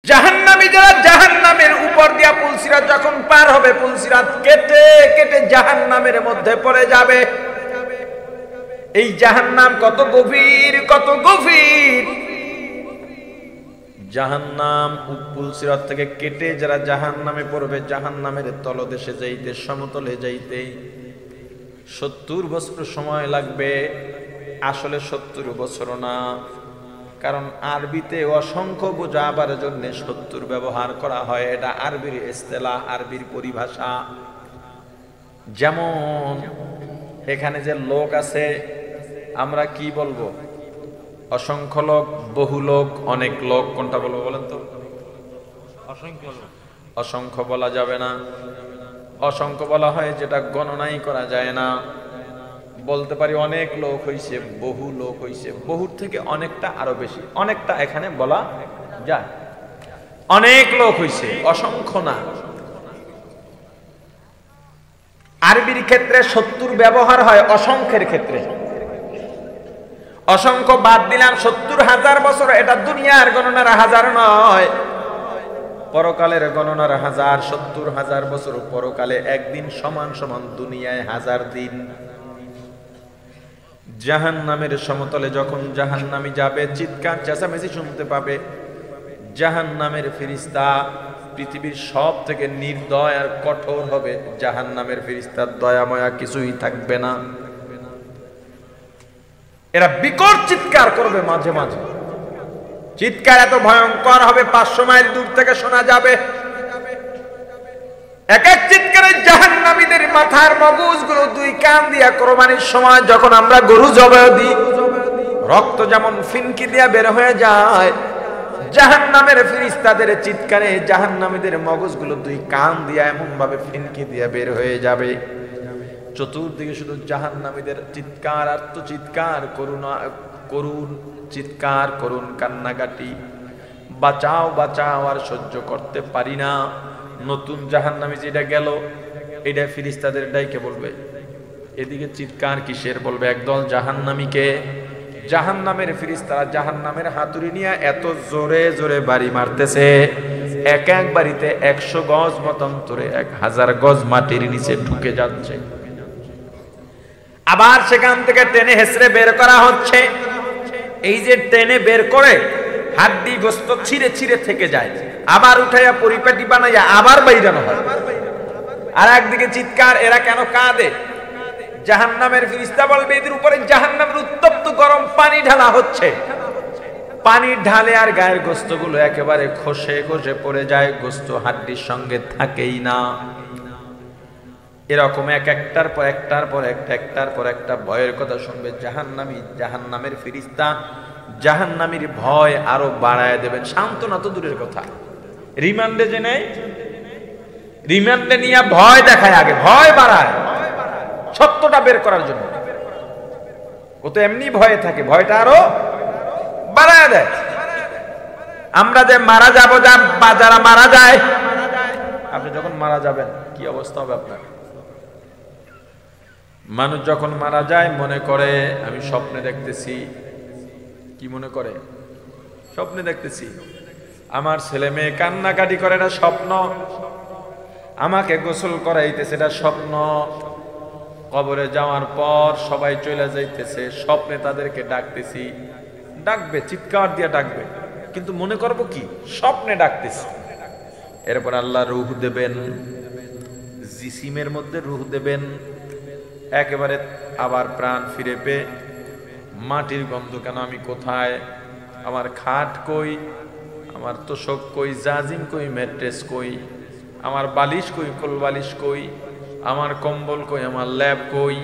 জাহান্নামী যারা জাহান্নামের উপর দিয়া পুলসিরাত যখন পার হবে, পুলসিরাত কেটে কেটে জাহান্নামের মধ্যে পড়ে যাবে। এই জাহান্নাম কত গভীর, কত গভীর! জাহান্নাম পুলসিরাত থেকে কেটে যারা জাহান্নামে পড়বে, জাহান্নামের তলদেশে যাইতে, সমতলে যাইতে 70 বছর সময় লাগবে। আসলে 70 বছর না, কারণ আরবিতে অসংখ্য বোঝাবার জন্য 70 ব্যবহার করা হয়। এটা আরবির ইস্তেলাহ, আরবির পরিভাষা। যেমন এখানে যে লোক আছে, আমরা কি বলবো? অসংখ্য লোক, বহু লোক, অনেক লোক। কোনটা বলবো বলেন তো? অসংখ্য লোক। অসংখ্য বলা যাবে না। অসংখ্য বলা হয় যেটা গণনাই করা যায় না। বলতে পারি অনেক লোক হইছে, বহু লোক হইছে। বহুর থেকে অনেকটা আরো বেশি, অনেকটা এখানে বলা যায়। অনেক লোক হইছে, অসংখ্য না। আরবির ক্ষেত্রে 70 ব্যবহার হয় অসংখ্যের ক্ষেত্রে। অসংখ্য বাদ দিলাম, 70,000 বছর। এটা দুনিয়ার গণনার হাজার নয়, পরকালের গণনার হাজার। 70,000 বছর পরকালে একদিন সমান সমান দুনিয়ায় 1000 দিন। জাহান্নামের সমতলে যখন জাহান্নামী যাবে, চিৎকার চেঁচামেচি শুনতে পাবে। জাহান্নামের ফেরেশতা পৃথিবীর সব থেকে নির্দয় আর কঠোর হবে। জাহান্নামের ফেরেশতার দয়া মায়া কিছুই থাকবে না। এরা বিকট চিৎকার করবে মাঝে মাঝে। চিৎকার এত ভয়ঙ্কর হবে 500 মাইল দূর থেকে শোনা যাবে। এক এক চিৎকারে জাহান্নামীদের মাথার মগজগুলো 2 কান দিয়া কোরবানির সময় যখন আমরা গরু জবাই দিই, রক্ত যেমন ফিনকি দিয়া বের হয়ে যায়, জাহান্নামের ফেরেশতাদের চিৎকারে জাহান্নামীদের মগজগুলো 2 কান দিয়া এমন ভাবে ফিনকি দিয়া বের হয়ে যাবে। চতুর্দিকে শুধু জাহান্নামীদের চিৎকার, আর্তচিৎকার, করুণ চিৎকার, করুণ কান্নাকাটি। বাঁচাও বাঁচাও, আর সহ্য করতে পারি না। নতুন জাহান্নামী যেটা গেল, এটা ফেরেশতাদের ডাইকে বলবে। এদিকে চিৎকার কিসের? বলবে একদল জাহান্নামীকে। জাহান্নামের ফেরেশতারা জাহান্নামের হাতুড়ি নিয়ে এত জোরে জোরে বাড়ি মারতেছে, এক এক বাড়িতে 100 গজ মতান্তরে 1000 গজ মাটির নিচে ঢুকে যাচ্ছে। আবার সেখান থেকে টেনে হেসড়ে বের করা হচ্ছে। এই যে টেনে বের করে হাড্ডি গোস্ত ছিঁড়ে ছিঁড়ে থেকে যায়, আবার উঠাইয়া পরিপাটি বানাইয়া আবার বাইরানো হয়। আর একদিকে চিৎকার। এরা কেন কাঁদে? জাহান্নামের ফেরেশতা বলবে এদের উপরে জাহান্নামের উত্তপ্ত গরম পানি ঢালা হচ্ছে। পানি ঢালে আর গায়ের গোস্তগুলো একেবারে খসে খসে পড়ে যায়, গোস্ত হাড্ডির সঙ্গে থাকেই না। এরকম একটার পর একটা ভয়ের কথা শুনবে জাহান্নামী। জাহান্নামের ফেরেশতা জাহান্নামীর ভয় আরো বাড়ায় দেবেন। সান্ত্বনা তো দূরের কথা, রিমান্ডে যে নেই, রিমান্ডে নিয়ে ভয় দেখায়, আগে ভয় বাড়ায় সত্যটা বের করার জন্য। ও তো এমনি ভয়ে থাকে, ভয়টা আরো বাড়ায় দেয়। আমরা যে মারা যাবো, যারা মারা যায়, আপনি যখন মারা যাবেন কি অবস্থা হবে আপনার? মানুষ যখন মারা যায় মনে করে আমি স্বপ্নে দেখতেছি। কি মনে করে? স্বপ্নে দেখতেছি। আমার ছেলে মেয়ে কান্নাকাটি করে, এটা স্বপ্ন। আমাকে গোসল করাইতেছে, এটা স্বপ্ন। কবরে যাওয়ার পর সবাই চলে যাইতেছে, স্বপ্নে তাদেরকে ডাকতেছি। ডাকবে, চিৎকার দিয়ে ডাকবে, কিন্তু মনে করব কি স্বপ্নে ডাকতেছি। এরপর আল্লাহ রূহ দেবেন, জিসিমের মধ্যে রূহ দেবেন। একেবারে আবার প্রাণ ফিরে পেয়ে মাটির গন্ধ কেন, আমি কোথায়, আমার খাট কই, আমার তোষক কই, জাজিম কই, ম্যাট্রেস কই, আমার বালিশ কই, কোল বালিশ কই, আমার কম্বল কই, আমার ল্যাব কই।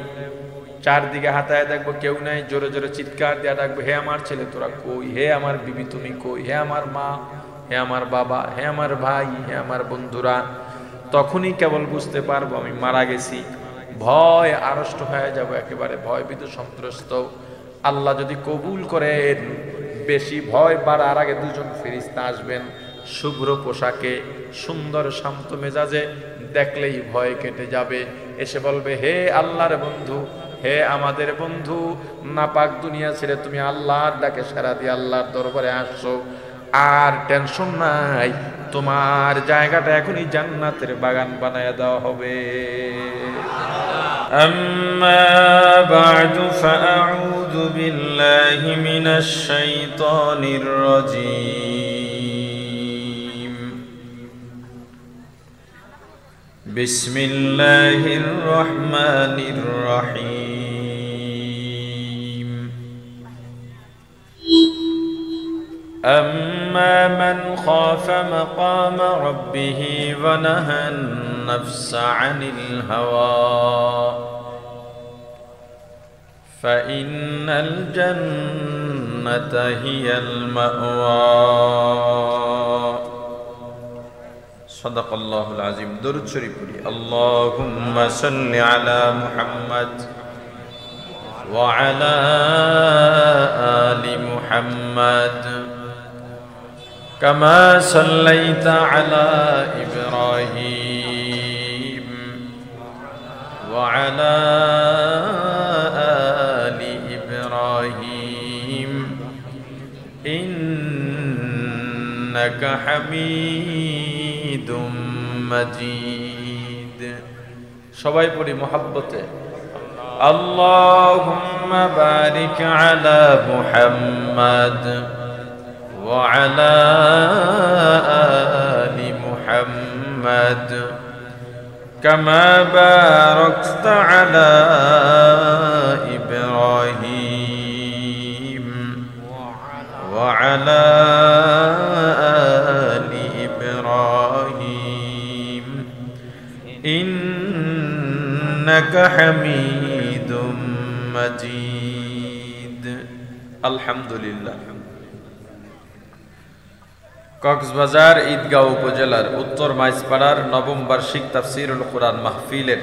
চারদিকে হাতায় দেখবো কেউ নাই। জোরে জোরে চিৎকার দিয়ে ডাকবো, হে আমার ছেলে তোরা কই, হে আমার বিবি তুমি কই, হে আমার মা, হে আমার বাবা, হে আমার ভাই, হে আমার বন্ধুরা। তখনই কেবল বুঝতে পারবো আমি মারা গেছি। ভয় আড়ষ্ট হয়ে যাব, একেবারে ভয়ভীত সন্ত্রস্ত। আল্লাহ যদি কবুল করেন, বেশি ভয় বাড়ার আগে 2জন ফেরেশতা আসবেন শুভ্র পোশাকে, সুন্দর শান্ত মেজাজে। দেখলেই ভয় কেটে যাবে। এসে বলবে, হে আল্লাহর বন্ধু, হে আমাদের বন্ধু, নাপাক দুনিয়া ছেড়ে তুমি আল্লাহর ডাকে সাড়া দিয়ে আল্লাহর দরবারে আসছো। আর টেনশন নাই, তোমার জায়গাটা এখনই জান্নাতের বাগান বানায় দেওয়া হবে। আম্মা বা'দু ফাআউযু বিল্লাহি মিনাশ শাইতানির রাজীম। বিসমিল্লাহির রহমানির রহিম। أما من خاف مقام ربه ونهى النفس عن الهوى فإن الجنة هي المأوى صدق الله العظيم. درود شريف اللهم صل على محمد وعلى آل محمد كما صليت على إبراهيم وعلى آل إبراهيم إنك حميد مجيد. সবাই পড়ি মোহাব্বতে اللهم بارك على محمد وعلى آل محمد كما باركت على إبراهيم وعلى آل إبراهيم إنك حميد مجيد. الحمد لله. কক্সবাজার ঈদগাঁও উপজেলার উত্তর মাইজপাড়ার নবম বার্ষিক তাফসীরুল কুরআন মাহফিলের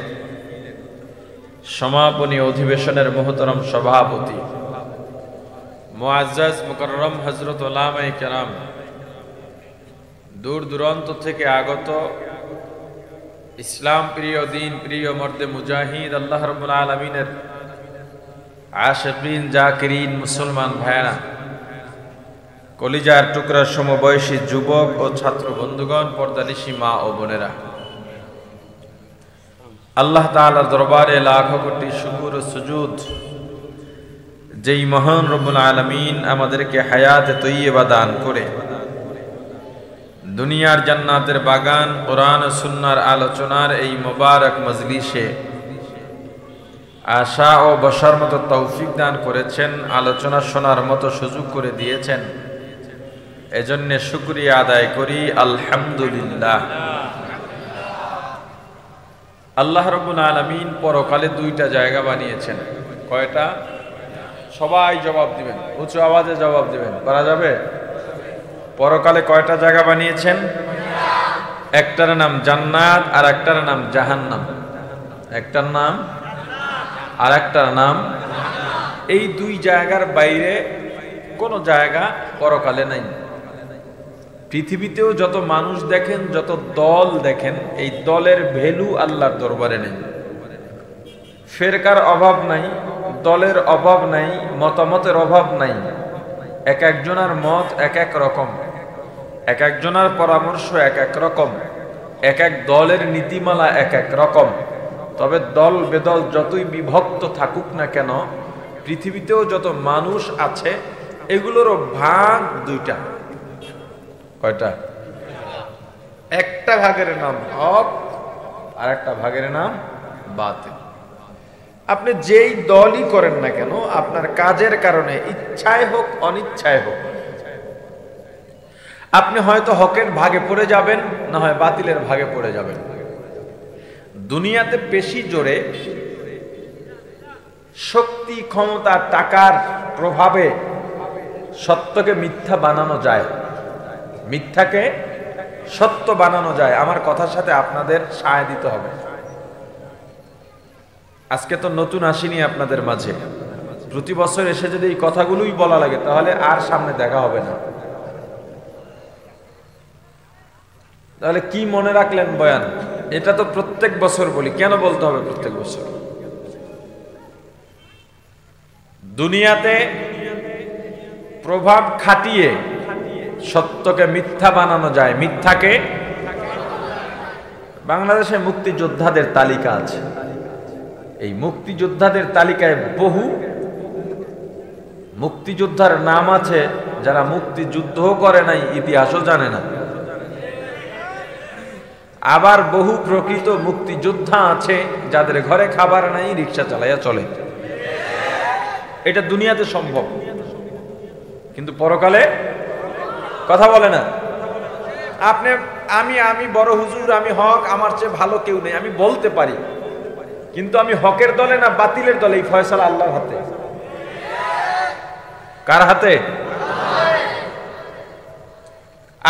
সমাপনী অধিবেশনের মহতরম সভাপতি মুআজ্জাজ মুকাররম হযরত উলামায়ে কেরাম, দূর দূরান্ত থেকে আগত ইসলাম প্রিয়, দিন প্রিয়, মর্দে মুজাহিদ, আল্লাহ রাব্বুল আলামিনের আশিকিন জাকিরিন মুসলমান ভাইরা, কলিজার টুকরা সমবয়সী যুবক ও ছাত্র বন্ধুগণ, পর্দানিশী মা ও বোনেরা, আল্লাহ তাআলার দরবারে লাখো কোটি শুকর ও সুজুদ, যেই মহান রব্বুল আলামিন আমাদেরকে হায়াতে তৈয়বা দান করে দুনিয়ার জান্নাতের বাগান কোরআন ও সুন্নাহর আলোচনার এই মোবারক মজলিসে আশা ও বসার মতো তৌফিক দান করেছেন, আলোচনা শোনার মতো সুযোগ করে দিয়েছেন। এজন্য শুকরিয়া আদায় করি, আলহামদুলিল্লাহ। আল্লাহ রাব্বুল আলামিন পরকালে দুইটা জায়গা বানিয়েছেন। কয়টা? সবাই জবাব দিবেন, উঁচু আওয়াজে জবাব দিবেন, পারা যাবে? পরকালে কয়টা জায়গা বানিয়েছেন? একটার নাম জান্নাত আর একটার নাম জাহান্নাম। একটার নাম আর একটার নাম। এই দুই জায়গার বাইরে কোনো জায়গা পরকালে নাই। পৃথিবীতেও যত মানুষ দেখেন, যত দল দেখেন, এই দলের ভ্যালু আল্লাহর দরবারে নেই। ফেরকার অভাব নাই, দলের অভাব নাই, মতামতের অভাব নাই। এক একজনের মত এক এক রকম, এক একজনের পরামর্শ এক এক রকম, এক এক দলের নীতিমালা এক এক রকম। তবে দল বেদল যতই বিভক্ত থাকুক না কেন, পৃথিবীতেও যত মানুষ আছে এগুলোরও ভাগ দুইটা। কয়টা? একটা ভাগের নাম হক আর একটা ভাগের নাম বাতিল। আপনি যেই দলই করেন না কেন, আপনার কাজের কারণে, ইচ্ছায় হোক অনিচ্ছায় হোক, আপনি হয়তো হকের ভাগে পড়ে যাবেন, না হয় বাতিলের ভাগে পড়ে যাবেন। দুনিয়াতে পেশি জোরে শক্তি, ক্ষমতা, টাকার প্রভাবে সত্যকে মিথ্যা বানানো যায়, মিথ্যাকে সত্য বানানো যায়। আমার কথার সাথে আপনাদের সায় দিতে হবে। আজকে তো নতুন আসিনি আপনাদের মাঝে, প্রতি বছর এসে যদি এই কথাগুলোই বলা লাগে তাহলে আর সামনে দেখা হবে না। তাহলে কি মনে রাখলেন বয়ান? এটা তো প্রত্যেক বছর বলি, কেন বলতে হবে প্রত্যেক বছর? দুনিয়াতে প্রভাব খাটিয়ে সত্যকে মিথ্যা বানানো যায়, মিথ্যাকে। বাংলাদেশে মুক্তিযোদ্ধাদের তালিকা আছে। এই মুক্তিযোদ্ধাদের তালিকায় বহু মুক্তিযোদ্ধার নাম আছে যারা মুক্তিযুদ্ধ করে নাই, ইতিহাসও জানে না। আবার বহু প্রকৃত মুক্তিযোদ্ধা আছে যাদের ঘরে খাবার নাই, রিক্সা চালাইয়া চলে। এটা দুনিয়াতে সম্ভব, কিন্তু পরকালে কথা বলে না। আপনি আমি বড় হুজুর, আমি হক, আমার চেয়ে ভালো কেউ নেই, আমি বলতে পারি, কিন্তু আমি হকের দলে না বাতিলের দলে, এই ফয়সালা আল্লাহর হাতে। কার হাতে?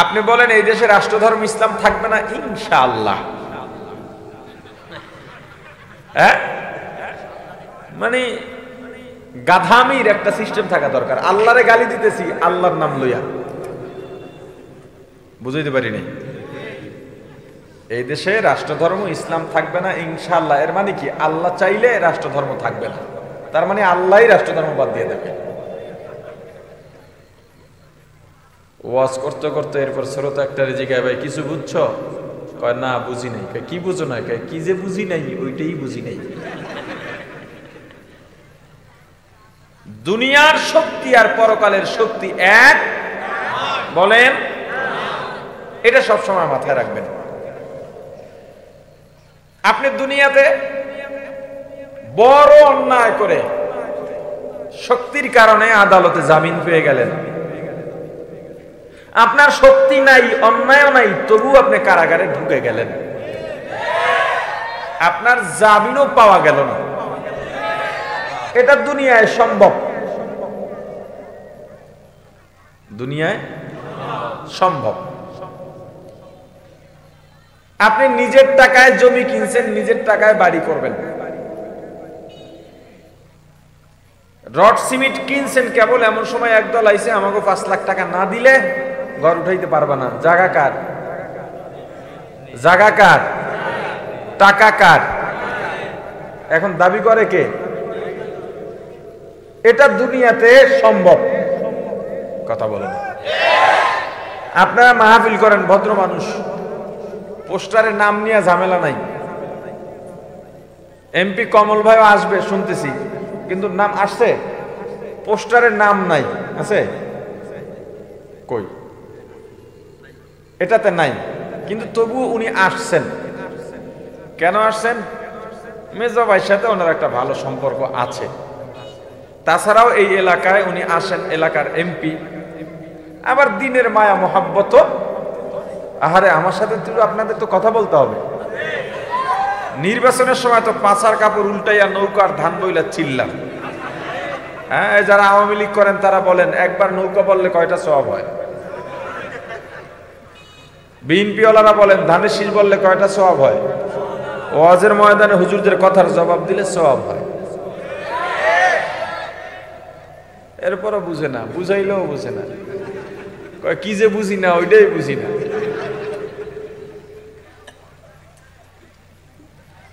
আপনি বলেন এই দেশে রাষ্ট্রধর্ম ইসলাম থাকবে না, ইনশাআল্লাহ। হ্যাঁ, মানে গাধামির একটা সিস্টেম থাকা দরকার। আল্লাহরে গালি দিতেছি আল্লাহর নাম লইয়া, বুঝাইতে পারিনি। এই দেশে রাষ্ট্রধর্ম ইসলাম থাকবে না ইনশাআল্লাহ, এর মানে কি? আল্লাহ চাইলে রাষ্ট্রধর্ম থাকবে না, তার মানে আল্লাহই রাষ্ট্রধর্ম বাদ দিয়ে দেবে। ওয়াজ করতে করতে এরপর শ্রোতা একটা জিজ্ঞাসা, ভাই কিছু বুঝছো? কয় না বুঝি নাই। কয় কি বুঝো না? কয় কি যে বুঝি নাই, ওইটাই বুঝি নাই। দুনিয়ার শক্তি আর পরকালের শক্তি এক বলেন, এটা সবসময় মাথায় রাখবেন। আপনি দুনিয়াতে বড় অন্যায় করে শক্তির কারণে আদালতে জামিন পেয়ে গেলেন, আপনার শক্তি নাই, অন্যায় নাই, তবু আপনি কারাগারে ঢুকে গেলেন, আপনার জামিনও পাওয়া গেল না। এটা দুনিয়ায় সম্ভব, দুনিয়ায় সম্ভব। আপনি নিজের টাকায় জমি কিনছেন, নিজের টাকায় বাড়ি করবেন, রড সিমেন্ট কিনছেন, কেবল এমন সময় একদল আইছে আমাকে 5 লাখ টাকা না দিলে ঘর উঠাইতে পারবা না। জায়গা কার? জায়গা কার? টাকা কার? এখন দাবি করে কে? এটা দুনিয়াতে সম্ভব, কথা বলেন। আপনারা মাহফিল করেন, ভদ্র মানুষ, পোস্টারের নাম নিয়ে ঝামেলা নাই। এমপি কমল ভাইও আসবে শুনতেছি, কিন্তু নাম আসছে, পোস্টারের নাম নাই। আছে কই? এটাতে নাই, কিন্তু তবুও উনি আসছেন। কেন আসছেন? মেজবা ভাইয়ের সাথে ওনার একটা ভালো সম্পর্ক আছে। তাছাড়াও এই এলাকায় উনি আসেন, এলাকার এমপি। আবার দিনের মায়া মোহাব্বত, আহারে আমার সাথে তো আপনাদের তো কথা বলতে হবে। নির্বাচনের সময় তো পাছার কাপড় উল্টাইয়া নৌকার ধান বইলা চিল্লাম। হ্যাঁ, যারা আওয়ামী লীগ করেন তারা বলেন একবার নৌকা বললে কয়টা সওয়াব হয়? বিএনপি ওয়ালারা বলেন ধানের শীষ বললে কয়টা সওয়াব হয়? ওয়াজের ময়দানে হুজুরদের কথার জবাব দিলে সওয়াব হয়। এরপরও বুঝে না, বুঝাইলেও বুঝে না, কি যে বুঝি না, ওইটাই বুঝি না।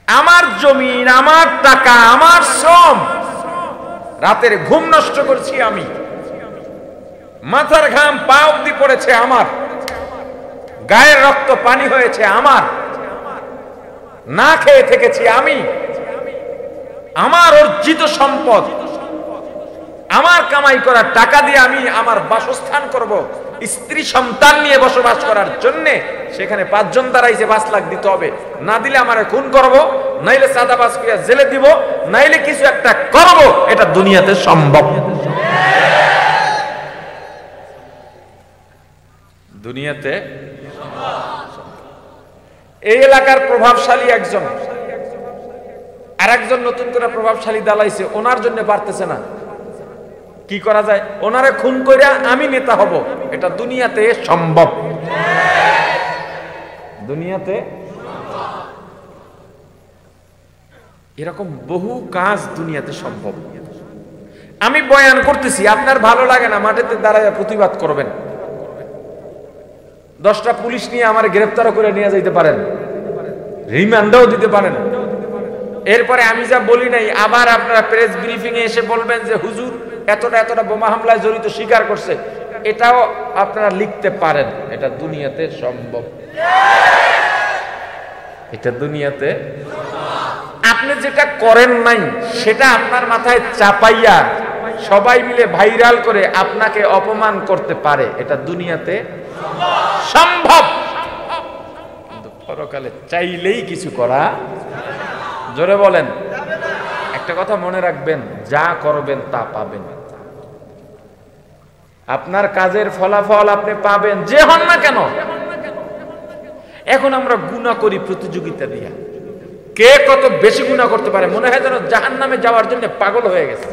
আমার জমিন, আমার টাকা, আমার শ্রম, রাতের ঘুম নষ্ট করছি আমি, মাথার ঘাম পা অব্দি পড়েছে আমার, গায়ের রক্ত পানি হয়েছে আমার, না খেয়ে থেকেছি আমি, আমার অর্জিত সম্পদ, আমার কামাই করা টাকা দিয়ে আমি আমার বাসস্থান করব, স্ত্রী সন্তান নিয়ে বসবাস করার জন্য সেখানে 5 জন দাঁড়াইছে, 5 লাখ দিতে হবে, না দিলে আমারে খুন করব, নাইলে সাদাবাজ করে জেলে দিব, নাইলে কিছু একটা করব। এটা দুনিয়াতে সম্ভব, দুনিয়াতে। এই এলাকার প্রভাবশালী একজন আর একজন নতুন করে প্রভাবশালী দালাইছে, ওনার জন্য পারতেছে না। কি করা যায়? ওনারে খুন কইরা আমি নেতা হব, এটা দুনিয়াতে সম্ভব, দুনিয়াতে। এরকম বহু কাজ দুনিয়াতে সম্ভব। আমি বয়ান করতেছি, আপনার ভালো লাগে না, মাঠেতে দাঁড়ায় প্রতিবাদ করবেন। 10টা পুলিশ নিয়ে আমার গ্রেফতার করে নিয়ে যাইতে পারেন, রিমান্ডও দিতে পারেন। এরপরে আমি যা বলি নাই আবার আপনারা প্রেস ব্রিফিং এ এসে বলবেন যে হুজুর এতটা বোমা হামলায় জড়িত স্বীকার করছে। এটাও আপনারা লিখতে পারেন, এটা দুনিয়াতে সম্ভব, এটা দুনিয়াতে। আপনি যেটা করেন নাই সেটা আপনার মাথায় চাপাইয়া সবাই মিলে ভাইরাল করে আপনাকে অপমান করতে পারে, এটা দুনিয়াতে সম্ভব। কিন্তু পরকালে চাইলেই কিছু করা, জোরে বলেন। একটা কথা মনে রাখবেন, যা করবেন তা পাবেন। আপনার কাজের ফলাফল আপনি পাবেন, যে হন না কেন। এখন আমরা গুনাহ করি প্রতিযোগিতা দিয়া, কে কত বেশি গুনাহ করতে পারে, মনে হয় যেন জাহান্নামে যাওয়ার জন্য পাগল হয়ে গেছে।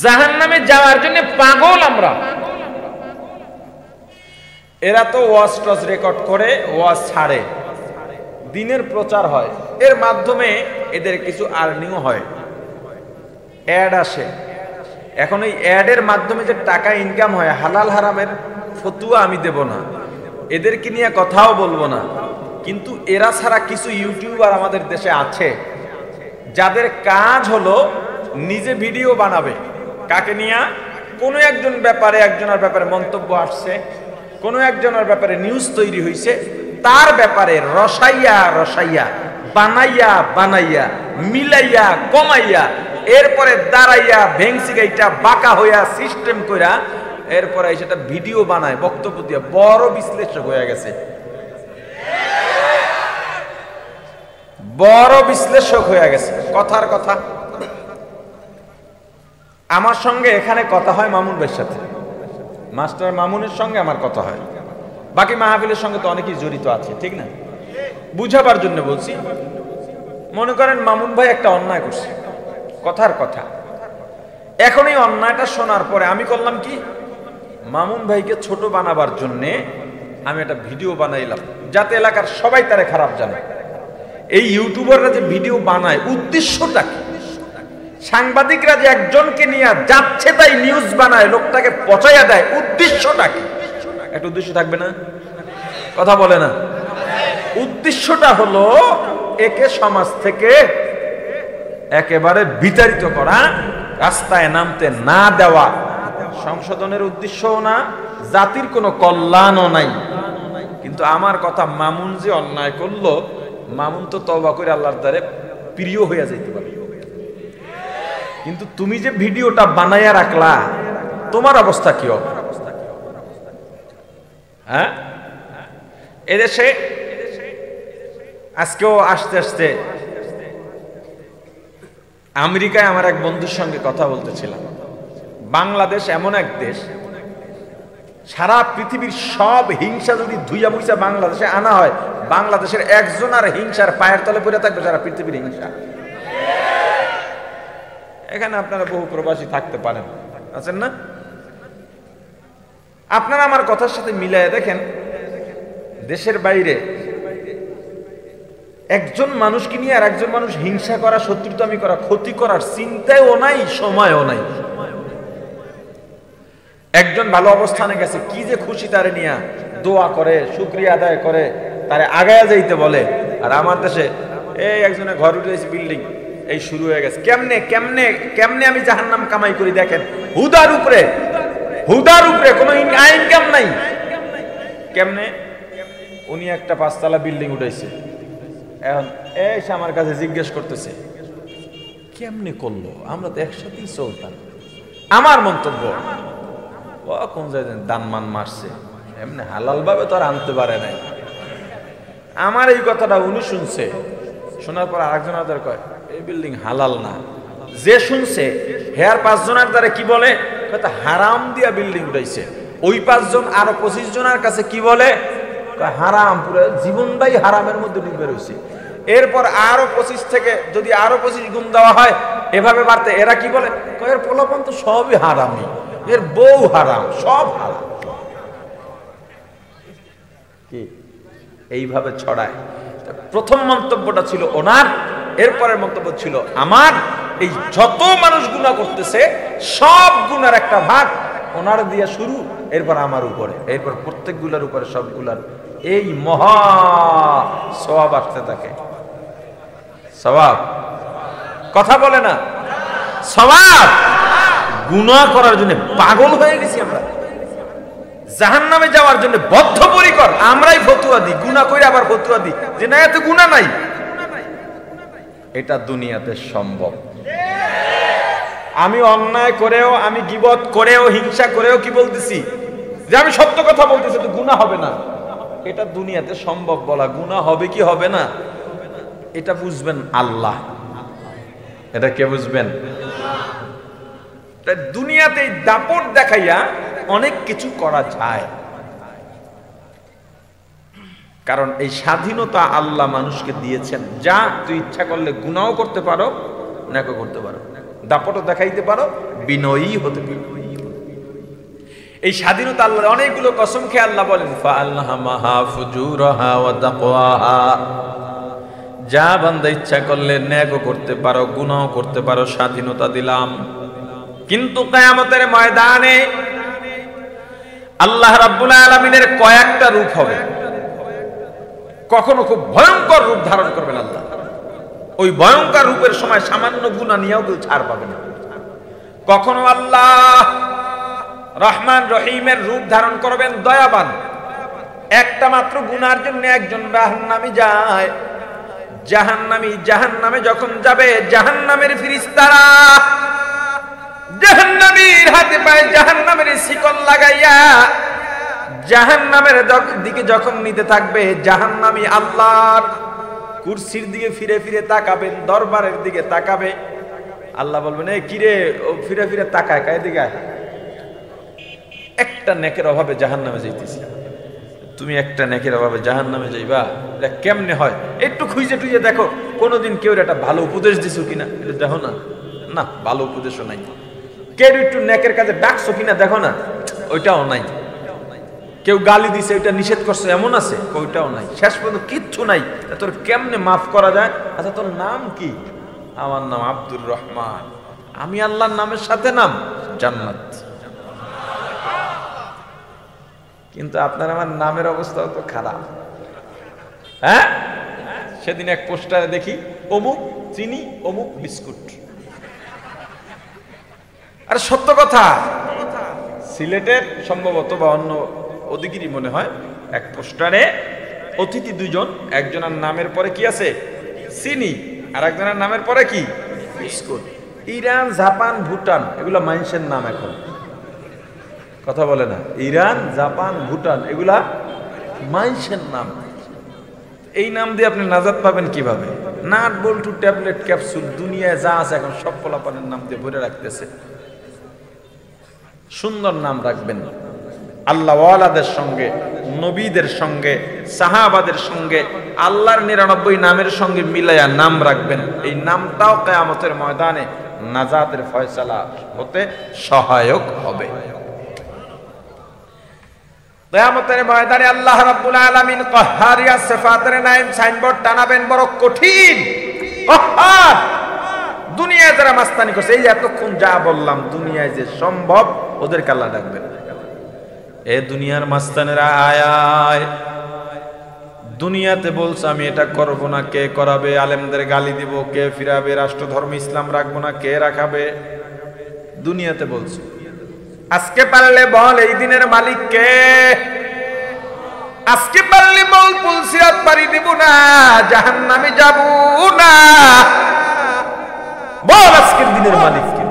জাহান্নামে যাওয়ার জন্য পাগল আমরা। এরা তো ওয়াজ টজ রেকর্ড করে, ওয়াজ ছাড়ে, দিনের প্রচার হয়, এর মাধ্যমে এদের কিছু আর্নিং হয়, অ্যাড আসে। এখন এই অ্যাডের মাধ্যমে যে টাকা ইনকাম হয়, হালাল হারামের ফতুয়া আমি দেব না, এদেরকে নিয়ে কথাও বলবো না। কিন্তু এরা ছাড়া কিছু ইউটিউবার আমাদের দেশে আছে যাদের কাজ হলো নিজে ভিডিও বানাবে। কাকে নিয়ে? কোনো একজন ব্যাপারে, একজনের ব্যাপারে মন্তব্য আসছে, কোনো একজনের ব্যাপারে নিউজ তৈরি হয়েছে, তার ব্যাপারে রসাইয়া রসাইয়া, বানাইয়া বানাইয়া, মিলাইয়া কমাইয়া, এরপরে দাঁড়াইয়া ভেংসি গাইটা বাঁকা হইয়া সিস্টেম কইরা এরপরে সেটা ভিডিও বানায়, বক্তব্য দিয়ে বড় বিশ্লেষক হয়ে গেছে, বড় বিশ্লেষক হয়ে গেছে। কথার কথা, আমার সঙ্গে এখানে কথা হয় মামুন ভাইয়ের সাথে, মাস্টার মামুনের সঙ্গে আমার কথা হয়, বাকি মাহফিলের সঙ্গে তো অনেকেই জড়িত আছে, ঠিক না? বুঝাবার জন্য বলছি। মনে করেন মামুন ভাই একটা অন্যায় করছে, কথার কথা। এখন এই অন্যায়টা শোনার পরে আমি করলাম কি, মামুন ভাইকে ছোট বানাবার জন্যে আমি একটা ভিডিও বানাইলাম, যাতে এলাকার সবাই তারে খারাপ জানে। এই ইউটিউবাররা যে ভিডিও বানায়, উদ্দেশ্যটা কি? সাংবাদিকরা যে একজনকে নিয়ে যাচ্ছে তাই নিউজ বানায়, লোকটাকে পচাইয়া দেয়, উদ্দেশ্যটা কি? একটা উদ্দেশ্য থাকবে না? কথা বলে না। উদ্দেশ্যটা হলো একে সমাজ থেকে একেবারে বিতাড়িত করা, রাস্তায় নামতে না দেওয়া। সংশোধনের উদ্দেশ্যও না, জাতির কোনো কল্যাণও নাই। কিন্তু আমার কথা, মামুন যে অন্যায় করলো, মামুন তো তওবা করে আল্লাহর দ্বারে প্রিয় হইয়া যাইতে পারে, কিন্তু তুমি যে ভিডিওটা বানাইয়া রাখলা, তোমার অবস্থা কি হবে? হ্যাঁ, এদেশে আজকেও আস্তে আস্তে আমেরিকায় আমার এক বন্ধুর সঙ্গে কথা বলতেছিলাম। বাংলাদেশ এমন এক দেশ, সারা পৃথিবীর সব হিংসা যদি ধুইয়া মুইসা বাংলাদেশে আনা হয়, বাংলাদেশের একজন আর হিংসার পায়ের তলে পড়ে থাকবে সারা পৃথিবীর হিংসা। এখানে আপনারা বহু প্রবাসী থাকতে পারেন, আছেন না? আপনারা আমার কথার সাথে মিলাইয়া দেখেন, দেশের বাইরে একজন মানুষকে নিয়ে আর একজন মানুষ হিংসা করা, শত্রুতামি করা, ক্ষতি করার চিন্তাও নাই, সময়ও নাই। একজন ভালো অবস্থানে গেছে, কি যে খুশি তারে নিয়ে, দোয়া করে, শুকরিয়া আদায় করে, তারে আগায়া যাইতে বলে। আর আমার দেশে এই একজনের ঘর উঠেছে, বিল্ডিং, এই শুরু হয়ে গেছে। কেমনে কেমনে কেমনে আমি জাহান্নাম কামাই করি দেখেন, হুদার উপরে, হুদার উপরে কোনো ইনকাম নাই। কেমনে? উনি একটা 5 তলা বিল্ডিং উঠাইছে, এখন এসে আমার কাছে জিজ্ঞেস করতেছে কেমনে করলো, আমরা তো একসাথেই চলতাম। আমার মন্তব্য, ও কোন জায়গায় দানমান মারছে, এমনি হালাল ভাবে তো আর আনতে পারে নাই। আমার এই কথাটা উনি শুনছে, শোনার পর আরেকজন আদার কয় এই বিল্ডিং হালাল না। যে শুনছে হেয়ার 5 জনের দ্বারা কি বলে, হারাম দিয়া বিল্ডিং উঠাইছে। ওই 5 জন আরো 25 জনের কাছে কি বলে, হারাম, পুরো জীবনটাই হারামের মধ্যে ডুবে রয়েছে। এরপর আরো 25 থেকে যদি আরো 25 গুণ দেওয়া হয়, এভাবে বাড়তে এরা কি বলে, এর পোলাপন তো সবই হারামি, এর বউ হারাম, সব হারাম। কি এইভাবে ছড়ায়। প্রথম মন্তব্যটা ছিল ওনার, এরপরের মন্তব্য ছিল আমার। এই যত মানুষ গুনাহ করতেছে সব গুনার একটা ভাগ ওনার দিয়ে শুরু, এরপর আমার উপরে, এরপর প্রত্যেকগুলার উপরে, সবগুলার এই মহা সওয়াব আসতে থাকে। সওয়াব কথা বলে না, সওয়াব গুনাহ করার জন্য পাগল হয়ে গেছি আমরা, জাহান্নামে যাওয়ার জন্য বদ্ধপরিকর। আমরাই ফতুয়া দিই, গুনাহ করে আবার ফতুয়া দিই যে না এত গুনাহ নাই। এটা দুনিয়াতে সম্ভব। আমি অন্যায় করেও, আমি গীবত করেও, হিংসা করেও কি বলতেছি যে আমি সত্য কথা বলতেছি, তো গুনাহ হবে না। এটা দুনিয়াতে সম্ভব বলা। গুনাহ হবে কি হবে না এটা বুঝবেন আল্লাহ। এটা কে বুঝবেন? দুনিয়াতে দাপট দেখাইয়া অনেক কিছু করা যায়, কারণ এই স্বাধীনতা আল্লাহ মানুষকে দিয়েছেন। যা তুই ইচ্ছা করলে গুনাহও করতে পারো, নেকও করতে পারো, দাপটও দেখাইতে পারো, বিনয়ী হতে পারো। এই স্বাধীনতা আল্লাহ অনেকগুলো কসম খেয়ে আল্লাহ বলেন ফাআলহামাহা ফুজুরাহা ওয়া তাকওয়াহা, যা বান্দা ইচ্ছা করলে নেকও করতে পারো, গুনাহও করতে পারো, স্বাধীনতা দিলাম। কিন্তু কিয়ামতের ময়দানে আল্লাহ রাব্বুল আলামিনের কয়েকটা রূপ হবে। কখনো খুব ভয়ঙ্কর রূপ ধারণ করবেন আল্লাহ। ওই ভয়ঙ্কর রূপের সময় সামান্য গুনাহ নিয়েও কেউ ছাড় পাবে না। কখনো আল্লাহ রহমান রহিমের রূপ ধারণ করবেন, দয়াবান। একটা মাত্র গুনার জন্য একজন জাহান্নামী যায়। জাহান্নামে যখন যাবে, জাহান্নামের ফেরেশতারা জাহান্নামীর হাতে পায়ে জাহান্নামের শিকল লাগাইয়া জাহান্নামের দিকে যখন নিতে থাকবে, জাহান্নামী আল্লাহর কুরসির দিকে ফিরে ফিরে তাকাবেন, দরবারের দিকে তাকাবে। আল্লাহ বলবেন এই কিরে, ও ফিরে ফিরে তাকায় কায় দিকে, একটা নেকের অভাবে জাহান্নামে যাইতেছি। তুমি একটা নেকের অভাবে জাহান্নামে যাইবা, এটা কেমনে হয়? একটু খুঁজে টুইজে দেখো কোনোদিন কেউ একটা ভালো উপদেশ দিছো কিনা, এটা দেখো না। না, ভালো উপদেশও নাই। কেউ একটু নেকের কাজে ডাকছো কিনা দেখো না, ওইটাও নাই। কেউ গালি দিছে, ওইটা নিষেধ করছে এমন আছে, ওইটাও নাই। শেষ পর্যন্ত কিচ্ছু নাই। তোর কেমনে মাফ করা যায়? আচ্ছা তোর নাম কি? আমার নাম আব্দুর রহমান। আমি আল্লাহর নামের সাথে নাম জান্নাত। কিন্তু আপনার আমার নামের অবস্থা তো খারাপ। হ্যাঁ, সেদিন এক পোস্টারে দেখি অমুক চিনি, অমুক বিস্কুট। আর সত্য কথা, সিলেটের সম্ভবত বা অন্য ওদিকেরই মনে হয়, এক পোস্টারে অতিথি দুজন, একজনের নামের পরে কি আছে? চিনি, আর একজনের নামের পরে কি? বিস্কুট। ইরান, জাপান, ভুটান এগুলা মানুষের নাম এখন। কথা বলে না? ইরান, জাপান, ভুটান এগুলা মানুষের নাম। এই নাম দিয়ে আপনি নাজাত পাবেন কিভাবে? নাট বল্টু, ট্যাবলেট, ক্যাপসুল, দুনিয়ায় যা আছে এখন সব পোলাপানের নাম দিয়ে ভরে রাখতেছে। সুন্দর নাম রাখবেন, আল্লাহওয়ালাদের সঙ্গে, নবীদের সঙ্গে, সাহাবাদের সঙ্গে, আল্লাহর 99 নামের সঙ্গে মিলাইয়া নাম রাখবেন। এই নামটাও কিয়ামতের ময়দানে নাজাতের ফয়সালা হতে সহায়ক হবে। কিয়ামতের ময়দানে আল্লাহ রাব্বুল আলামিন কাহ্হারিয়া সিফাতের নাম সাইনবোর্ড টানাবেন, বড় কঠিন। কাহ্হার, দুনিয়ায় যারা মাস্তানি করছে, এই এতক্ষণ যা বললাম দুনিয়ায় যে সম্ভব, ওদেরকে আল্লাহ ডাকবেন। এ দুনিয়ার মাস্তানেরা আয় আয়। দুনিয়াতে বলছে আমি এটা করব না, কে করাবে? আলেমদের গালি দিব, কে ফিরাবে? রাষ্ট্র ধর্ম ইসলাম রাখবো না, কে রাখাবে? দুনিয়াতে বলছে। আজকে পারলে বল এই দিনের মালিক কে? আজকে পারলে বল পুলসিরাত পারি দিব না, জাহান্নামে যাব না। বল আজকের দিনের মালিক কে?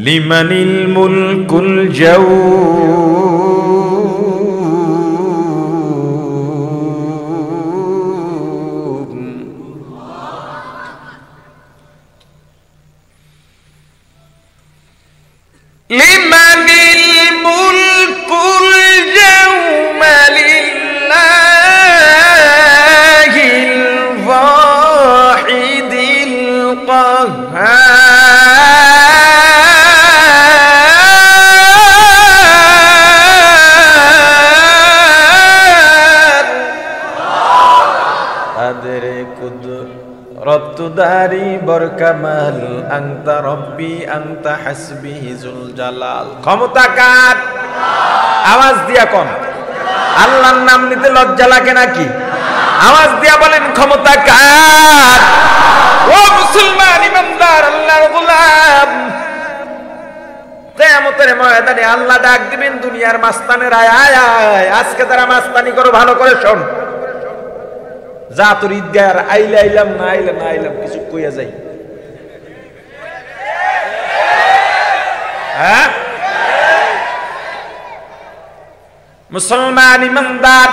লিমানিল মুলকুল জাউব, লিমানিল মুলকুল জাউব লিল্লাহিল ওয়াহিদিল কাহ্হার, আদরে কুদরতদারি বরকামাল, আনতা রব্বি আনতা হাসবি জুল জালাল। ক্ষমতা কার? আওয়াজ দিয়া কোন? আল্লাহর নাম নিতে লজ্জা লাগে নাকি? আওয়াজ দিয়া বলেন ক্ষমতা কার? ও মুসলমান ইমানদার, আল্লাহর গোলাম, কিয়ামতের ময়দানে আল্লাহ ডাক দিবেন দুনিয়ার মাস্তানের, আয় আয় আয়, আজকে তারা মাস্তানি করো, ভালো করে শোন। যা তোর ঈদগাহ আইলে আইলাম, না আইলে না আইলাম, কিছু কইয়া যাই। হ্যাঁ, মুসলমান ইমানদার,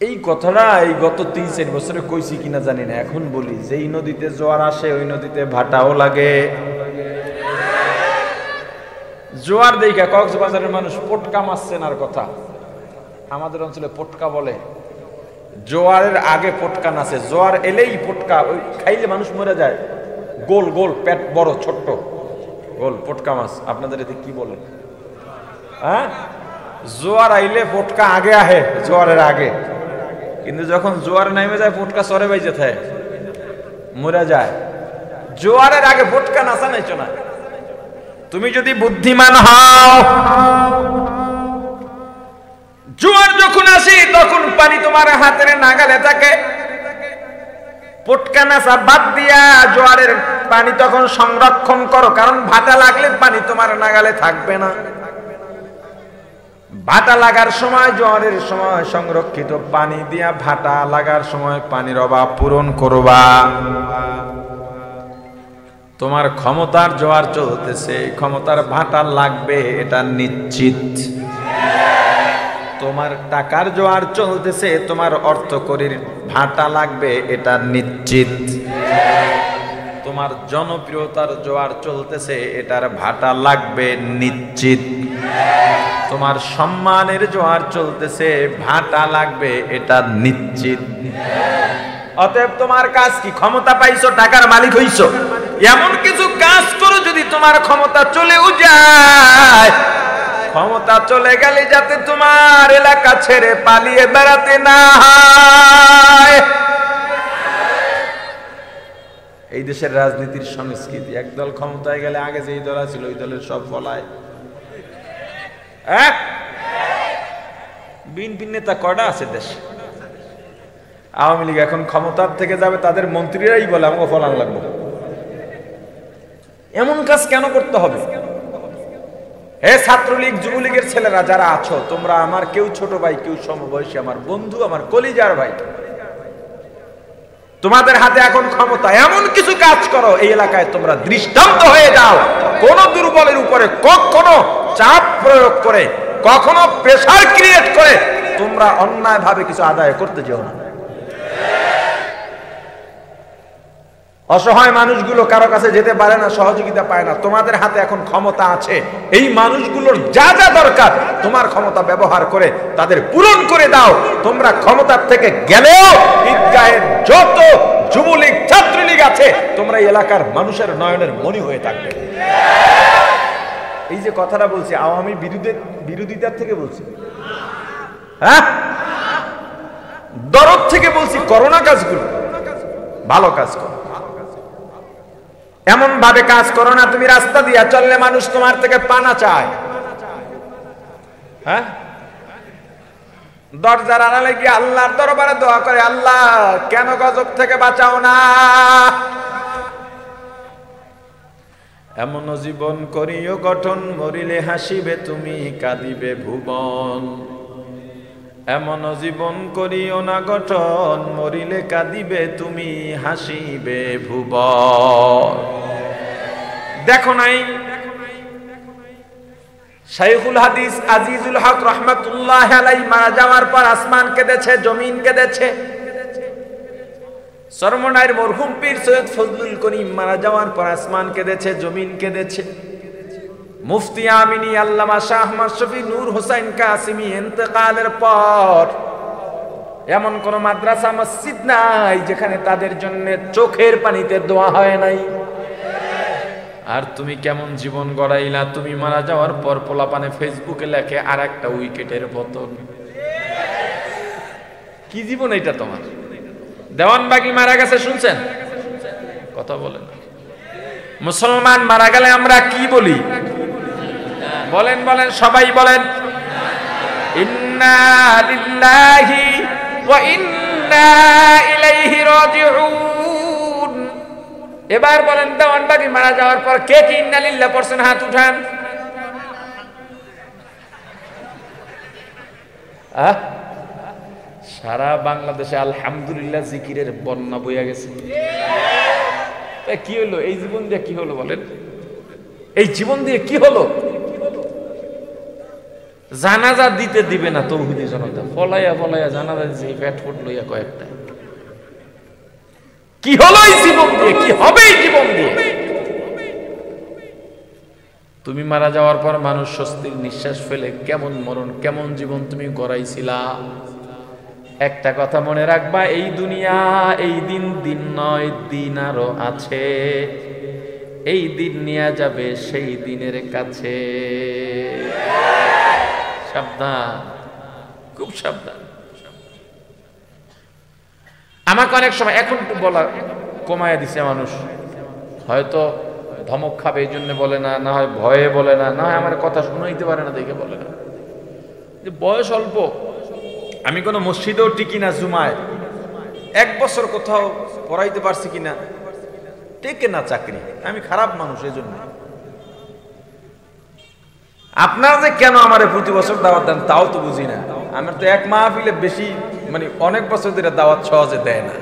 এই কথাটা এই গত 3-4 বছরে কইছি কিনা জানি না, এখন বলি, যেই নদীতে জোয়ার আসে ওই নদীতে ভাটাও লাগে। জোয়ার দেখা কক্সবাজারের মানুষ পটকা মাছ চেনার কথা, আমাদের অঞ্চলে পটকা বলে। জোয়ারের আগে পটকা নাচে, জোয়ার এলেই পটকা, ওই খাইলে মানুষ মরে যায়। গোল গোল পেট, বড় ছোট্ট গোল পটকা মাছ। আপনাদের এতে কি বলেন? হ্যাঁ, জোয়ার আইলে পটকা আগে আহে, জোয়ারের আগে। কিন্তু যখন জোয়ার নামে যায় পটকা সরে বাইজে থাকে, মরে যায়। জোয়ারের আগে পটকা নাচা নাইছো না। তুমি যদি বুদ্ধিমান হও, জোয়ার যখন আসে তখন পানি তোমার হাতের নাগালে থাকে, পটকা নাচা বাদ দিয়া জোয়ারের পানি তখন সংরক্ষণ করো, কারণ ভাটা লাগলে পানি তোমার নাগালে থাকবে না। ভাটা লাগার সময়, জোয়ারের সময় সংরক্ষিত পানি দিয়া ভাটা লাগার সময় পানির অভাব পূরণ করবা। তোমার ক্ষমতার জোয়ার চলতেছে, ক্ষমতার ভাটা লাগবে, এটা নিশ্চিত। তোমার টাকার জোয়ার চলতেছে, তোমার অর্থকরীর ভাটা লাগবে, এটা নিশ্চিত। তোমার জনপ্রিয়তার জোয়ার চলতেছে, এটার ভাটা লাগবে, নিশ্চিত। তোমার সম্মানের জোয়ার চলতেছে, ভাটা লাগবে, এটা নিশ্চিত। অতএব তোমার কাজ কি? ক্ষমতা পাইছো, টাকার মালিক হইছো, এমন কিছু কাজ করো যদি তোমার ক্ষমতা চলেও যায়। ক্ষমতা চলে গেলে যাতে তোমার এলাকা ছেড়ে পালিয়ে বেড়াতে না হয়। এই দেশের রাজনীতির সংস্কৃতি, একদল ক্ষমতায় গেলে আগে যেই দল ছিল ওই দলের সব পলায়। বিএনপি নেতা কয়টা আছে দেশে? আওয়ামী লীগ এখন ক্ষমতার থেকে যাবে, তাদের মন্ত্রীরাই বলে আমাকে ফলান লাগবে। এমন কাজ কেন করতে হবে? হে ছাত্রলীগ, যুবলীগের ছেলেরা যারা আছো, তোমরা আমার কেউ ছোট ভাই, কেউ সমবয়সী, আমার বন্ধু, আমার কলিজার ভাই, তোমাদের হাতে এখন ক্ষমতা, এমন কিছু কাজ করো এই এলাকায় তোমরা দৃষ্টান্ত হয়ে যাও। কোন দুর্বলের উপরে কখনো চাপ প্রয়োগ করে, কখনো প্রেসার ক্রিয়েট করে তোমরা অন্যায় ভাবে কিছু আদায় করতে যেও না। অসহায় মানুষগুলো কারো কাছে যেতে পারে না, সহযোগিতা পায় না, তোমাদের হাতে এখন ক্ষমতা আছে, এই মানুষগুলোর যা যা দরকার তোমার ক্ষমতা ব্যবহার করে তাদের পূরণ করে দাও। তোমরা ক্ষমতার থেকে গেলেও ঈদগাহের যত যুবলীগ, ছাত্রলীগ আছে, তোমরা এই এলাকার মানুষের নয়নের মণি হয়ে থাকবে। এই যে কথাটা বলছি, আওয়ামী বিরোধিতার থেকে বলছি, হ্যাঁ, দরদ থেকে বলছি। করোনা কাজগুলো ভালো কাজ করো, এমন ভাবে কাজ করো না তুমি রাস্তা দিয়া চললে মানুষ তোমার থেকে পানা চায়। হ্যাঁ, দরজার আড়ালে গিয়ে আল্লাহর দরবারে দোয়া করে, আল্লাহ কেন গজব থেকে বাঁচাও না। এমন জীবন করিও গঠন, মরিলে হাসিবে তুমি, কাঁদিবে ভুবন। এমন জীবন করিও না গঠন, মরিলে কাঁদিবে তুমি, হাসিবে ভুবন। দেখো নাই শাইখুল হাদিস আজিজুল হক রহমাতুল্লাহ আলাইহি মারা যাওয়ার পর আসমান কেঁদেছে, জমিন কেঁদেছে। চরমনাইয়ের মরহুম পীর সৈয়দ ফজলুল করিম মারা যাওয়ার পর আসমান কেঁদেছে, জমিন কেঁদেছে। মুফতি আমিনী আল্লামা শাহ আহমদ শফি নূর হোসেন কাসিমি ইন্তেকালের পর এমন কোন মাদ্রাসা, মসজিদ নাই যেখানে তাদের জন্য চোখের পানিতে দোয়া হয় নাই। আর তুমি কেমন জীবন গড়াইলা? তুমি মারা যাওয়ার পর পোলাপানে ফেসবুকে লেখে আর একটা উইকেটের পতন। কি জীবন এটা তোমার? দেওয়ানবাগী মারা গেছে, শুনছেন? কথা বলেন। মুসলমান মারা গেলে আমরা কি বলি? বলেন বলেন, সবাই বলেন, ইন্না লিল্লাহি ওয়া ইন্না ইলাইহি রাজিউন। এবার বলেন দেওয়ানবাগি মারা যাওয়ার পর কে কি ইন্না লিল্লাহ পড়ছেন? হাত উঠান। সারা বাংলাদেশে আলহামদুলিল্লাহ জিকিরের বন্যা বইয়া গেছে। কি হলো এই জীবন দিয়ে? কি হলো বলেন? এই জীবন দিয়ে কি হলো? জানাজা দিতে দিবে না তৌহিদি জনতা, ফলাইয়া ফলাইয়া জানাজা দিচ্ছে এই পেট ফুট লইয়া কয়েকটা। কি হলো এই জীবন দিয়ে? কি হবে এই জীবন দিয়ে? তুমি মারা যাওয়ার পর মানুষ স্বস্তির নিঃশ্বাস ফেলে কেমন মরণ, কেমন জীবন তুমি গড়াইছিলা। একটা কথা মনে রাখবা, এই দুনিয়া এই দিন দিন নয়, দিন আরো আছে। এই দিন নিয়ে যাবে সেই দিনের কাছে। সাবধান, খুব সাবধান। আমাকে অনেক সময় এখন একটু বলা কমায়া দিছে মানুষ, হয়তো ধমক খাবে এই জন্য বলে না, না হয় ভয়ে বলে না, না হয় আমার কথা শুনাইতে পারে না দেখে বলে না। যে বয়স অল্প, আমি কোনো মসজিদেও টিকি না, জুমায় 1 বছর কোথাও পড়াইতে পারছি কিনা, টেকে না চাকরি, আমি খারাপ মানুষ এই জন্য। আপনারা যে কেন আমারে প্রতি বছর দাওয়াত দেন তাও তো বুঝি না। আমার তো এক মাহফিলে বেশি, মানে অনেক বছর ধরে দাওয়াত সহজে দেয় না,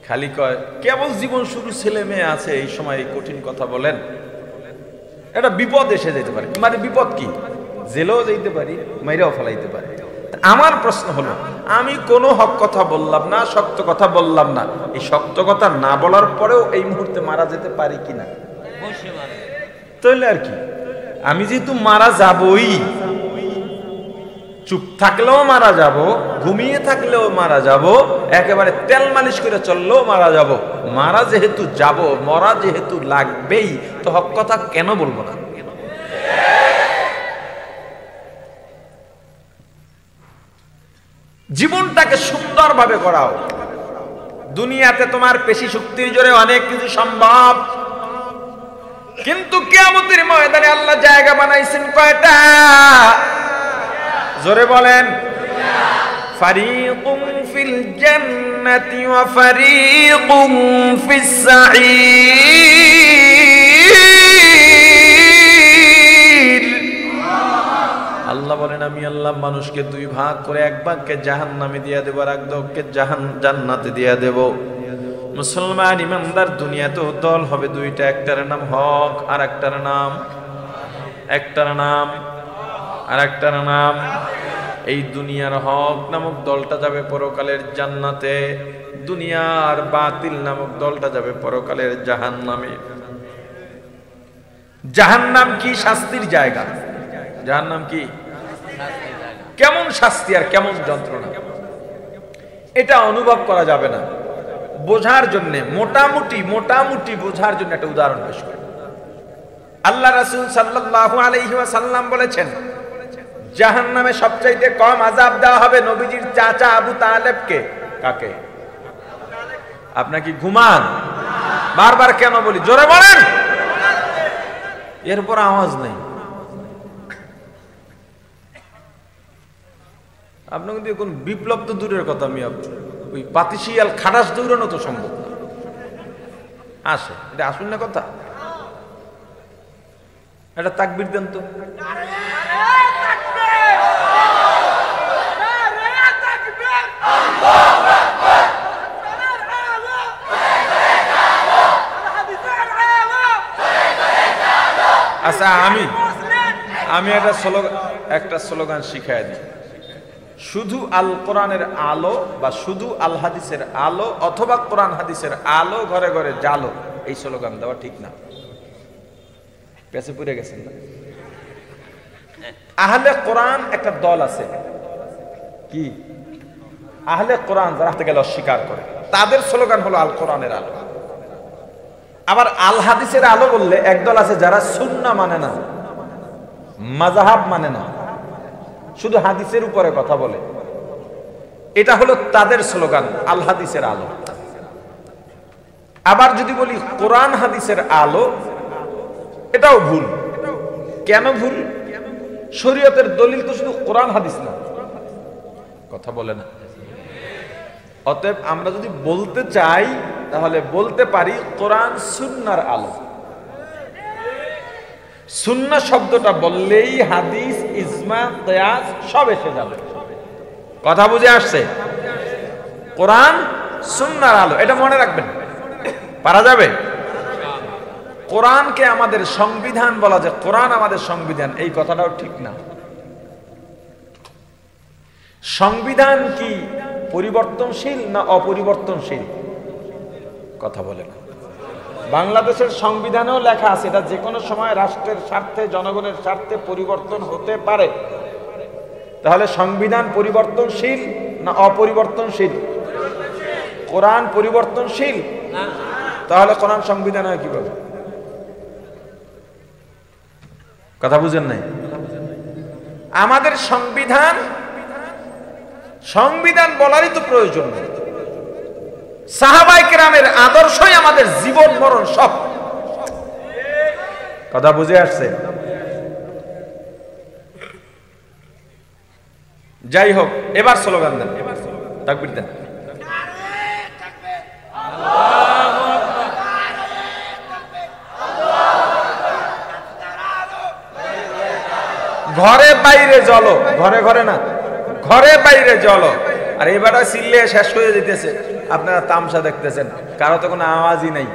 খালি কয় কেবল জীবন শুরু, ছেলে মেয়ে আছে, এই সময় এই কঠিন কথা বলেন। এটা বিপদ এসে যেতে পারে। মানে বিপদ কি? জেলেও যেতে পারি, মাইরাও ফেলাইতে পারে। আমার প্রশ্ন হলো, আমি কোনো হক কথা বললাম না, শক্ত কথা বললাম না, এই শক্ত কথা না বলার পরেও এই মুহূর্তে মারা যেতে পারি কিনা? তাহলে আর কি, আমি যেহেতু মারা যাবই, চুপ থাকলেও মারা যাব, ঘুমিয়ে থাকলেও মারা যাব, একেবারে তেল মালিশ করে চললেও মারা যাব। মারা যেহেতু যাব, মরা যেহেতু লাগবেই, তো হক কথা কেন বলবো না? জীবনটাকে সুন্দরভাবে করাও। দুনিয়াতে তোমার পেশি শক্তির জোরে অনেক কিছু সম্ভব, কিন্তু কিয়ামতের ময়দানে আল্লাহ জায়গা বানাইছেন কয়টা? জোরে বলেন। ফারিকুম ফিল জান্নাতি ওয়া ফারিকুম ফিস সাঈর। আল্লাহ বলেন, আমি আল্লাহ মানুষকে 2 ভাগ করে, এক ভাগকে জাহান্নামে দিয়ে দেব, আর এক ভাগকে জান্নাতে দিয়ে দেব। মুসলমান ইমানদার দুনিয়াতেও দল হবে 2টা, একটার নাম হক আর একটার নাম, একটার নাম আর একটার নাম। এই দুনিয়ার হক নামক দলটা যাবে পরকালের জান্নাতে, দুনিয়ার বাতিল নামক দলটা যাবে পরকালের জাহান্নামে। জাহান্নাম কি? শাস্তির জায়গা। জাহান্নাম কি? কেমন শাস্তি আর কেমন যন্ত্রণা, এটা অনুভব করা যাবে না। বোঝার জন্য মোটামুটি বোঝার জন্য একটা উদাহরণ পেশ করি। আল্লাহ রাসূল সাল্লাল্লাহু আলাইহি ওয়াসাল্লাম বলেছেন, জাহান্নামে সবচাইতে কম আযাব দেওয়া হবে নবীজির চাচা আবু তালেবকে। কাকে? আপনি কি ঘুমান? বারবার কেন বলি? জোরে বলেন। এরপর আওয়াজ নেই। আপনার কিন্তু কোন বিপ্লব তো দূরের কথা, আমি ওই পাতিশিয়াল খাটাস দৌড়ানো তো সম্ভব না। আসে, এটা আসুন না কথা, এটা তাকবীর দেন তো। আচ্ছা, আমি একটা স্লোগান শিখাই দিই। শুধু আল কোরআনের আলো বা শুধু আল হাদিসের আলো অথবা কোরআন হাদিসের আলো ঘরে ঘরে জালো, এই স্লোগান দেওয়া ঠিক না। পেছে পড়ে গেছেন না? আহলে কোরআন একটা দল আছে, কি আহলে কোরআন, যারা হাতে গেলে অস্বীকার করে, তাদের স্লোগান হলো আল কোরআনের আলো। আবার আল হাদিসের আলো বললে একদল আছে যারা সুন্নাহ মানে না, মাযহাব মানে না, শুধু হাদিসের উপরে কথা বলে। এটা হলো তাদের স্লোগান, আল হাদিসের আলো। আবার যদি বলি কোরআন হাদিসের আলো, এটাও ভুল। কেন ভুল? শরীয়তের দলিল তো শুধু কোরআন হাদিস না, কথা বলে না। অতএব আমরা যদি বলতে চাই তাহলে বলতে পারি কোরআন সুন্নাহর আলো। সুন্নাহ শব্দটা বললেই হাদিস, ইজমা, কিয়াস সব এসে যাবে। কথা বুঝে আসছে? কোরআন সুন্নাহর আলো, এটা মনে রাখবেন। পারা যাবে? কোরআনকে আমাদের সংবিধান বলা যায়, কোরআন আমাদের সংবিধান, এই কথাটাও ঠিক না। সংবিধান কি পরিবর্তনশীল না অপরিবর্তনশীল? কথা বলে না। বাংলাদেশের সংবিধানেও লেখা আছে এটা যে কোনো সময় রাষ্ট্রের স্বার্থে, জনগণের স্বার্থে পরিবর্তন হতে পারে। তাহলে সংবিধান পরিবর্তনশীল না অপরিবর্তনশীল? কোরআন পরিবর্তনশীল, তাহলে কোরআন সংবিধান হয় কিভাবে? কথা বুঝেন নাই? আমাদের সংবিধান, সংবিধান বলারই তো প্রয়োজন নেই। সাহাবায়ে কেরামের আদর্শই আমাদের জীবন মরণ সব। কথা বুঝে আসছে? যাই হোক, এবার স্লোগান দেন, তাকবীর দেন। ঘরে বাইরে জলো, ঘরে ঘরে না, ঘরে বাইরে জলো। আর এবারে চিল্লে শেষ হয়ে যেতেছে, আপনারা তামসা দেখতেছেন, কারো তো কোনো আওয়াজই নাই।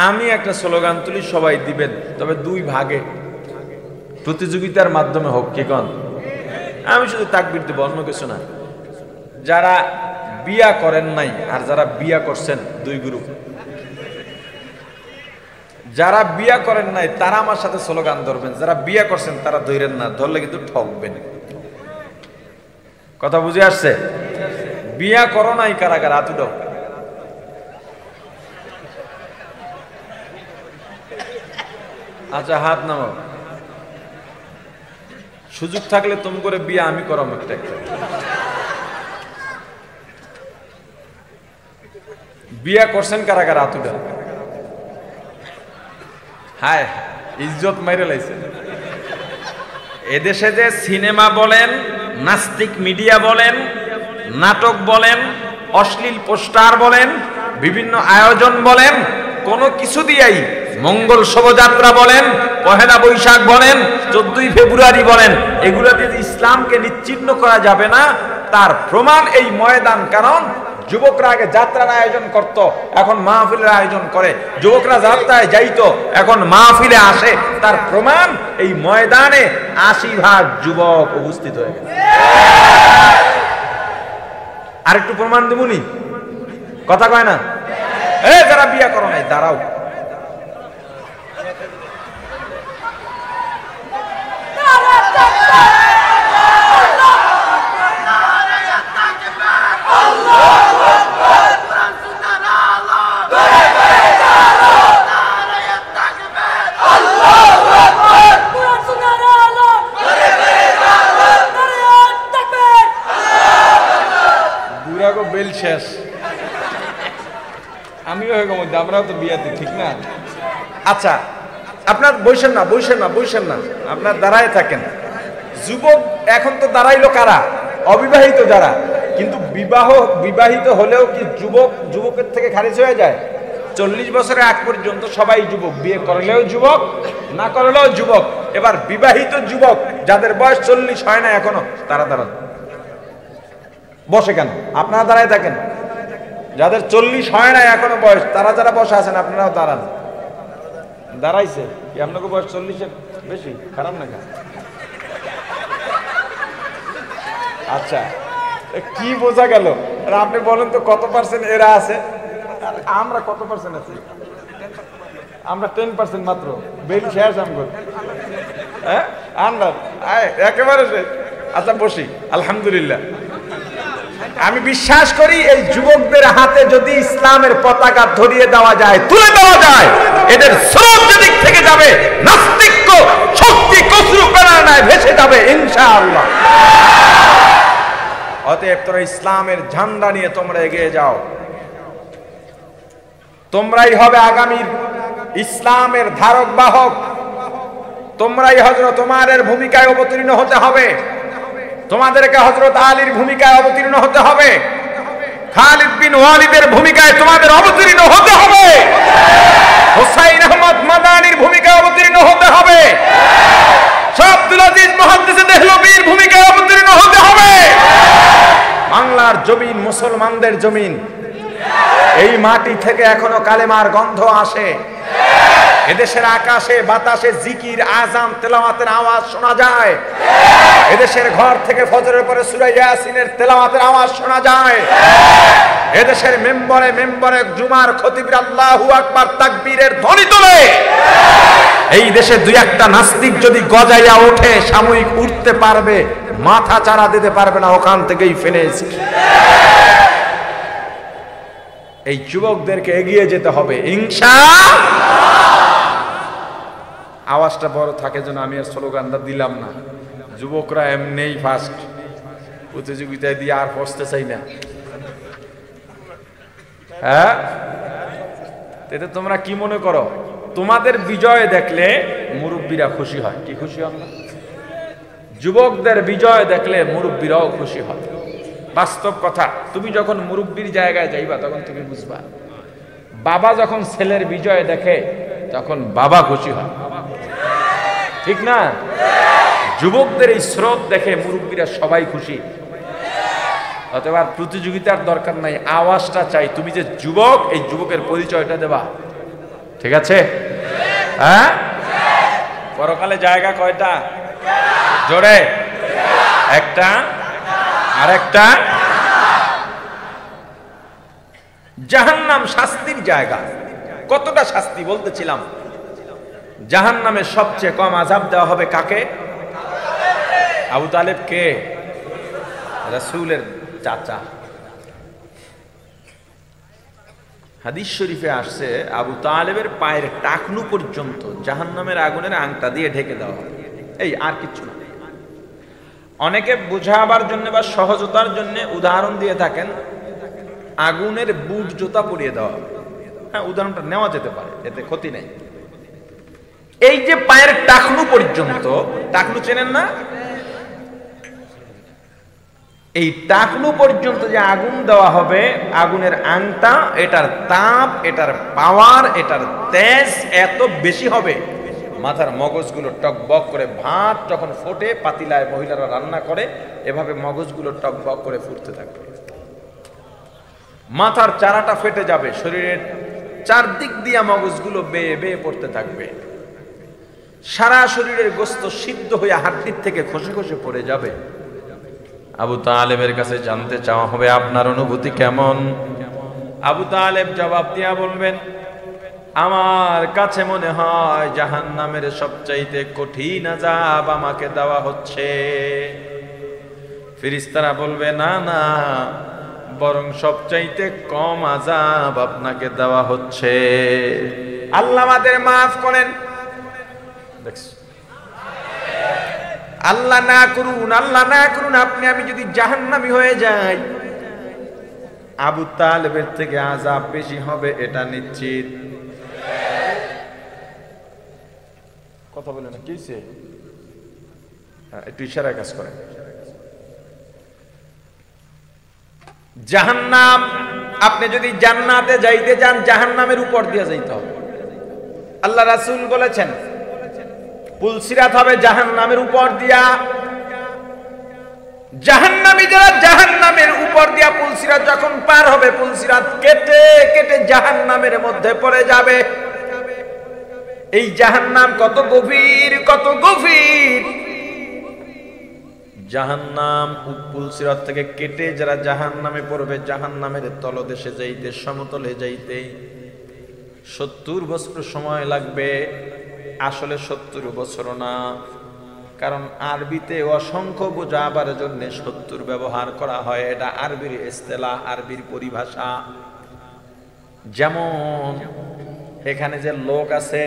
আমি একটা স্লোগান তুলি, সবাই দিবেন, তবে দুই ভাগে, প্রতিযোগিতার মাধ্যমে হোক। কি কন? আমি শুধু তাকবীর দেব, অন্য কিছু না। যারা বিয়া করেন নাই আর যারা বিয়া করছেন, দুই গ্রুপ। যারা বিয়া করেন নাই তারা আমার সাথে স্লোগান ধরবেন, যারা বিয়া করছেন তারা ধরেন না, ধরলে কিন্তু ঠকবেন। কথা বুঝে আসছে? বিয়া করো নাই কারা কারা? হাত উঠাও। আচ্ছা, হাত নামাও। সুযোগ থাকলে তুমি করে বিয়া আমি করাম একটা একটা। বিয়া করছেন কারা কারা? হাত উঠাও। হায়, ইজ্জত মাইরে লাইছে। এদেশে যে সিনেমা বলেন, নাস্তিক মিডিয়া বলেন, নাটক বলেন, অশ্লীল পোস্টার বলেন, বিভিন্ন আয়োজন বলেন, কোনো কিছু দিয়েই, মঙ্গল শোভাযাত্রা বলেন, পহেলা বৈশাখ বলেন, 14ই ফেব্রুয়ারি বলেন, এগুলোতে ইসলামকে নিশ্চিহ্ন করা যাবে না, তার প্রমাণ এই ময়দান। কারণ যুবকরা আগে যাত্রার আয়োজন করত, এখন মাহফিলের আয়োজন করে। যুবকরা যাত্রায় যাইতো, এখন মাহফিলে আসে। তার প্রমাণ এই ময়দানে 80% যুবক উপস্থিত হয়ে গেছে। আরেকটু প্রমাণ দেবুনি? কথা কয় না? যারা বিয়া করো নাই দাঁড়াও। বেল শেষ, আমিও হয়ে গেলাম, আমরাও তো বিয়াতে, ঠিক না? আচ্ছা, আপনার বসেন না, বসেন না, বসেন না, আপনার দাঁড়ায় থাকেন। যুবক এখন তো দাঁড়াইলো কারা? অবিবাহিত যারা। কিন্তু বিবাহিত হলেও কি যুবকের থেকে খারিজ হয়ে যায়? 40 বছরের আগ পর্যন্ত সবাই যুবক, বিয়ে করলেও যুবক, না করলেও যুবক। এবার বিবাহিত যুবক যাদের বয়স 40 হয় না এখনো, তারা দাঁড়ান। বসে কেন? আপনারা দাঁড়ায় থাকেন। যাদের 40 হয় না এখনো বয়স, তারা যারা বসে আছেন আপনারাও দাঁড়ান। দাঁড়াইছে কি? আপনাকে বয়স 40-এর বেশি? খারাপ না? আচ্ছা, কি বোঝা গেল? আপনি বলেন তো কত পার্সেন্ট এরা আছে, আমরা কত পার্সেন্ট আছি? আমরা 10% মাত্র। বেল শেষ আমগো, হ্যাঁ, আমরা একেবারে শেষ। আচ্ছা বসি। আলহামদুলিল্লাহ, আমি বিশ্বাস করি এই যুবকদের হাতে যদি ইসলামের পতাকা ধরিয়ে দেওয়া যায়, তুলে দেওয়া যায়, এদের স্রোত যেদিক থেকে যাবে, নাস্তিক্য শক্তি কচুর প্রেরণায় ভেসে যাবে ইনশাআল্লাহ। অতএব তোমরা ইসলামের ঝান্ডা নিয়ে তোমরা এগিয়ে যাও। তোমরাই হবে আগামীর ইসলামের ধারক বাহক। তোমরাই হযরত ওমরের ভূমিকায় অবতীর্ণ হতে হবে। তোমাদেরকে হযরত আলীর ভূমিকায় অবতীর্ণ হতে হবে। খালিদ বিন ওয়ালিদের ভূমিকায় তোমাদের অবতীর্ণ হতে হবে, হুসাইন আহমদ মাদানির ভূমিকায় অবতীর্ণ হতে হবে, আব্দুল আজিজ মুহাদ্দিস দেহলভীর ভূমিকায় অবতীর্ণ হতে হবে। বাংলার জমিন মুসলমানদের জমিন, এই মাটি থেকে এখনো কালেমার গন্ধ আসে। এদেশের আকাশে বাতাসে জিকির আযান তেলাওয়াতের আওয়াজ শোনা যায়। এদেশের ঘর থেকে ফজরের পরে সূরা ইয়াসিনের তেলাওয়াতের আওয়াজ শোনা যায়। এদেশের মেম্বরে মেম্বরে জুমার খতিবের আল্লাহু আকবার তাকবীরের ধ্বনি তোলে। এই দেশে দুই একটা নাস্তিক যদি গজাইয়া ওঠে, সাময়িক উঠতে পারবে, মাথা চারা দিতে পারবে না, ওখান থেকেই ফিনিশ। এই যুবকদেরকে এগিয়ে যেতে হবে ইনশাআল্লাহ। আওয়াজটা বড় থাকে যেন আমি আর স্লোগানটা দিলাম না। যুবকরা এমনিই ফার্স্ট, প্রতিযোগিতায় দিয়ে আর বসতে চাই না। হ্যাঁ, এটা তোমরা কি মনে করো? তোমাদের বিজয় দেখলে মুরব্বীরা খুশি হয়, কি খুশি হন না? যুবকদের বিজয় দেখলে মুরব্বীরাও খুশি হয়। বাস্তব কথা, তুমি যখন মুরব্বীর জায়গায় যাইবা তখন তুমি বুঝবা। বাবা যখন ছেলের বিজয় দেখে তখন বাবা খুশি হয়, ঠিক না? যুবকদের এই স্রোত দেখে মুরব্বীরা সবাই খুশি। অথবা প্রতিযোগিতার দরকার নাই, আওয়াজটা চাই। তুমি যে যুবক, এই যুবকের পরিচয়টা দেবা, ঠিক আছে? হ্যাঁ, পরকালে জায়গা কয়টা? জোরে একটা, আর একটা। জাহান্নাম শাস্তির জায়গা। কতটা শাস্তি বলতেছিলাম? জাহান্নামে সবচেয়ে কম আযাব দেওয়া হবে কাকে? আবু তালেব কে? রাসূলের চাচা। হাদিস শরীফে আসছে আবু তালেবের পায়ের টাকনু পর্যন্ত জাহান্নামের আগুনের আংটা দিয়ে ঢেকে দেওয়া হবে। এই আর কিছু না। অনেকে বোঝাবার জন্য বা সহজতার জন্য উদাহরণ দিয়ে থাকেন আগুনের বুট জুতা পরিয়ে দেওয়া। হ্যাঁ, উদাহরণটা নেওয়া যেতে পারে, এতে ক্ষতি নেই। এই যে পায়ের টাকনু পর্যন্ত, টাকনু চেনেন না? এই টাকনু পর্যন্ত যে আগুন দেওয়া হবে, আগুনের আংটা, এটার তাপ, এটার পাওয়ার, এটার তেজ এত বেশি হবে, মাথার মগজগুলো টকবক করে, ভাত যখন ফোটে পাতিলায় মহিলারা রান্না করে, এভাবে মগজগুলো টকবক করে ফুটতে থাকবে। মাথার চারাটা ফেটে যাবে, শরীরের চারদিক দিয়া মগজগুলো বেয়ে বেয়ে পড়তে থাকবে, সারা শরীরের গোস্ত সিদ্ধ হয়ে হাড্ডির থেকে খসে খসে পড়ে যাবে। আবু তালেবের কাছে জানতে চাওয়া হবে আপনার অনুভূতি কেমন? আবু তালেব জবাব দিয়া বলবেন, আমার কাছে মনে হয় জাহান্নামের সবচাইতে কঠিন আযাব আমাকে দেওয়া হচ্ছে। ফেরেশতারা বলবে, না না, বরং সবচাইতে কম আযাব আপনাকে দেওয়া হচ্ছে। আল্লাহ আমাদের মাফ করেন। আল্লাহ না করুন, আল্লাহ না করুন, আপনি আমি যদি জাহান্নামী হয়ে যাই, আবু তালেবের থেকে আযাব বেশি হবে, এটা নিশ্চিত। কথা বলে না, কিসে একটু ইশারায় কাজ করেন। জাহান্নাম, আপনি যদি জান্নাতে যাইতে চান জাহান্নামের উপর দিয়ে যাইতে হবে। আল্লাহ রাসূল বলেছেন পুলসিরাত হবে জাহান্নামের উপর দিয়া। জাহান্নামী যারা জাহান্নামের উপর দিয়া পুলসিরাত যখন পার হবে, পুলসিরাত কেটে কেটে জাহান্নামের মধ্যে পড়ে যাবে। এই জাহান্নাম কত গভীর, কত গভীর! জাহান্নাম পুলসিরাত থেকে কেটে যারা জাহান্নামে পড়বে, জাহান্নামের তলদেশে যাইতে, সমতলে যাইতে 70 বছর সময় লাগবে। আসলে 70 বছর না, কারণ আরবিতে অসংখ্য বোঝাবার জন্য 70 ব্যবহার করা হয়। এটা আরবির ইস্তেলাহ, আরবির পরিভাষা। যেমন এখানে যে লোক আছে,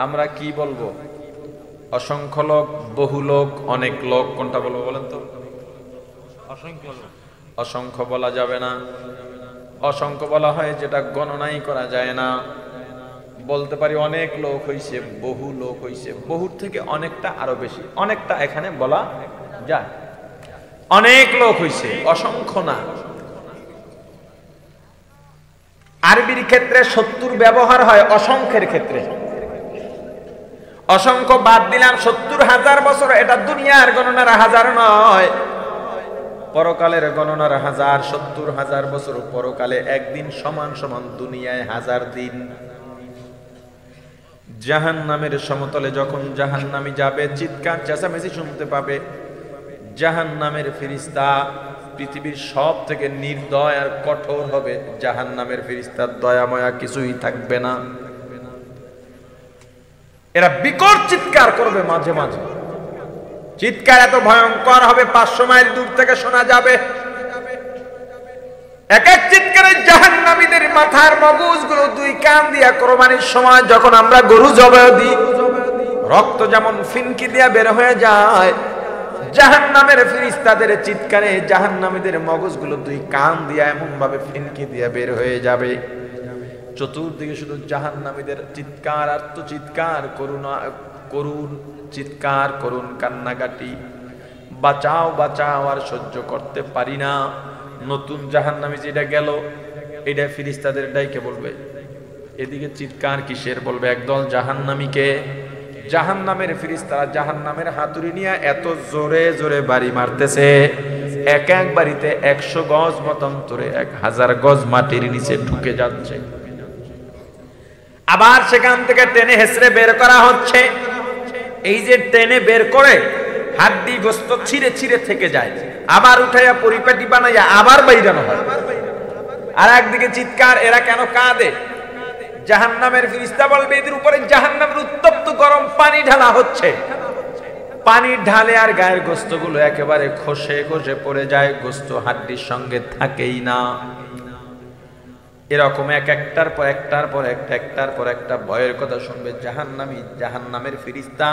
আমরা কি বলবো? অসংখ্য লোক, বহু লোক, অনেক লোক, কোনটা বলবো বলেন তো? অসংখ্য লোক। অসংখ্য বলা যাবে না। অসংখ্য বলা হয় যেটা গণনাই করা যায় না। বলতে পারি অনেক লোক হইছে, বহু লোক হইছে, বহুর থেকে অনেকটা আরো বেশি, অনেকটা এখানে বলা যায়। অনেক লোক হইছে, অসংখ্য না। আরবির ক্ষেত্রে 70 ব্যবহার হয় অসংখ্যের ক্ষেত্রে। অসংখ্য বাদ দিলাম, 70,000 বছর এটা দুনিয়ার গণনার হাজার নয়, পরকালের গণনার হাজার। 70,000 বছর পরকালে একদিন সমান সমান দুনিয়ায় 1000 দিন। জাহান্নামের সমতলে যখন জাহান্নামী যাবে, চিৎকার চেঁচামেচি শুনতে পাবে। জাহান্নামের ফেরেশতা পৃথিবীর সব থেকে নির্দয় আর কঠোর হবে। জাহান্নামের ফেরেশতার দয়াময়া কিছুই থাকবে না। এরা বিকট চিৎকার করবে, মাঝে মাঝে চিৎকার এত ভয়ঙ্কর হবে 500 মাইল দূর থেকে শোনা যাবে। এক এক চিৎকারে জাহান্নামীদের মাথার মগজগুলো 2 কান দিয়া কোরবানির সময় যখন আমরা গরু জবাই দিই, রক্ত যেমন ফিনকি দিয়া বের হয়ে যায়, জাহান্নামের ফেরেশতাদের চিৎকারে জাহান্নামীদের মগজগুলো 2 কান দিয়া এমন ভাবে ফিনকি দিয়া বের হয়ে যাবে। চতুর্দিকে শুধু জাহান্নামীদের চিৎকার, আর্তচিৎকার, করুণ চিৎকার, করুণ কান্নাকাটি, বাঁচাও বাঁচাও, আর সহ্য করতে পারি না। নতুন জাহান্নামী যেটা গেল, এটা ফেরেশতাদের ডাইকে বলবে, এদিকে চিৎকার কিসের? বলবে একদল জাহান্নামীকে। জাহান্নামের ফেরেশতারা জাহান্নামের হাতুড়ি নিয়ে এত জোরে জোরে বাড়ি মারতেছে, এক এক বাড়িতে 100 গজ মতান্তরে 1000 গজ মাটির নিচে ঢুকে যাচ্ছে। আবার সেখান থেকে টেনে হেসড়ে বের করা হচ্ছে। এই যে টেনে বের করে হাড্ডি গোস্ত ছিঁড়ে ছিঁড়ে থেকে যায়, আবার উঠাইয়া পরিপাটি বানাইয়া আবার বাইরানো হয়। আর একদিকে চিৎকার, এরা কেন কাঁদে? জাহান্নামের ফেরেশতা বলবে এদের উপরে জাহান্নামের উত্তপ্ত গরম পানি ঢালা হচ্ছে। পানি ঢালে আর গায়ের গোস্তগুলো একেবারে খসে খসে পড়ে যায়, গোস্ত হাড্ডির সঙ্গে থাকেই না। এরকম একটার পর একটা ভয়ের কথা শুনবে জাহান্নামী। জাহান্নামের ফেরেশতা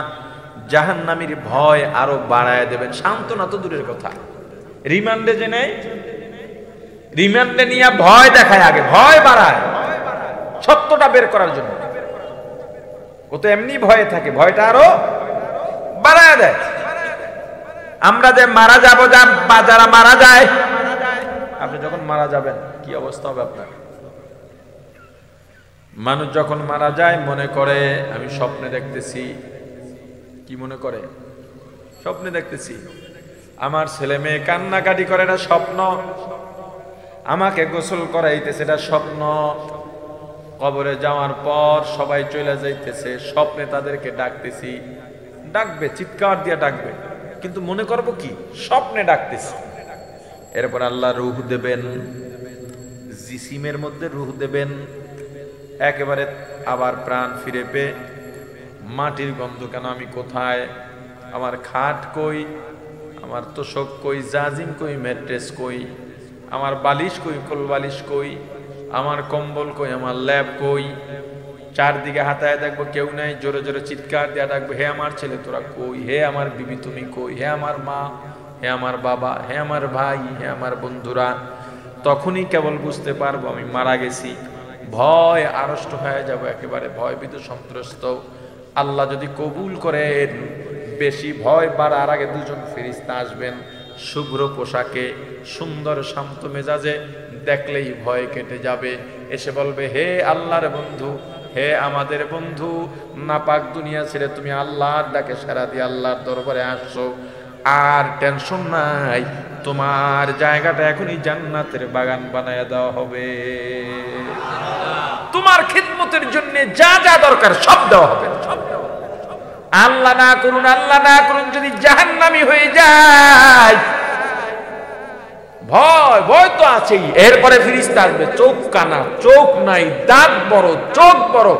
জাহান্নামীর ভয় আরো বাড়ায় দেবেন। সান্ত্বনা তো দূরের কথা, রিমান্ডে যে নেই, রিমান্ডে নিয়ে ভয় দেখায়, আগে ভয় বাড়ায় সত্যটা বের করার জন্য। ও তো এমনি ভয়ে থাকে, ভয়টা আরো বাড়ায় দেয়। আমরা যে মারা যাবো, যারা মারা যায়, আপনি যখন মারা যাবেন কি অবস্থা হবে আপনার? মানুষ যখন মারা যায় মনে করে আমি স্বপ্নে দেখতেছি। কি মনে করে? স্বপ্নে দেখতেছি আমার ছেলে মেয়ে কান্নাকাটি করে, এটা স্বপ্ন। আমাকে গোসল করাইতেছে, এটা স্বপ্ন। কবরে যাওয়ার পর সবাই চলে যাইতেছে, স্বপ্নে তাদেরকে ডাকতেছি। ডাকবে, চিৎকার দিয়ে ডাকবে, কিন্তু মনে করব কি স্বপ্নে ডাকতেছি। এরপর আল্লাহ রূহ দেবেন, জিসিমের মধ্যে রূহ দেবেন। একেবারে আবার প্রাণ ফিরে পেয়ে মাটির গন্ধ কেন, আমি কোথায়, আমার খাট কই, আমার তোষক কই, জাজিম কই, ম্যাট্রেস কই, আমার বালিশ কই, কোল বালিশ কই, আমার কম্বল কই, আমার ল্যাব কই। চারদিকে হাতায় দেখবো কেউ নাই, জোরে জোরে চিৎকার দিয়ে ডাকবো, হে আমার ছেলে তোরা কই, হে আমার বিবি তুমি কই, হে আমার মা, হে আমার বাবা, হে আমার ভাই, হে আমার বন্ধুরা। তখনই কেবল বুঝতে পারবো আমি মারা গেছি। ভয় আড়ষ্ট হয়ে যাব, একেবারে ভয়ভীত সন্ত্রস্ত। আল্লাহ যদি কবুল করেন, বেশি ভয় বাড়ার আগে 2জন ফেরেশতা আসবেন, শুভ্র পোশাকে, সুন্দর শান্ত মেজাজে, দেখলেই ভয় কেটে যাবে। এসে বলবে, হে আল্লাহর বন্ধু, হে আমাদের বন্ধু, নাপাক দুনিয়া ছেড়ে তুমি আল্লাহর ডাকে সাড়া দিয়ে আল্লাহর দরবারে আসছো, আর টেনশন নাই, তোমার জায়গাটা এখনই জান্নাতের বাগান বানায় দেওয়া হবে। তোমার খিদমতের জন্য যা যা দরকার সব দেওয়া হবে। আল্লাহ না করুন, আল্লাহ না করুন, যদি জাহান্নামী হয়ে যায়, ভয় ভয় তো আছেই। এরপরে ফেরেশতা আসবে, চোখ কানা, চোখ নাই, দাঁত বড়, চোখ বড়,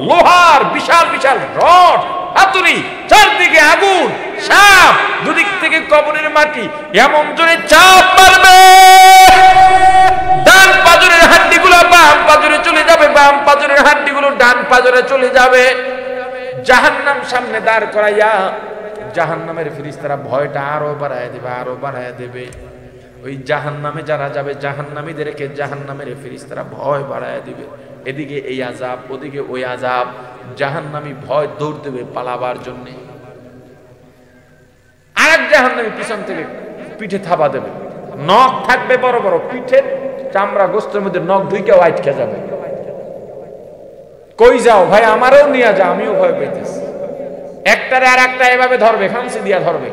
লোহার বিশাল বিশাল রড, হাতুড়ি, চারদিকে আগুন, সাপ, দুদিক থেকে কবরের মাটি, এমন জোরে চাপ মারবে, ডান পাজরের হাড্ডিগুলো বাম পাজরে চলে যাবে, বাম পাজরের হাড্ডিগুলো ডান পাজরে চলে যাবে। জাহান্নাম সামনে দাঁড় করাইয়া জাহান্নামের ফেরেশতারা ভয়টা আরো বাড়ায় দেবে, আরো বাড়ায় দেবে। ওই জাহান্নামে যারা যাবে, জাহান্নামীদেরকে জাহান্নামের ফেরেশতারা ভয় বাড়ায় দিবে। এদিকে এই আযাব, ওদিকে ওই আযাব। জাহান্নামী ভয় দৌড় দেবে পালাবার জন্য। আরেক জাহান্নামী পিছন থেকে পিঠে থাবা দেবে, নখ থাকবে বড় বড়, পিঠের চামড়া গোস্তের মধ্যে নখ ঢুকে আটকে যাবে। কই যাও ভাই, আমারও নিয়ে যা, আমিও ভয় পেতেছি। একটারে আর একটা এভাবে ধরবে, খামসি দিয়া ধরবে,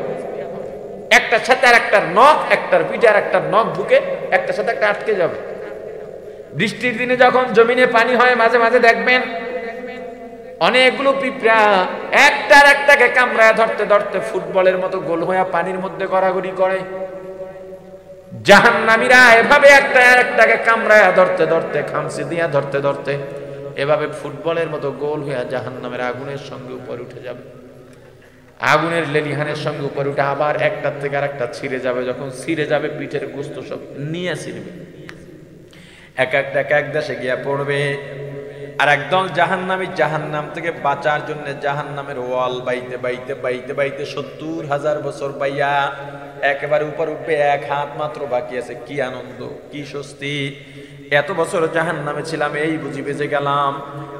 একটার সাথে আর একটার নখ, একটার পিঠে আর একটার নখ ঢুকে একটার সাথে একটা আটকে যাবে। বৃষ্টির দিনে যখন জমিনে পানি হয় মাঝে মাঝে দেখবেন অনেকগুলো পিঁপড়া একটার একটাকে কামড়ায় ধরতে ধরতে ফুটবলের মতো গোল হয়ে পানির মধ্যে গড়াগড়ি করে। জাহান্নামীরা এভাবে একটা আর একটাকে কামড়ায় ধরতে ধরতে, খামসি দিয়া ধরতে ধরতে এভাবে ফুটবলের মতো গোল হয়ে জাহান্নামের আগুনের সঙ্গে উপরে উঠে যাবে। আগুনের লেলিহানের সঙ্গে উপরে উঠে আবার একটার থেকে আর একটা ছিঁড়ে যাবে। যখন ছিঁড়ে যাবে পিঠের গোস্ত সব নিয়ে ছিঁড়বে, এক এক দেশে গিয়া পড়বে। আর একদল জাহান্নামী জাহান্নাম থেকে বাঁচার জন্য জাহান্নামের ওয়াল বাইতে বাইতে বাইতে বাইতে 70,000 বছর বাইয়া একেবারে উপর উঠবে। এক হাত মাত্র বাকি আছে। কি আনন্দ, কি স্বস্তি! এত বছর জাহান্নামে ছিলাম, এই বুঝি বেঁচে গেলাম।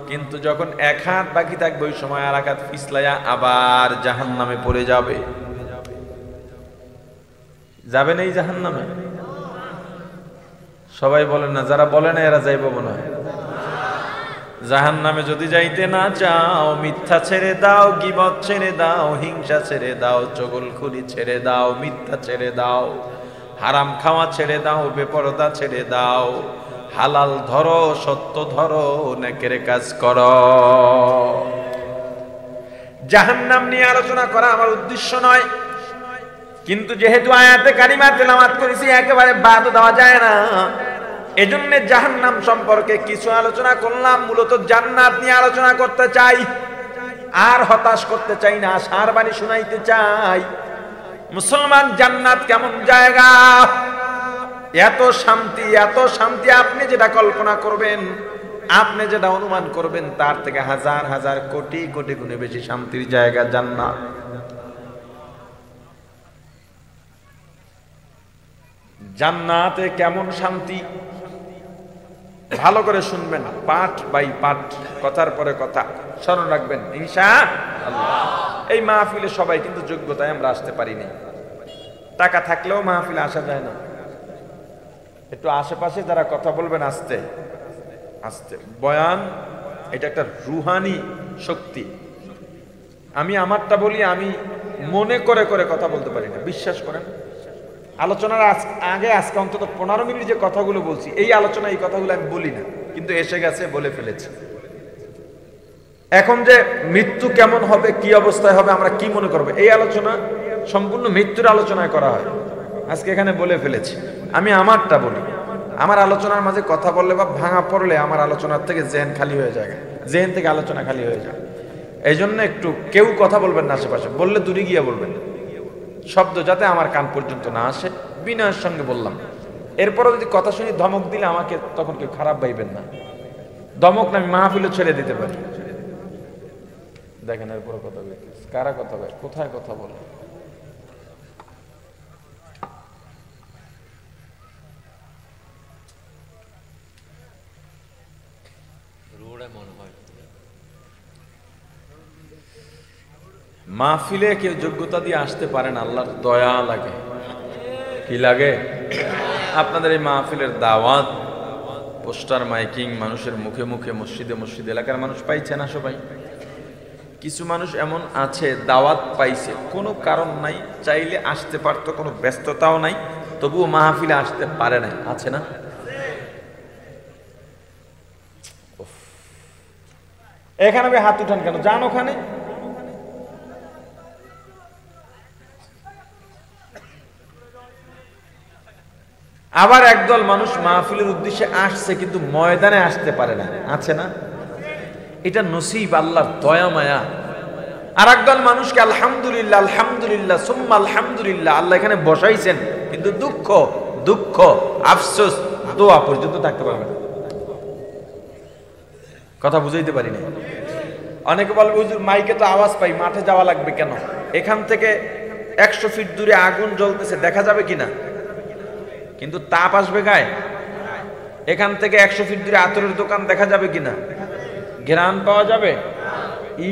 কিন্তু যখন এক হাত বাকি থাকবে ওই সময় আর এক হাত পিছলাইয়া আবার জাহান্নামে পড়ে যাবে। যাবেন এই জাহান্নামে? সবাই বলেন না, যারা বলে না এরা যাইব মনে হয়। জাহান্নামে যদি যাইতে না চাও, মিথ্যা ছেড়ে দাও, গীবত ছেড়ে দাও, হিংসা ছেড়ে দাও, চগলখুরি ছেড়ে দাও, মিথ্যা ছেড়ে দাও, হারাম খাওয়া ছেড়ে দাও, বেপরদা ছেড়ে দাও, হালাল ধরো, সত্য ধরো, নেকের কাজ করো। জাহান্নাম নিয়ে আলোচনা করা আমার উদ্দেশ্য নয়, কিন্তু যেহেতু আয়াতে কারিমা তেলাওয়াত করেছি একেবারে বাদ দেওয়া যায় না। এজন্য জাহান্নাম সম্পর্কে কিছু আলোচনা করলাম। মূলত জান্নাত নিয়ে আলোচনা করতে চাই, আর হতাশ করতে চাই না, আশার বাণী শুনাইতে চাই। মুসলমান, জান্নাত কেমন জায়গা! এত শান্তি, এত শান্তি! আপনি যেটা কল্পনা করবেন, আপনি যেটা অনুমান করবেন তার থেকে হাজার হাজার কোটি কোটি গুণে বেশি শান্তির জায়গা জান্নাত। জান্নাতে কেমন শান্তি ভালো করে শুনবেন, পাঠ বাই পাঠ, কথার পরে কথা স্মরণ রাখবেন ইনশাআল্লাহ। এই মাহফিলে সবাই কিন্তু যোগ্যতায় আমরা আসতে পারিনি। টাকা থাকলেও মাহফিলে আসা যায় না। একটু আশেপাশে যারা কথা বলবেন আস্তে আস্তে। বয়ান এটা একটা রুহানি শক্তি। আমি আমারটা বলি, আমি মনে করে করে কথা বলতে পারি না, বিশ্বাস করেন। আলোচনার আগে আজকে অন্তত 15 মিনিট যে কথাগুলো বলছি, এই আলোচনা এই কথাগুলো আমি বলি না, কিন্তু এসে গেছে বলে ফেলেছি। এখন যে মৃত্যু কেমন হবে, কি অবস্থায় হবে, আমরা কি মনে করবো, এই আলোচনা সম্পূর্ণ মৃত্যুর আলোচনায় করা হয়। আজকে এখানে বলে ফেলেছি। আমি আমারটা বলি। আমার আলোচনার মাঝে কথা বললে বা ভাঙা পড়লে আমার আলোচনার থেকে জেন খালি হয়ে যায়, জেন থেকে আলোচনা খালি হয়ে যায়। এই জন্য একটু কেউ কথা বলবেন না আশেপাশে, বললে দূরে গিয়ে বলবেন, শব্দ যাতে আমার কান পর্যন্ত না আসে, বিনয়ের সঙ্গে বললাম। এরপরও যদি কথা শুনি ধমক দিলে আমাকে তখন কেউ খারাপ ভাইবেন না। ধমক না, আমি মাহফিলে ছেড়ে দিতে পারি। দেখেন এরপরে কথা বলতেছি, কারা কথা বলে, কোথায় কথা বলে। মাহফিলে কেউ যোগ্যতা দিয়ে আসতে পারেন, আল্লাহর দয়া লাগে। কি লাগে? আপনাদের এই মাহফিলের দাওয়াত, পোস্টার মাইকিং, মানুষের মুখে মুখে, মসজিদে মসজিদে, এলাকার মানুষ পাইছে না সবাই? কিছু মানুষ এমন আছে দাওয়াত পাইছে, কোনো কারণ নাই, চাইলে আসতে পারতো, কোনো ব্যস্ততাও নাই, তবুও মাহফিলে আসতে পারে নাই, আছে না? এখানে হাত উঠান কেন? যান ওখানে। আবার একদল মানুষ মাহফিলের উদ্দেশ্যে আসছে কিন্তু ময়দানে আসতে পারে না, আছে না? এটা নসিব, আল্লাহর দয়া মায়া। আর একদল মানুষকে আলহামদুলিল্লাহ আলহামদুলিল্লাহ সুম্মা আলহামদুলিল্লাহ আল্লাহ এখানে বসাইছেন, কিন্তু দুঃখ দুঃখ আফসোস দোয়া পর্যন্ত থাকতে পারবে না। কথা বুঝাইতে পারি না। অনেকে বলবে হুজুর মাইকে তো আওয়াজ পাই, মাঠে যাওয়া লাগবে কেন? এখান থেকে 100 ফিট দূরে আগুন জ্বলতেছে, দেখা যাবে কিনা? কিন্তু তাপ আসবে গায়ে। এখান থেকে 100 ফিট দূরে আতরের দোকান দেখা যাবে কিনা? ঘ্রাণ পাওয়া যাবে?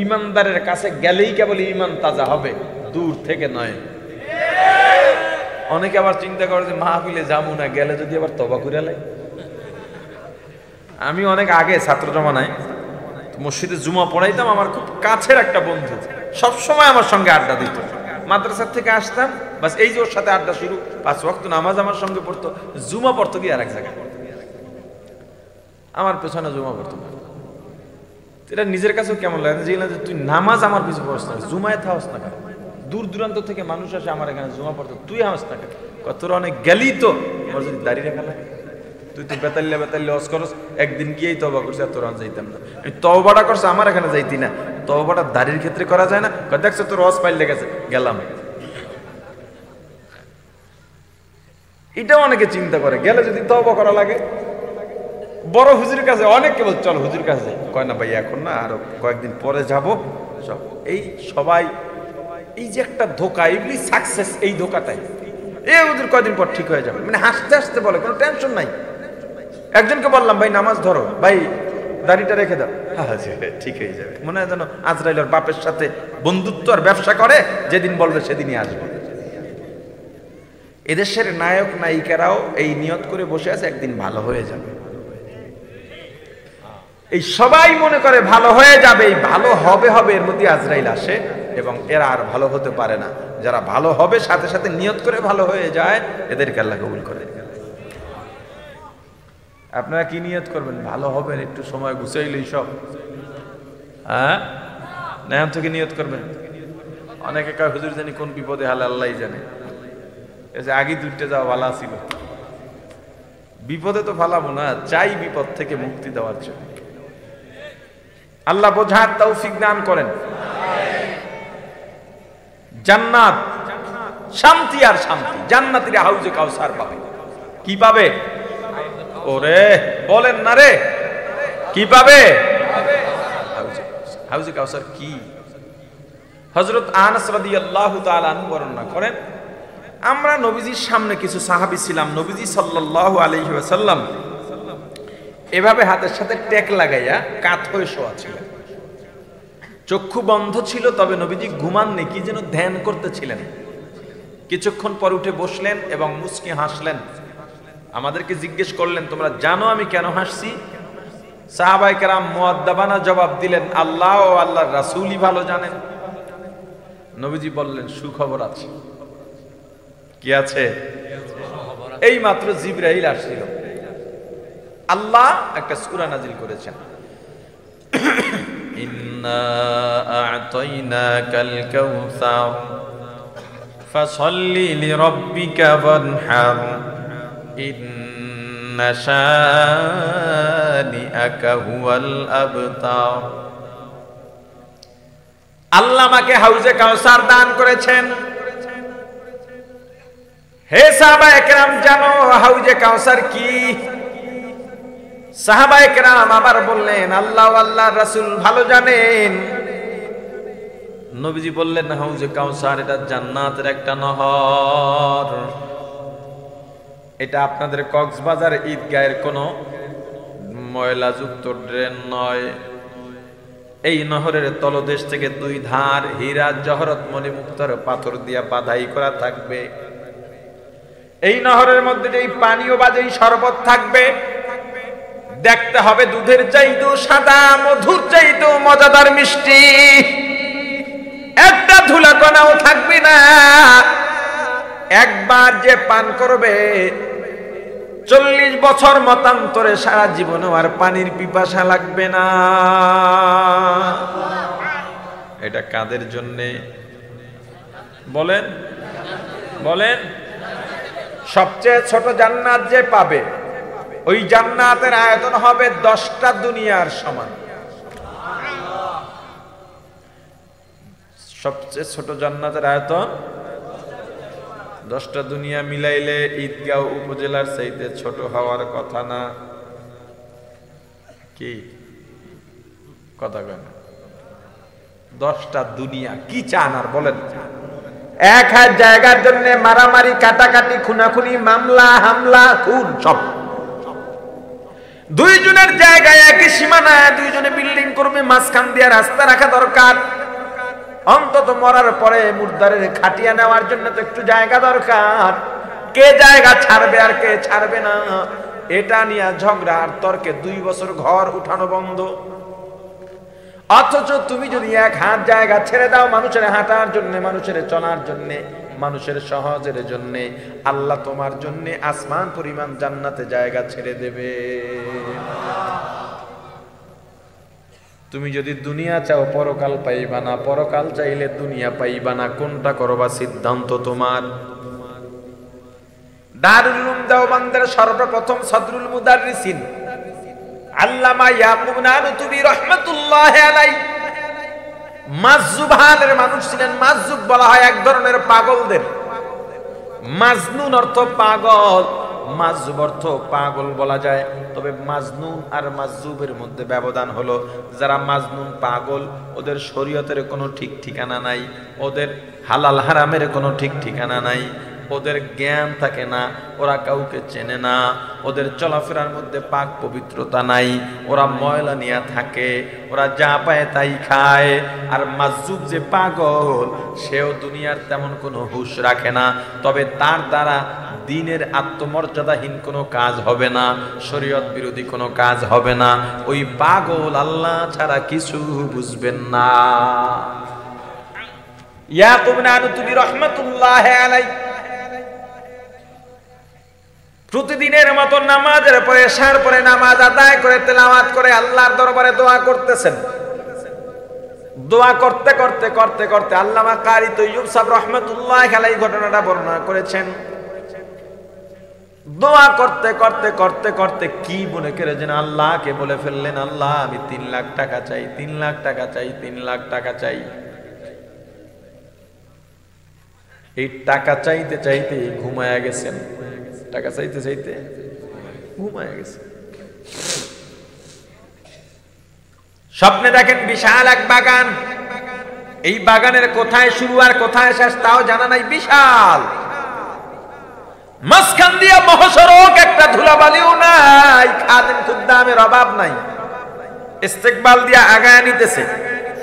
ইমানদারের কাছে গেলেই কেবল ইমান তাজা হবে, দূর থেকে নয়। অনেকে আবার চিন্তা করে যে মাহফিলে যাবো না, গেলে যদি আবার তবা করে লাই। আমি অনেক আগে ছাত্র জমানায় মসজিদে জুমা পড়াইতাম, আমার খুব কাছের একটা বন্ধু, সব সময় আমার সঙ্গে আড্ডা দিত। মাদ্রাসা থেকে আসতাম, বাস এই যে ওর সাথে আড্ডা শুরু, 5 ওয়াক্ত নামাজ আমার সঙ্গে পড়তো, জুমা পড়তো কি আর এক জায়গায়, আমার পেছনে জুমা পড়তো না। এটা নিজের কাছেও কেমন লাগে যে তুই নামাজ আমার পিছু পড়ছ না, জুমায় থাকস না কেন? দূর দূরান্ত থেকে মানুষ আসে আমার এখানে জুমা পড়তো, তুই হাস না কেন? তোর অনেক গেলি তো, আমার যদি দাঁড়িয়ে রাখা লাগে, তুই তো বেতাল্লা বেতাল্লা অস করস, একদিন গিয়েই তওবা করছিস, আর তোর যাইতাম না। তওবাটা করছ আমার এখানে যাইতি না, তওবাটা দাড়ির ক্ষেত্রে করা যায় না? দেখছো তোর অস পাইল লেগেছে, গেলাম। এটাও অনেকে চিন্তা করে, গেলে যদি তওবা করা লাগে, বড় হুজুরের কাছে অনেকে বল চল হুজুর কাছে, কয় না ভাই এখন না, আরো কয়েকদিন পরে যাব। সব এই সবাই এই যে একটা ধোকা, ইবলিস সাকসেস, এই ধোকাটাই এই হুজুর কয়েকদিন পর ঠিক হয়ে যাবে, মানে হাসতে হাসতে বলে, কোনো টেনশন নাই। একজনকে বললাম ভাই নামাজ ধরো, ভাই দাড়িটা রেখে দাও, হ্যাঁ ঠিক হয়ে যাবে। মনে হয় যেন আজরাইলের বাপের সাথে বন্ধুত্ব আর ব্যবসা করে, যেদিন বলবে সেদিনই আসবে। এদেশের নায়ক নায়িকারাও এই নিয়ত করে বসে আছে একদিন ভালো হয়ে যাবে। এই সবাই মনে করে ভালো হয়ে যাবে, এই ভালো হবে হবে, এর মধ্যে আজরাইল আসে এবং এরা আর ভালো হতে পারে না। যারা ভালো হবে সাথে সাথে নিয়ত করে ভালো হয়ে যায়, এদেরকে আল্লাহ কবুল করে। আপনারা কি নিয়ত করবেন? ভালো হবেন, একটু সময় গুছাইলেই সব, হ্যাঁ না এখন থেকে নিয়ত করবেন। অনেকে কয় হুজুর জানি কোন বিপদে হালে আল্লাহ জানে, এই যে আগে দুইটা যাওয়া ভালো ছিল, বিপদে তো ফালাবো না, চাই বিপদ থেকে মুক্তি দেওয়ার জন্য। আল্লাহ বোঝার তৌফিক দান করেন। জান্নাত শান্তি আর শান্তি, জান্নাতীরা হাউজে কাউসার পাবে। কি পাবে? ওরে বলেন না রে, কি পাবে? হাউজে কাউসার কি? হযরত আনাস রাদিয়াল্লাহু তাআলা আনহু বর্ণনা করেন, আমরা নবীজির সামনে কিছু সাহাবী ছিলাম, নবীজি সাল্লাল্লাহু আলাইহি ওয়াসাল্লাম এভাবে হাতের সাথে টেক লাগাইয়া কাত হয়ে শোয়া ছিলেন, চক্ষু বন্ধ ছিল, তবে নবীজি ঘুমাননি, কি যেন ধ্যান করতেছিলেন। কিছুক্ষণ পর উঠে বসলেন এবং মুস্কি হাসলেন, আমাদেরকে জিজ্ঞেস করলেন তোমরা জানো আমি কেন হাসছি? সাহাবায়ে কেরাম মুআদ্দাবানা জবাব দিলেন, আল্লাহ ও আল্লাহর রাসূলই ভালো জানেন। নবীজি বললেন সুখবর আছে। কি আছে? এই মাত্র জিবরাইল আসছিল, আল্লাহ একটা সূরা নাজিল করেছেন, ইন্না আ'তাইনাকাল কাউসার ফাসাল্লি লিরাব্বিকা ওয়ানহার ইন্না শানিআকা হুয়াল আবতার। আল্লাহ আমাকে হাউজে কাউসার দান করেছেন। হে সাহাবায়ে কেরাম জানো হাউজে কাউসার কি? সাহাবায়ে কেরাম আবার বললেন আল্লাহ আল্লাহর রাসূল ভালো জানেন। নবীজি বললেন হাউজে কাউসার এটা জান্নাতের একটা নহর, এটা আপনাদের কক্সবাজার ঈদগাহের কোনো ময়লাযুক্ত ড্রেন নয়। এই নহরের তলদেশ থেকে 2 ধার হীরা জহরত মণিমুক্তার পাথর দিয়া বাধাই করা থাকবে। এই নহরের মধ্যে যেই পানীয় বা যেই শরবত থাকবে দেখতে হবে দুধের চাইতেও সাদা, মধুর চাইতেও মজাদার মিষ্টি, একটা ধুলা কণাও থাকবে না। একবার যে পান করবে 40 বছর মতান্তরে সারা জীবনে আর পানির পিপাসা লাগবে না। এটা কাদের জন্যে বলেন? বলেন সবচেয়ে ছোট জান্নাত যে পাবে ওই জান্নাতের আয়তন হবে 10টা দুনিয়ার সমান। সবচেয়ে ছোট জান্নাতের আয়তন 10টা দুনিয়া মিলাইলে ঈদগাঁও উপজেলার চাইতে ছোট হওয়ার কথা না। কি কথা কেন? 10টা দুনিয়া কি চান আর বলেন? এক হাত জায়গার জন্য মারামারি, কাটাকাটি, খুনাখুনি, মামলা হামলা, খুন সব। 2 জনের জায়গায় একই সীমানায় 2 জনে বিল্ডিং করবে, মাঝখান দিয়ে রাস্তা রাখা দরকার। অন্তত মরার পরে মুর্দারের খাটিয়া নেওয়ার জন্য তো একটু জায়গা দরকার। কে জায়গা ছাড়বে আর কে ছাড়বে না এটা নিয়ে ঝগড়া আর তর্কে 2 বছর ঘর উঠানো বন্ধ। অথচ তুমি যদি এক হাত জায়গা ছেড়ে দাও মানুষের হাঁটার জন্য, মানুষের চলার জন্য, মানুষের সহজের জন্য, আল্লাহ তোমার জন্য আসমান পরিমাণ জান্নাতে জায়গা ছেড়ে দেবে। তুমি যদি দুনিয়া চাও পরকাল পাইবা না, পরকাল চাইলে দুনিয়া পাইবা না, কোনটা করবা সিদ্ধান্ত তোমার। দারুল উলুম দেওবন্দের সর্বপ্রথম সদরুল মুদাররিসিন আল্লামা ইয়াকুব নানুতুবি রাহমাতুল্লাহি আলাইহি মাজজুব হালের মানুষ ছিলেন। মাজজুব বলা হয় এক ধরনের পাগলদের। মাজনুন অর্থ পাগল, মাজজুব অর্থ পাগল বলা যায়। তবে মাজনুন আর মাজজুবের মধ্যে ব্যবধান হলো, যারা মাজনুন পাগল ওদের শরীয়তের কোনো ঠিক ঠিকানা নাই, ওদের হালাল হারামের কোনো ঠিক ঠিকানা নাই, ওদের জ্ঞান থাকে না, ওরা কাউকে চেনে না, ওদের চলাফেরার মধ্যে পাক পবিত্রতা নাই, ওরা ময়লা নিয়ে থাকে, ওরা যা পায় তাই খায়। আর মাজজুব যে পাগল, সেও দুনিয়ার তেমন কোনো হুঁশ রাখে না, তবে তার দ্বারা দিনের আত্মমর্যাদাহীন কোনো কাজ হবে না, শরীয়ত বিরোধী কোনো কাজ হবে না। ওই পাগল আল্লাহ ছাড়া কিছু বুঝবেন না। ইয়াকুব নানুতুবি রাহমাতুল্লাহি আলাইহি প্রতিদিনের মতো নামাজের পরে, এশার পরে নামাজ আদায় করে তেলাওয়াত করে আল্লাহর দরবারে দোয়া করতেছেন। দোয়া করতে করতে করতে করতে আল্লামা কারি তৈয়ব সাহেব রাহমাতুল্লাহি আলাইহি ঘটনাটা বর্ণনা করেছেন। দোয়া করতে করতে করতে করতে কি মনে করে যেন আল্লাহকে বলে ফেললেন, আল্লাহ আমি 3 লাখ টাকা চাই, 3 লাখ টাকা চাই, 3 লাখ টাকা চাই। এই টাকা চাইতে চাইতে ঘুমায়া গেছেন, টাকা চাইতে চাইতে ঘুমায়া গেছে। স্বপ্নে দেখেন বিশাল এক বাগান, এই বাগানের কোথায় শুরু আর কোথায় শেষ তাও জানা নাই, বিশাল। মাঝখান দিয়া মহাসড়ক, একটা ধুলাবালিও নাই, খাদেম খুদ্দামের অভাব নাই, ইস্তেকবাল দিয়া আগায় নিতেছে,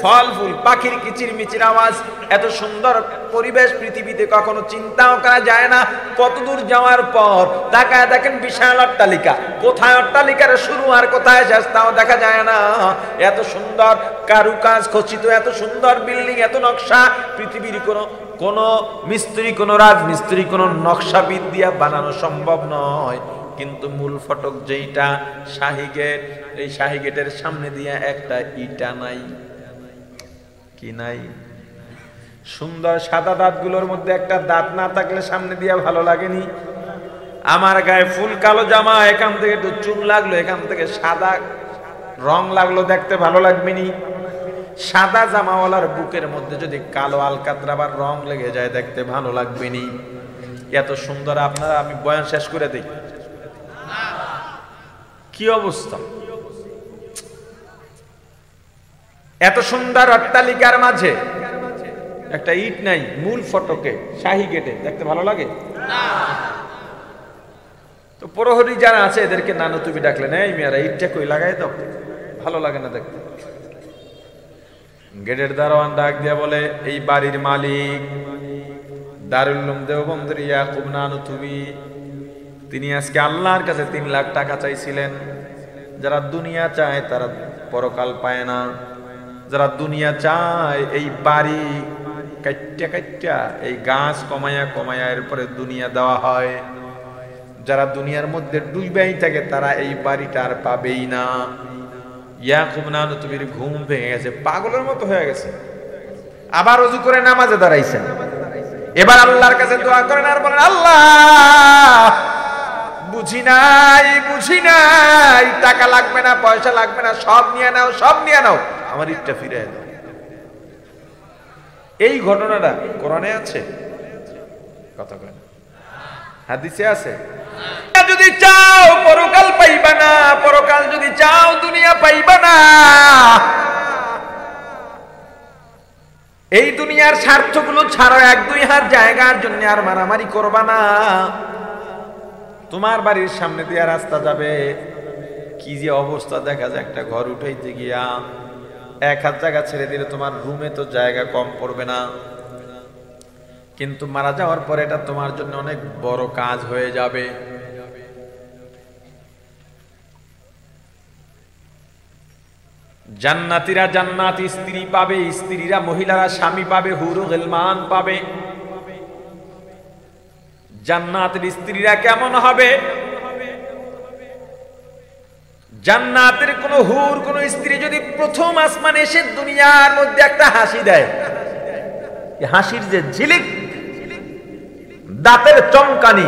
ফল ফুল, পাখির কিচির মিচির আওয়াজ। এত সুন্দর পরিবেশ পৃথিবীতে কখনো চিন্তাও করা যায় না। কত দূর যাওয়ার পর তাকায় দেখেন বিশাল অট্টালিকা, কোথায় অট্টালিকার শুরু আর কোথায় শেষ তাও দেখা যায় না। এত সুন্দর কারুকাজ খচিত, এত সুন্দর বিল্ডিং, এত নকশা, পৃথিবীর কোনো মিস্ত্রি, কোনো রাজমিস্ত্রি, কোনো নকশাবিদ দিয়া বানানো সম্ভব নয়। কিন্তু মূল ফটক যেইটা শাহী গেট, এই শাহী গেটের সামনে দিয়া একটা ইটা নাই, কি নাই? সুন্দর সাদা দাঁতগুলোর মধ্যে একটা দাঁত না থাকলে সামনে দিয়া ভালো লাগেনি। আমার গায়ে ফুল কালো জামা, এখান থেকে একটু চুন লাগলো, এখান থেকে সাদা রং লাগলো, দেখতে ভালো লাগবেনি। সাদা জামাওয়ালার বুকের মধ্যে যদি কালো আলকাতরা বা রং লেগে যায় দেখতে ভালো লাগবেনি। এত সুন্দর আপনারা, আমি বয়ান শেষ করে দিই, কি অবস্থা! এত সুন্দর অট্টালিকার মাঝে একটা ইট নাই, মূল ফটকে শাহী গেটে, দেখতে ভালো লাগে না। তো প্রহরী যারা আছে এদেরকে নানুতুবি ডাকলেন, এই মেয়েরা ইটটা কই লাগাই দাও, ভালো লাগে না দেখতে। গেটের দারোয়ান ডাক দিয়া বলে, এই বাড়ির মালিক দারুল উলুম দেওবন্দের ইয়াকুব নানুতুবি, তিনি আজকে আল্লাহর কাছে 3 লাখ টাকা চাইছিলেন। যারা দুনিয়া চায় তারা পরকাল পায় না, যারা দুনিয়া চায় এই বাড়ি কাইট্টা কাইট্টা, এই গাছ কমায়া কমায়া এরপরে দুনিয়া দেওয়া হয়। যারা দুনিয়ার মধ্যে ডুইবাই থাকে তারা এই বাড়িটা আর পাবেই না। ইয়াকুব নানুতুবির ঘুম ভেঙে গেছে, পাগলের মতো হয়ে গেছে। আবার ওযু করে নামাজে দাঁড়াইছেন, এবার আল্লাহর কাছে দোয়া করেন আর বলেন, আল্লাহ বুঝি নাই, টাকা লাগবে না, পয়সা লাগবে না, সব নিয়ে নাও, সব নিয়ে নাও, আমার ইটটা ফিরে দাও। এই ঘটনাটা কোরআনে আছে, কথা কয় না, হাদিসে আছে। যদি চাও পরকাল পাইবা না, পরকাল যদি চাও দুনিয়া পাইবা না। এই দুনিয়ার স্বার্থগুলো ছাড়ো, 1-2 হাত জায়গার জন্য আর মারামারি করবা না। তোমার বাড়ির সামনে দিয়ে রাস্তা যাবে, কি যে অবস্থা দেখা যায়, একটা ঘর উঠাইতে গিয়া 1 হাত জায়গা ছেড়ে দিলে তোমার রুমে তো জায়গা কম পড়বে না, কিন্তু মারা যাওয়ার পরে এটা তোমার জন্য অনেক বড় কাজ হয়ে যাবে। জান্নাতীরা জান্নাত স্ত্রী পাবে, স্ত্রীরা মহিলারা স্বামী পাবে, হুরুল গিলমান পাবে। জান্নাতের স্ত্রীরা কেমন হবে? জান্নাতের কোন হুর, কোন স্ত্রী যদি প্রথম আসমানে এসে দুনিয়ার মধ্যে একটা হাসি দেয়, হাসির যে ঝিলিক, দাঁতের চমকানি,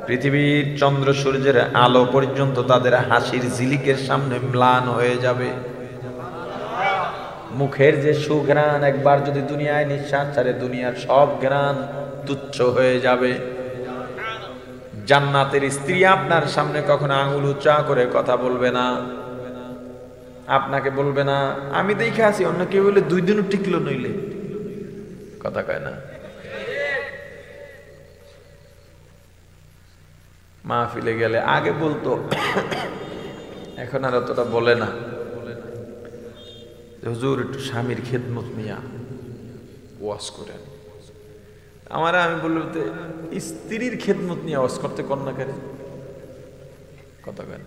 পৃথিবীর চন্দ্র সূর্যের আলো পর্যন্ত তাদের হাসির ঝিলিকের সামনে ম্লান হয়ে যাবে। মুখের যে সুঘ্রাণ, একবার যদি দুনিয়ায় নিঃশ্বাস ছাড়ে দুনিয়ার সব ঘ্রাণ তুচ্ছ হয়ে যাবে। জান্নাতের স্ত্রী আপনার সামনে কখনো আঙুল উঁচা করে কথা বলবে না, আপনাকে বলবে না আমি দেখে আছি, অন্য কেউ বলে 2 দিনও টিকলো নইলে, কথা কয় না। মাহফিলে গেলে আগে বলতো, এখন আর অতটা বলে না। হুজুর একটু স্বামীর খেদমত নিয়া ওয়াজ করেন। আমি বললাম স্ত্রীর খেদমত নিয়ে ওয়াজ করতে কর না কেন, কথা কেন?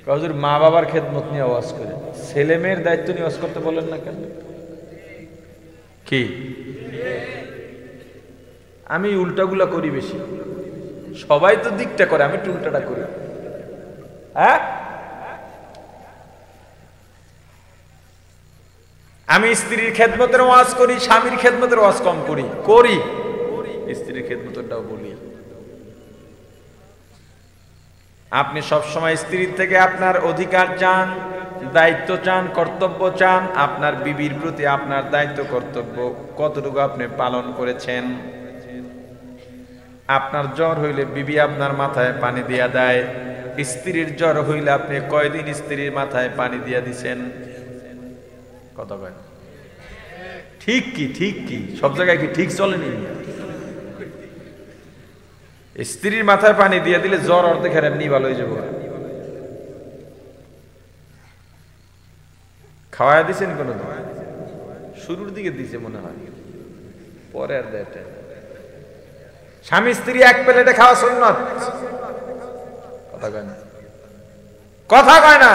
হুজুর মা বাবার খেদমত নিয়ে ওয়াজ করে, ছেলে মেয়ের দায়িত্ব নিয়ে ওয়াজ করতে বলেন না কেন? কি আমি উল্টাগুলা করি বেশি, সবাই তো দিকটা করে, আমি একটু উল্টাটা করি। হ্যাঁ, আমি স্ত্রীর খেদমতের ওয়াজ করি, স্বামীর খেদমতের ওয়াজ কম করি, স্ত্রীর খেদমতটাও বলি। আপনি সবসময় স্ত্রীর থেকে আপনার অধিকার চান, দায়িত্ব চান, কর্তব্য চান। আপনার বিবির প্রতি আপনার দায়িত্ব কর্তব্য কতটুকু আপনি পালন করেছেন? আপনার জ্বর হইলে বিবি আপনার মাথায় পানি দিয়া দেয়, স্ত্রীর জ্বর হইলে আপনি কয়দিন স্ত্রীর মাথায় পানি দিয়া দিছেন? কথা বলেন, ঠিক কি সব জায়গায় কি ঠিক চলেনি? স্ত্রীর মাথায় পানি দিয়ে দিলে জ্বর অর্ধেক এমনি ভালো হয়ে যাবো। খাওয়াই দিছেন কোন শুরুর দিকে দিছে মনে হয়, পরে আর দেয়। স্বামী স্ত্রী এক প্লেটে খাওয়া সুন্নাত, কথা কয় না, কথা কয় না,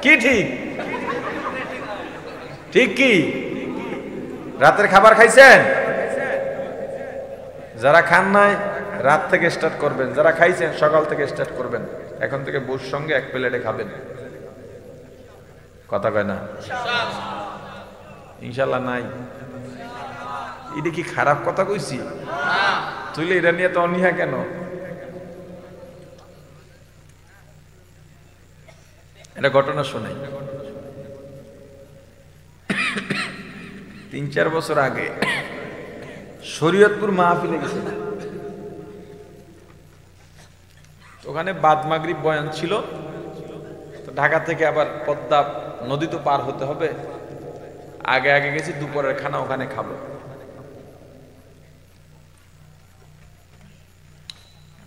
কি ঠিক? ঠিক কি? রাতের খাবার খাইছেন? যারা খান নাই রাত থেকে স্টার্ট করবেন, যারা খাইছেন সকাল থেকে স্টার্ট করবেন। এখন থেকে বউর সঙ্গে এক প্লেটে খাবেন, কথা কয় না? ইনশাল্লাহ নাই। এটা কি খারাপ কথা কইছি? তুইলে এটা নিয়ে তো অনীহা কেন? এটা ঘটনা শোনাই। 3-4 বছর আগে শরীয়তপুর মাহফিলে গেছিলাম। ওখানে বাদ মাগরিব বয়ান ছিল। তো ঢাকা থেকে আবার পদ্মা নদী তো পার হতে হবে, আগে গেছি, দুপুরের খানা ওখানে খাবো।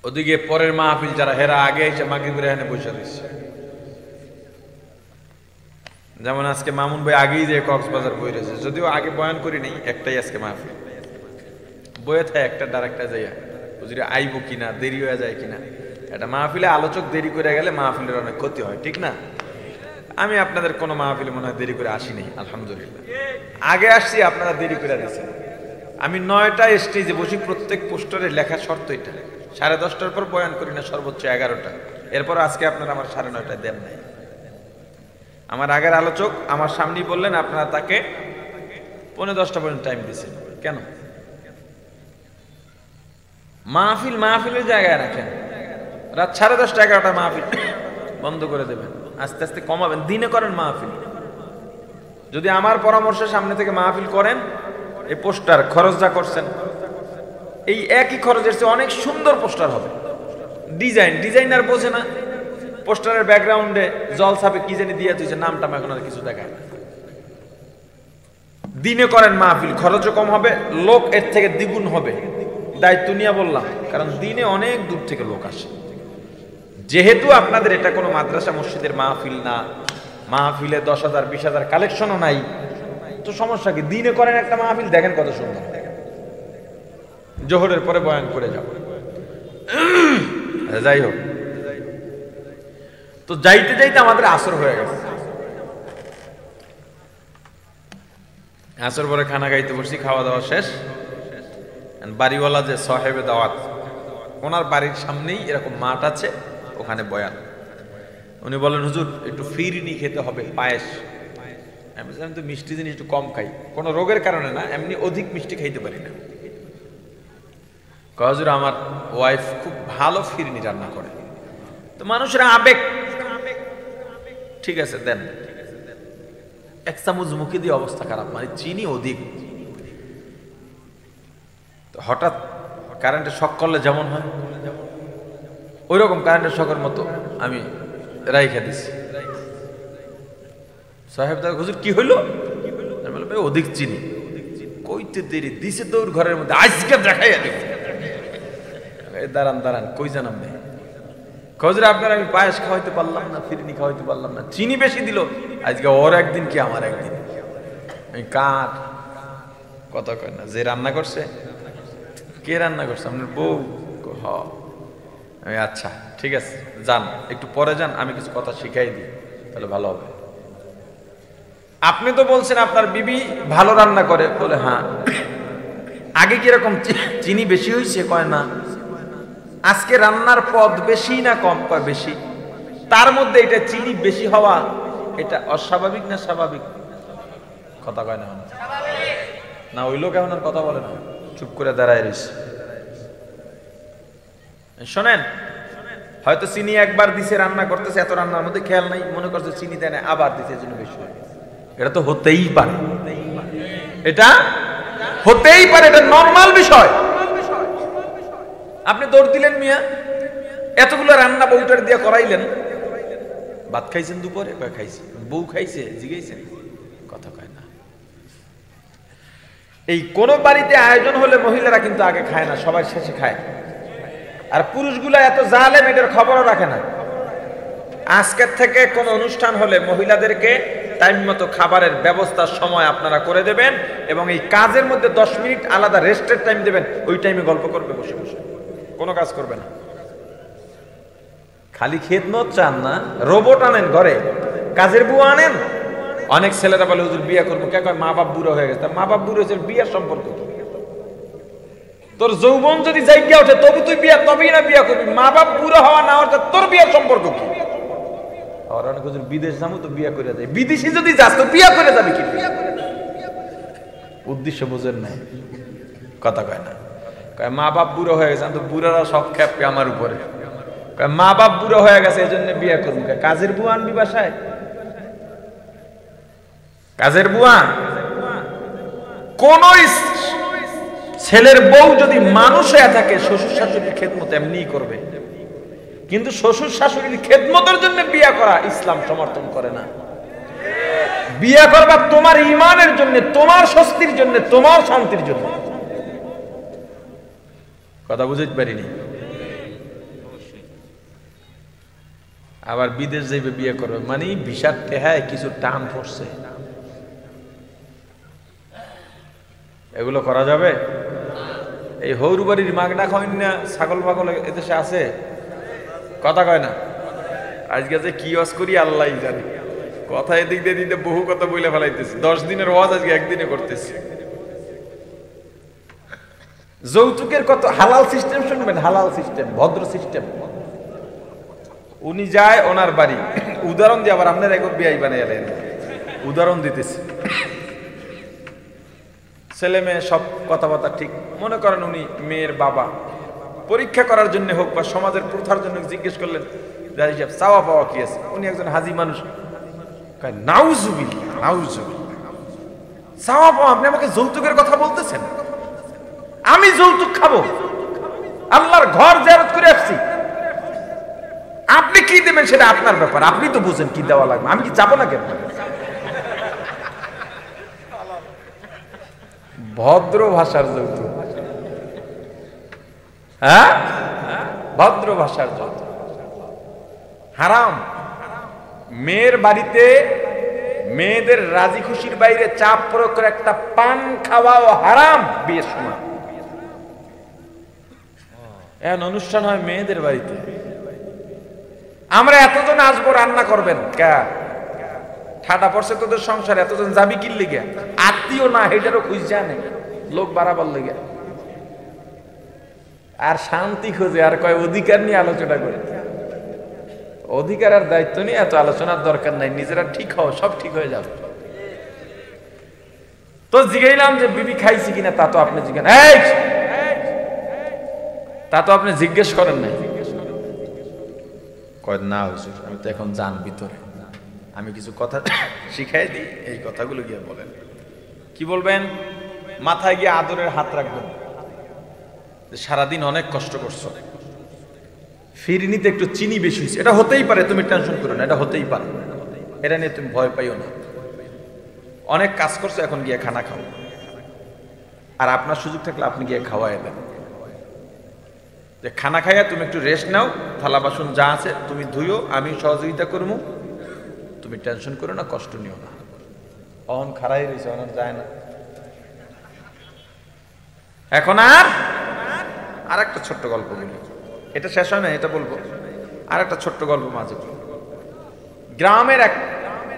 ওদিকে পরের মাহফিল যারা, হেরা আগে এসে মাগরিবের এখানে বসে দিচ্ছে। যেমন আজকে মামুন ভাই আগেই যে কক্সবাজার বই রয়েছে, যদিও আগে বয়ান করি নেই, একটাই আজকে মাহফিল বইয়ে থাকে, একটা ডাইরেক্টর যাইয়া বুঝলি আইব কিনা, দেরি হয়ে যায় কিনা। এটা মাহফিলে আলোচক দেরি করে গেলে মাহফিলের অনেক ক্ষতি হয়, ঠিক না? আমি আপনাদের কোনো মাহফিলে মনে হয় দেরি করে আসিনি, আলহামদুলিল্লাহ। আগে আসছি, আপনারা দেরি করে দিচ্ছেন। আমি 9টা স্টেজে বসি, প্রত্যেক পোস্টারে লেখা শর্ত এটা 10:30টার পর বয়ান করি না, সর্বোচ্চ 11টা। এরপর আজকে আপনারা আমার 9:30টায় দেন নাই। আমার আগের আলোচক আমার সামনেই বললেন আপনারা তাকে 9:45 পর্যন্ত টাইম দিচ্ছেন কেন? মাহফিলের জায়গায় রাখেন, রাত 10:30 11টা মাহফিল বন্ধ করে দেবেন, আস্তে আস্তে কমাবেন, দিনে করেন মাহফিল। যদি আমার পরামর্শে সামনে থেকে মাহফিল করেন, এই পোস্টার খরচ যা করছেন এই একই খরচের চেয়ে অনেক সুন্দর পোস্টার হবে। ডিজাইনার বোঝে না, পোস্টারের ব্যাকগ্রাউন্ডে জল ছাপে কি জানি দিয়ে তুই, নামটা এখন আর কিছু দেখায় না। দিনে করেন মাহফিল, খরচও কম হবে, লোক এর থেকে দ্বিগুণ হবে। দায়িত্ব নিয়ে বললাম, কারণ দিনে অনেক দূর থেকে লোক আসে। যেহেতু আপনাদের এটা কোনো মাদ্রাসা মসজিদের মাহফিল না, মাহফিলে 10,000 20,000 কালেকশনও নাই, তো সমস্যা কি? দিনে করেন একটা মাহফিল, দেখেন কত সুন্দর। জোহরের পরে বয়ান করে যাও। যাই হোক, তো যাইতে আমাদের আসর হয়ে গেছে। আসর পরে খানা খাইতে বসছি, খাওয়া দাওয়া শেষ। বাড়িওয়ালা যে সাহেবে দাওয়াত, ওনার বাড়ির সামনেই এরকম মাঠ আছে, ওখানে বয়ান। উনি বলেন, হুজুর একটু ফিরনি খেতে হবে, পায়েস। আমি বললাম, তো মিষ্টি জিনিস একটু কম খাই, কোনো রোগের কারণে না, এমনি অধিক মিষ্টি খাইতে পারি না। হুজুর আমার ওয়াইফ খুব ভালো ফিরনি রান্না করে। তো মানুষের আবেগ, ঠিক আছে দেন। এক চামচ মুখে দিয়ে অবস্থা খারাপ, মানে চিনি অধিক। তো হঠাৎ কারেন্টের শক করলে যেমন হয়, ওই রকম কারেন্টের শকের মতো আমি রাইখা দিছি। সাহেব দাদা, হুজুর কি হইলো? আমি বললাম, ভাই অধিক চিনি। কইতে দেরি দিছে তোর ঘরের মধ্যে, আজকে দেখাই দাঁড়ান দাঁড়ান, কই জানাম নেই। হুজুর আপনার আমি পায়েস খাওয়াইতে পারলাম না, ফিরনি খাওয়াইতে পারলাম না, চিনি বেশি দিল। আজকে ওর একদিন কি আমার একদিন। আমি কার কথা কয় না, যে রান্না করছে। কে রান্না করছে? আপনার বউ? হ। আমি আচ্ছা ঠিক আছে, যান, একটু পরে যান, আমি কিছু কথা শিখাই দিই, তাহলে ভালো হবে। আপনি তো বলছেন আপনার বিবি ভালো রান্না করে। বলে হ্যাঁ। আগে কিরকম চিনি বেশি হয়েছে? কয় না। আজকে রান্নার পদ বেশি না কম? কয় বেশি। তার মধ্যে এটা চিনি বেশি হওয়া, এটা অস্বাভাবিক না স্বাভাবিক? কথা কয় না না। ওই লোক এখন আর কথা বলে না, চুপ করে দাঁড়ায় রয়েছে। শোনেন, হয়তো চিনি একবার দিছে, রান্না করতেছে, এত রান্নার মধ্যে খেয়াল নাই, মনে করছে চিনি দেয় না, আবার দিছে, এজন্য বেশি হয়ে গেছে। এটা তো হতেই পারে, এটা হতেই পারে, এটা নরমাল বিষয়। আপনি দৌড় দিলেন মিয়া, এতগুলো রান্না বউটার দিয়ে করাইলেন। ভাত খাইছেন দুপুরে? কয় খাইছি। বউ খাইছে? জিগাইছেন? কথা কয় না। এই কোন বাড়িতে আয়োজন হলে মহিলারা কিন্তু আগে খায় না, সবাই শেষে খায়। আর পুরুষগুলা এত জালেম, এটার খবরও রাখে না। আজকের থেকে কোন অনুষ্ঠান হলে মহিলাদেরকে টাইম মতো খাবারের ব্যবস্থার সময় আপনারা করে দেবেন, এবং এই কাজের মধ্যে 10 মিনিট আলাদা রেস্টের টাইম দেবেন। ওই টাইমে গল্প করবে বসে বসে, কোনো কাজ করবে না। খালি খেদমত চান না, রোবট আনেন ঘরে, কাজের বুয়া আনেন। অনেক ছেলেরা বলে, হুজুর বিয়ে করবো। কে কয়? মা বাপ বুড়ো হয়ে গেছে। মা বাপ বুড়ো হয়েছে, বিয়ের সম্পর্ক কি? তোর যৌবন যদি জায়গা ওঠে তবু তুই বিয়ে, তবেই না বিয়ে করবি। মা বাপ বুড়ো হওয়া না হওয়ার তোর বিয়ের সম্পর্ক কি? আর অনেক হুজুর বিদেশ যাবো তো বিয়ে করে যায়। বিদেশি যদি যাস তো বিয়ে করে যাবি কি? উদ্দেশ্য বুঝেন নাই, কথা কয় না। কয় মা বাপ বুড়ো হয়ে গেছে, তো বুড়ারা সব খেপে আমার উপরে। কয় মা বাপ বুড়ো হয়ে গেছে, এই জন্য বিয়ে করবি। কাজের বুয়া আনবি বাসায়? কাজের বুয়া? কোন ছেলের বউ যদি মানুষ হয়ে থাকে, শ্বশুর শাশুড়ির খেদমত এমনিই করবে। কিন্তু শ্বশুর শাশুড়ির খেদমতের জন্য বিয়ে করা ইসলাম সমর্থন করে না। বিয়ে করবা তোমার ইমানের জন্য, তোমার স্বস্তির জন্য, তোমার শান্তির জন্য। কথা বুঝতে পারিনি। আবার বিদেশ যাইবে বিয়ে করবে, মানে ভিসার টেহায় কিছু টান পড়ছে। এগুলো করা যাবে? এই হৌরবাড়ির মাগনা খাওয়ান না, ছাগল পাগল এদেশে আছে? কথা কয় না। আজকে যে কি ওয়াজ করি আল্লাহ জানে। কথা এদিক দিয়ে দিতে বহু কথা বলে ফেলাইতেছি। 10 দিনের ওয়াজ আজকে একদিনে করতেছি। যৌতুকের কত হালাল সিস্টেম শুনবেন, হালাল সিস্টেম, ভদ্র সিস্টেম। উনি যায় ওনার বাড়ি, উদাহরণ দিয়ে আবার আপনার একবার বিয়াই বানিয়ে এলেন, উদাহরণ দিতেছি। ছেলে মেয়ে সব কথাবার্তা ঠিক, মনে করেন উনি মেয়ের বাবা, পরীক্ষা করার জন্য হোক বা সমাজের প্রথার জন্য জিজ্ঞেস করলেন, সাহেব চাওয়া পাওয়া কি আছে? উনি একজন হাজি মানুষ, নাউজুবিল্লাহ নাউজুবিল্লাহ, চাওয়া পাওয়া? আপনি আমাকে যৌতুকের কথা বলতেছেন? আমি যৌতুক খাবো? আল্লাহর ঘর জিয়ারত করে আসছি, আপনি কি দেবেন সেটা আপনার ব্যাপার, আপনি তো বুঝেন কি দেওয়া লাগবে, আমি কি যাবো না কেন? ভদ্র ভাষার যৌতুক, হ্যাঁ ভদ্র ভাষার যৌতুক হারাম। মেয়ের বাড়িতে মেয়েদের রাজি খুশির বাইরে চাপ প্রয়োগ করে একটা পান খাওয়াও হারাম বিয়ের সময়। এখন অনুষ্ঠান হয় মেয়েদের বাড়িতে, আমরা এতজন আসবো, রান্না করবেন কে? ঠাডা পড়ছে তোদের সংসারে, এতজন যাবি কি লিগে? আত্মীয় না হেটারও খুঁজছে নেই, লোক বাড়াবার লেগে। আর শান্তি খোঁজে, আর কয় অধিকার নিয়ে আলোচনা করে। অধিকার আর দায়িত্ব নিয়ে এত আলোচনার দরকার নাই, নিজেরা ঠিক হও, সব ঠিক হয়ে যাবে। তো জিজ্ঞাইলাম যে বিবি খাইছি কিনা, তা তো আপনি জিজ্ঞেস, তা তো আপনি জিজ্ঞেস করেন নাই। কয় না হুজুর, আমি তো এখন যান ভিতরে, আমি কিছু কথা শিখাই দিই, এই কথাগুলো গিয়ে বলেন। কি বলবেন? মাথায় গিয়ে আদরের হাত রাখবেন। সারাদিন অনেক কষ্ট করছো, ফিরনিতে একটু চিনি বেশি হয়েছে, এটা হতেই পারে, তুমি টেনশন করো না, এটা হতেই পারে, এটা নিয়ে তুমি ভয় পাইও না। অনেক কাজ করছো, এখন গিয়ে খানা খাও। আর আপনার সুযোগ থাকলে আপনি গিয়ে খাওয়াই দেন, যে খানা খাইয়া তুমি একটু রেস্ট নাও, থালা বাসন যা আছে তুমি ধুইও, আমি সহযোগিতা করবো, তুমি টেনশন করো না, কষ্ট নিও না। অহন খারাই রয়েছে, অহন যায় না। এখন আর একটা ছোট্ট গল্প বলি, এটা শেষ হয় না, এটা বলবো। আর একটা ছোট্ট গল্প মাঝে বলবো। গ্রামের এক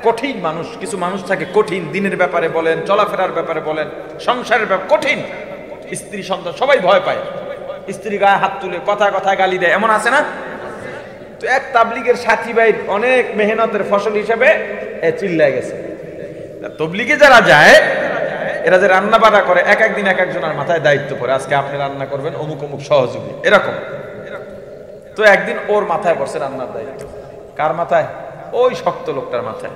কঠিন মানুষ, কিছু মানুষ থাকে কঠিন, দিনের ব্যাপারে বলেন, চলাফেরার ব্যাপারে বলেন, সংসারের ব্যাপারে কঠিন। স্ত্রী সন্তান সবাই ভয় পায়, স্ত্রী গায়ে হাত তুলে কথায় কথায় গালি দেয়, এমন আছে না? তো এক তাবলিগের সাথী ভাই অনেক মেহনতের ফসল হিসেবে চিল্লায় গেছে। তবলিগে যারা যায়, এরা যে রান্না বান্না করে, এক একদিন এক একজনের মাথায় দায়িত্ব পড়ে, আজকে আপনি রান্না করবেন, অমুক অমুক সহযোগী, এরকম। তো একদিন ওর মাথায় পড়ছে রান্নার দায়িত্ব। কার মাথায়? ওই শক্ত লোকটার মাথায়।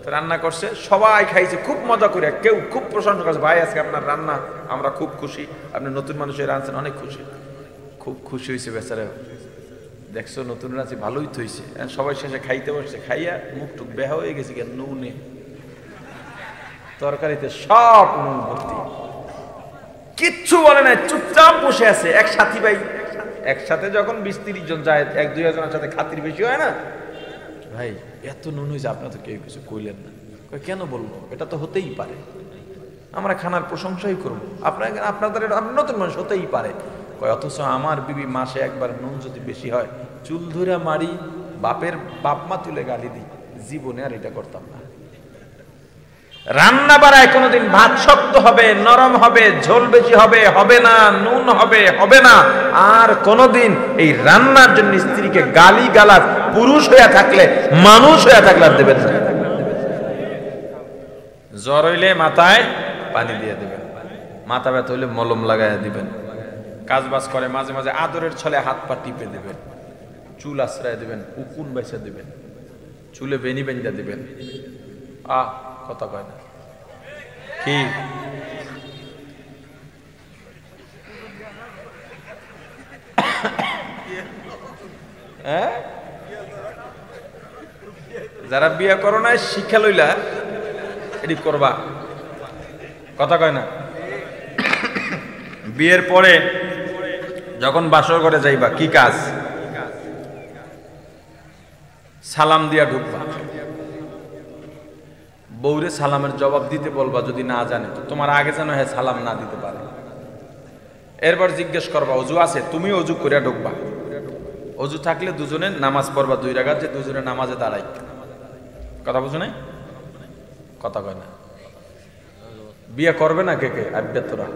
তো রান্না করছে, সবাই খাইছে খুব মজা করে, কেউ খুব প্রশংসা করছে, ভাই আজকে আপনার রান্না আমরা খুব খুশি, আপনি নতুন মানুষের রাঁধছেন, অনেক খুশি। খুব খুশি হয়েছে বেচারা, দেখছো নতুন রাঁধছি, ভালোই তো হয়েছে। সবাই শেষে খাইতে বসছে, খাইয়া মুখ টুক বেহা হয়ে গেছে, নুনে তরকারিতে সব নুন ভর্তি, কিচ্ছু বলে নাই, চুপচাপ বসে আছে। এক সাথী ভাই, একসাথে যখন 20-30 জন যায়, 1-2 জনের সাথে খাতির বেশি হয় না, ভাই এত নুন হয়েছে, আপনার তো কেউ কিছু কইলেন না। কেন বলবো, এটা তো হতেই পারে, আমরা খানার প্রশংসাই করবো, আপনাদের নতুন মানুষ হতেই পারে। অথচ আমার বিবি মাসে একবার নুন যদি বেশি হয়, চুল ধরে মারি, বাপ মা তুলে গালি দিই, জীবনে আর এটা করতাম না। রান্না বাড়ায় কোনোদিন ভাত শক্ত হবে, নরম হবে, ঝোল বেশি হবে, হবে না, নুন হবে, হবে না। আর কোনোদিন এই রান্নার জন্য স্ত্রীকে গালি গালাজ, পুরুষ হইয়া থাকলে, মানুষ হইয়া থাকলে আর দেবেন না। জ্বর হইলে মাথায় পানি দিয়ে দিবেন, মাথা ব্যথা হইলে মলম লাগাইয়া দিবেন। কাজ বাজ করে মাঝে মাঝে আদরের ছলে হাত পা টিপে দিবেন, চুল আশ্রয় দিবেন, উকুন বেছে দিবেন, চুলে বেনি বেঞ্জা দিবেন। কথা কয় না কি? যারা বিয়ে করো না শিক্ষা লইলা এটি করবা, কথা কয় না? বিয়ের পরে যখন বাসর ঘরে যাইবা, কি কাজ? সালাম দিয়া ঢুকবা, বউরে সালামের জবাব দিতে বলবা, যদি না জানে তো তোমার আগে যেন হ্যাঁ সালাম না দিতে পারে। এরপর জিজ্ঞেস করবা অজু আছে, তুমি অজু করে ঢুকবা। অজু থাকলে দুজনে নামাজ পড়বা 2 রাকাত, যে দুজনে নামাজে দাঁড়াই। কথা বুঝো নাই? কথা কয় না। বিয়ে করবে না কে কে? আব্বা তোরা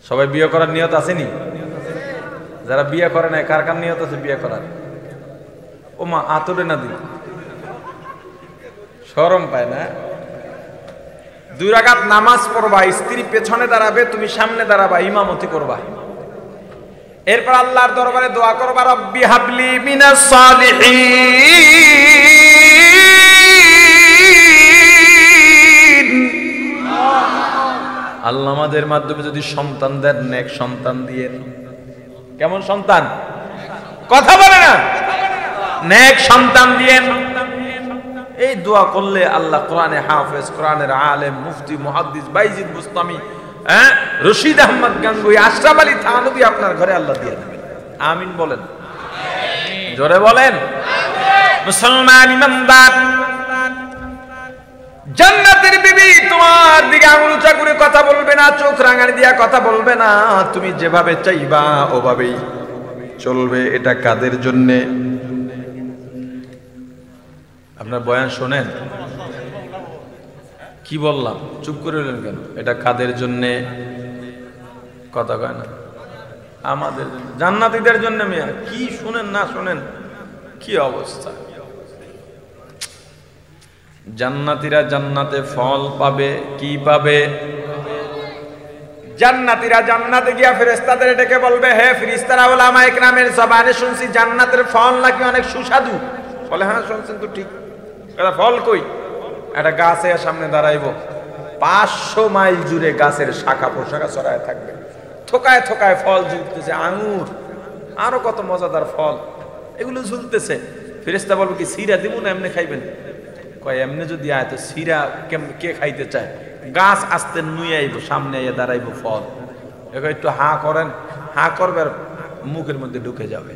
সবাই বিয়ে করার নিয়ত আসেনি? যারা বিয়ে করে না, কার কার নিয়ত আছে বিয়ে করার? ও মা আতরে না দিন, শরম পায় না? 2 রাকাত নামাজ পড়বা, স্ত্রী পেছনে দাঁড়াবে, তুমি সামনে দাঁড়াবা, ইমামতি করবা। এরপর আল্লাহর দরবারে দোয়া করবা, রব্বি হাবলি মিনাস সালিহিন। আল্লাহ আমাদের মাধ্যমে যদি সন্তান দেন, নেক সন্তান দিয়েন। কেমন সন্তান? কথা বলে না, নেক সন্তান দিয়েন। এই দোয়া করলে আল্লাহ কোরআনে হাফেজ, কোরআনের আলেম, মুফতি, মুহাদ্দিস, বাইজিদ বুস্তামি, রশিদ আহমদ গাঙ্গুই, আশরাফ আলী থানভী আপনার ঘরে আল্লাহ দিয়ে দেবেন। আমিন বলেন, জোরে বলেন। মুসলমান ইমানদার, জান্নাতের বিবি তোমার দিকে আঙুল উঁচা করে কথা বলবে না, চোখ রাঙানি দিয়া কথা বলবে না, তুমি যেভাবে চাইবা ওভাবেই চলবে। এটা কাদের জন্যে? আপনার বয়ান শোনেন? কি বললাম? চুপ করে রইলেন কেন? এটা কাদের জন্যে? কথা কয় না? আমাদের জন্য, জান্নাতীদের জন্য। মিয়া কি শুনেন না শুনেন, কি অবস্থা! জান্নাতীরা জান্নাতে ফল পাবে। কি পাবে? জান্নাতীরা জান্নাতে গিয়া ফেরেশতাদের ডেকে বলবে, হে ফেরেশতারা, উলামায়ে কেরামের জবানে শুনছি জান্নাতের ফল নাকি অনেক সুস্বাদু। বলে, হ্যাঁ শুনছেন তো ঠিক। এটা ফল কই? একটা গাছের সামনে দাঁড়াইবো, 500 মাইল জুড়ে গাছের শাখা প্রশাখা ছড়ায় থাকবে, থোকায় থোকায় ফল ঝুলতেছে, আঙুর আরো কত মজাদার ফল, এগুলো ঝুলতেছে। ফেরেশতা বলবে, কি সিরা দিব না এমনি খাইবেন? কয়, এমনি যদি আয় তো সিরা কে খাইতে চায়? গাছ আস্তে নুয়ে আইব, সামনে আইয়া দাঁড়াইবো ফল, একটু হা করেন, হা করবে আর মুখের মধ্যে ঢুকে যাবে।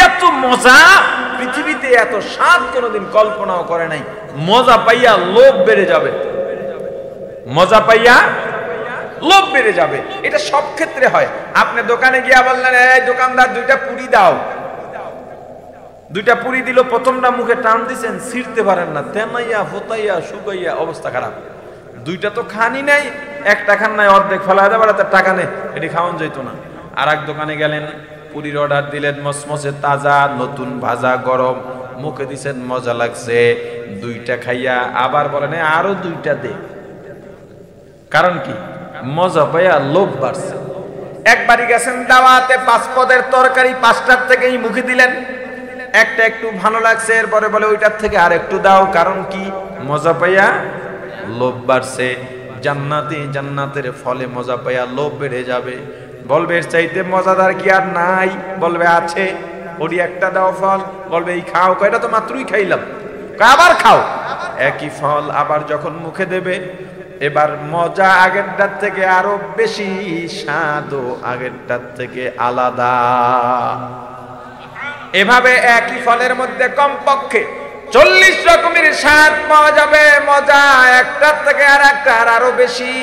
এত মজা, পৃথিবীতে এত স্বাদ কোনোদিন কল্পনাও করে নাই। মজা পাইয়া লোভ বেড়ে যাবে, মজা পাইয়া লোভ বেড়ে যাবে। এটা সব ক্ষেত্রে হয়। আপনি দোকানে গিয়া বললেন, এই দোকানদার 2টা পুরি দাও। 2টা পুরি দিল, প্রথমটা মুখে টান দিছেন, ছিঁড়তে পারেন না, তেনাইয়া ফোতাইয়া শুকাইয়া অবস্থা খারাপ। 2টা তো খানি নাই, একটা খান নাই, অর্ধেক ফেলা দেবার টাকা নেই, এটি খাওয়ান যেত না। আর এক দোকানে গেলেন, পুরির অর্ডার দিলেন, মসমসে তাজা, নতুন ভাজা, গরম, মুখে দিছেন, মজা লাগছে। 2টা খাইয়া আবার বলেন, আরো 2টা দে। কারণ কি? মজা পাইয়া লোভ বাড়ছে। একবারই গেছেন দাওয়াতে, 5 পদের তরকারি 5টার থেকেই মুখে দিলেন, একটা একটু ভালো লাগছে, এরপরে বলে ওইটার থেকে আর একটু দাও। কারণ কি? মজা পাইয়া লোভ বাড়ছে। জান্নাতি জান্নাতের ফলে মজা পাইয়া লোভ বেড়ে যাবে। বলবে, এর চাইতে মজাদার কি আর নাই? বলবে, আছে। ওটি একটা দাও ফল। বলবে, এই খাও। এটা তো মাত্রই খাইলাম। আবার খাও। একই ফল আবার যখন মুখে দেবে, এবার মজা আগেরটার থেকে আরো বেশি, স্বাদও আগেরটার থেকে আলাদা। এভাবে একই ফলের মধ্যে কমপক্ষে 40 রকমের স্বাদ পাওয়া যাবে। মজা একটার থেকে আর একটা আরো বেশি।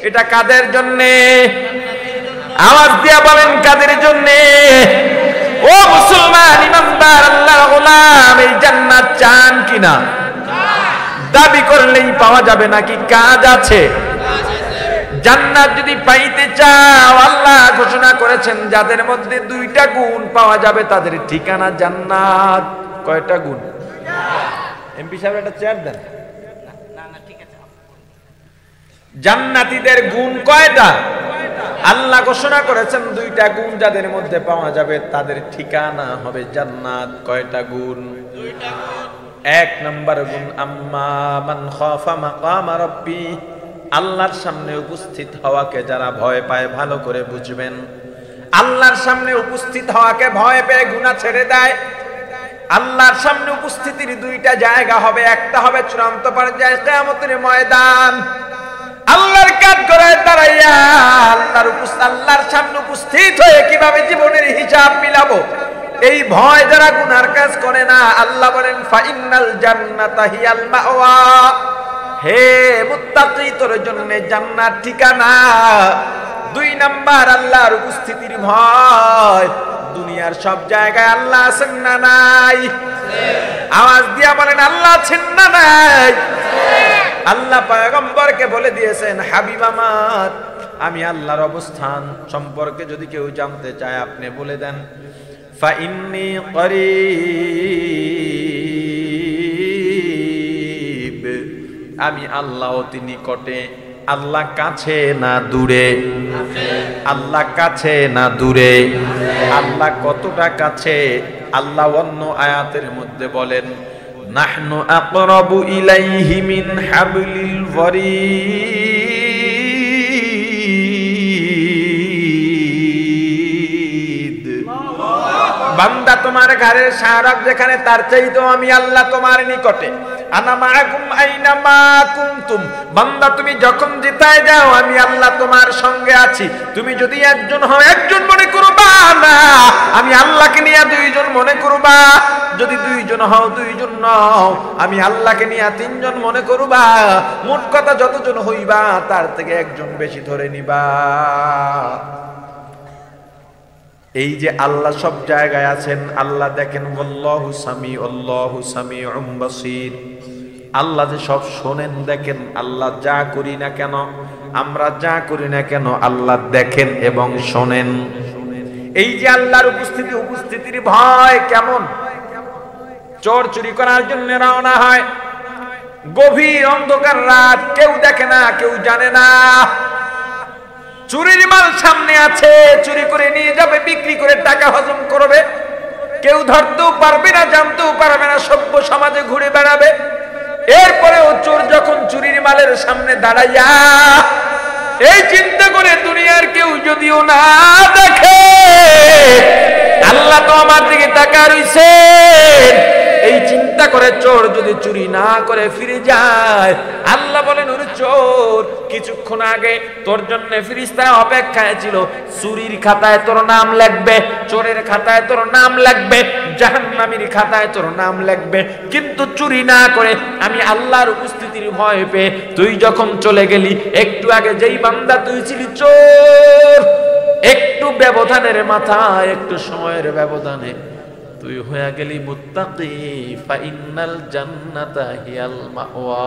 এটা কাদের জন্যে? আওয়াজ দিয়া বলেন, কাদের জন্যে? ও মুসলমান ইমানদার, আল্লাহর গোলাম, এই জান্নাত চান কিনা? দাবি করলেই পাওয়া যাবে নাকি কাজ আছে? জান্নাত যদি পাইতে চাও, আল্লাহ ঘোষণা করেছেন যাদের মধ্যে 2টা গুণ পাওয়া যাবে তাদের ঠিকানা জান্নাত। কয়টা গুণ? এমপি সাহেব একটা চেয়ার দেন। জান্নাতীদের গুণ কয়টা? আল্লাহ ঘোষণা করেছেন 2টা গুণ যাদের মধ্যে পাওয়া যাবে তাদের ঠিকানা হবে জান্নাত। কয়টা গুণ? 2টা গুণ। 1 নম্বর গুণ, আম্মা মান খাফা মাকাম রাব্বি, আল্লাহর সামনে উপস্থিত হওয়াকে যারা ভয় পায়, ভালো করে বুঝবেন। আল্লাহর সামনে উপস্থিত হওয়াকে ভয় পেয়ে গুনাহ ছেড়ে দেয়। আল্লাহর সামনে উপস্থিতির 2টা জায়গা হবে। একটা হবে চূড়ান্ত পর্যায়ে, কিয়ামতের ময়দান। আল্লাহর কাঠ গড়ায় দাঁড়াইয়া আল্লাহর সামনে উপস্থিত হয়ে কিভাবে জীবনের হিসাব মিলাবো, এই ভয় যারা গুনার কাজ করে না, আল্লাহ বলেন, ফাইনাল জান্নাতা হিয়াল মাওয়া, হে মুত্তাকি, তোর জন্য জান্নাত ঠিকানা। 2 নাম্বার, আল্লাহর উপস্থিতির ভয়। দুনিয়ার সব জায়গায় আল্লাহ আছেন না নাই? আওয়াজ দিয়া বলেন, আল্লাহ আছেন না নাই? আল্লাহ পয়গম্বরকে বলে দিয়েছেন, হাবিব আমার, আমি আল্লাহর অবস্থান সম্পর্কে যদি কেউ জানতে চায় আপনি বলে দেন, ফাইন্নী করিব, আমি আল্লাহ অতি নিকটে। আল্লাহ কাছে না দূরে? আল্লাহ কাছে না দূরে? আল্লাহ কতটা কাছে? আল্লাহ অন্য আয়াতের মধ্যে বলেন, নাহনু আকরাবু ইলাইহি মিন হাবলিল ওয়ারিদ। বান্দা, তোমার ঘরের শাহরাগ যেখানে, তার চাইতেও আমি আল্লাহ তোমার নিকটে। আনা মাআকুম আইনা মা কুনতুম, বান্দা তুমি যখন যেথায় যাও আমি আল্লাহ তোমার সঙ্গে আছি। তুমি যদি একজন হও একজন মনে করবা না, আমি আল্লাহকে নিয়ে 2জন মনে করবা। যদি 2জন হও 2জন নও, আমি আল্লাহকে নিয়ে 3জন মনে করবা। মোট কথা যতজন হইবা তার থেকে একজন বেশি ধরে নিবা। এই যে আল্লাহ সব জায়গায় আছেন, আল্লাহ দেখেন, আল্লাহু সামিউম বাসীর, আল্লাহ যে সব শোনেন দেখেন। আল্লাহ যা করি না কেন, আমরা যা করি না কেন, আল্লাহ দেখেন এবং শোনেন। এই যে আল্লাহর উপস্থিতির ভয় কেমন। চোর চুরি করার জন্য রওনা হয়, গভীর অন্ধকার রাত, কেউ দেখে না, কেউ জানে না, চুরির মাল সামনে আছে, চুরি করে নিয়ে যাবে, বিক্রি করে টাকা হজম করবে, কেউ ধরতেও পারবে না, জানতেও পারবে না, সভ্য সমাজে ঘুরে বেড়াবে। এরপরেও চোর যখন চুরির মালের সামনে দাঁড়াইয়া এই চিন্তা করে, দুনিয়ার কেউ যদিও না দেখে, আল্লাহ তো আমার দিকে তাকায় রইছেন, এই চিন্তা করে চোর যদি চুরি না করে ফিরে যায়, আল্লাহ বলেন, ওরে চোর, কিছুক্ষণ আগে তোর জন্য ফেরেশতারা অপেক্ষায় ছিল, চুরির খাতায় তোর নাম লিখবে, চোরের খাতায় তোর নাম লিখবে, জাহান্নামীর খাতায় তোর নাম লিখবে, কিন্তু চুরি না করে আমি আল্লাহর উপস্থিতির ভয় পেয়ে তুই যখন চলে গেলি, একটু আগে যেই বান্দা তুই ছিলি চোর, একটু ব্যবধানের মাথায়, একটু সময়ের ব্যবধানে তুই হয়ে গেলি মুত্তাকি, ফাইনাল জান্নাতা হিয়াল মাওয়া।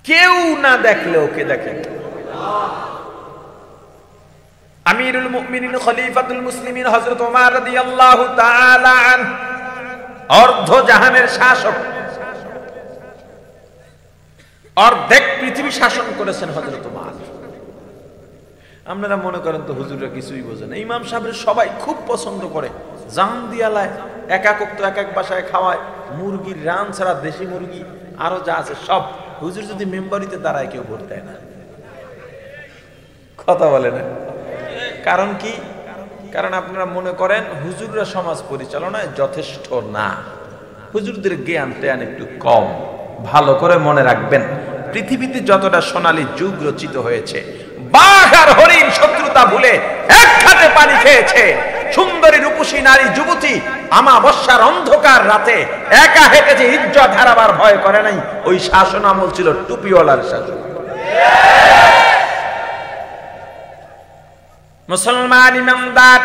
কেউ না দেখলে ওকে দেখেন। আমিরুল মুমিনিন খলিফাতুল মুসলিমিন হযরত ওমর রাদিয়াল্লাহু তাআলা আনহু, অর্ধ জাহানের শাসক, অর্ধেক পৃথিবী শাসন করেছেন হযরত ওমর। আপনারা মনে করেন তো হুজুররা কিছুই বোঝে না, ইমাম সাহেবের সবাই খুব পছন্দ করে, জান দিয়ালায়, এক এক তো এক এক বাসায় খাওয়ায়, মুরগির রান ছাড়া দেশি মুরগি আরো যা আছে সব। হুজুর যদি মেম্বারিতে দাঁড়ায় কেউ ভোট দেয় না, কথা বলে না। কারণ কি? কারণ আপনারা মনে করেন হুজুররা সমাজ পরিচালনায় যথেষ্ট না, হুজুরদের জ্ঞান ত্যান একটু কম। ভালো করে মনে রাখবেন, পৃথিবীতে যতটা সোনালী যুগ রচিত হয়েছে, বাঘ আর হরিণ শত্রুতা ভুলে এক হাতে পানি খেয়েছে। সুন্দরী রূপসী নারী যুবতী আমাবস্যার অন্ধকার রাতে একা হেঁটেছে, ইজ্জত হারাবার ভয় করে নাই। ওই শাসন আমল ছিল টুপিওয়ালার শাসন। মুসলমান ইমানদার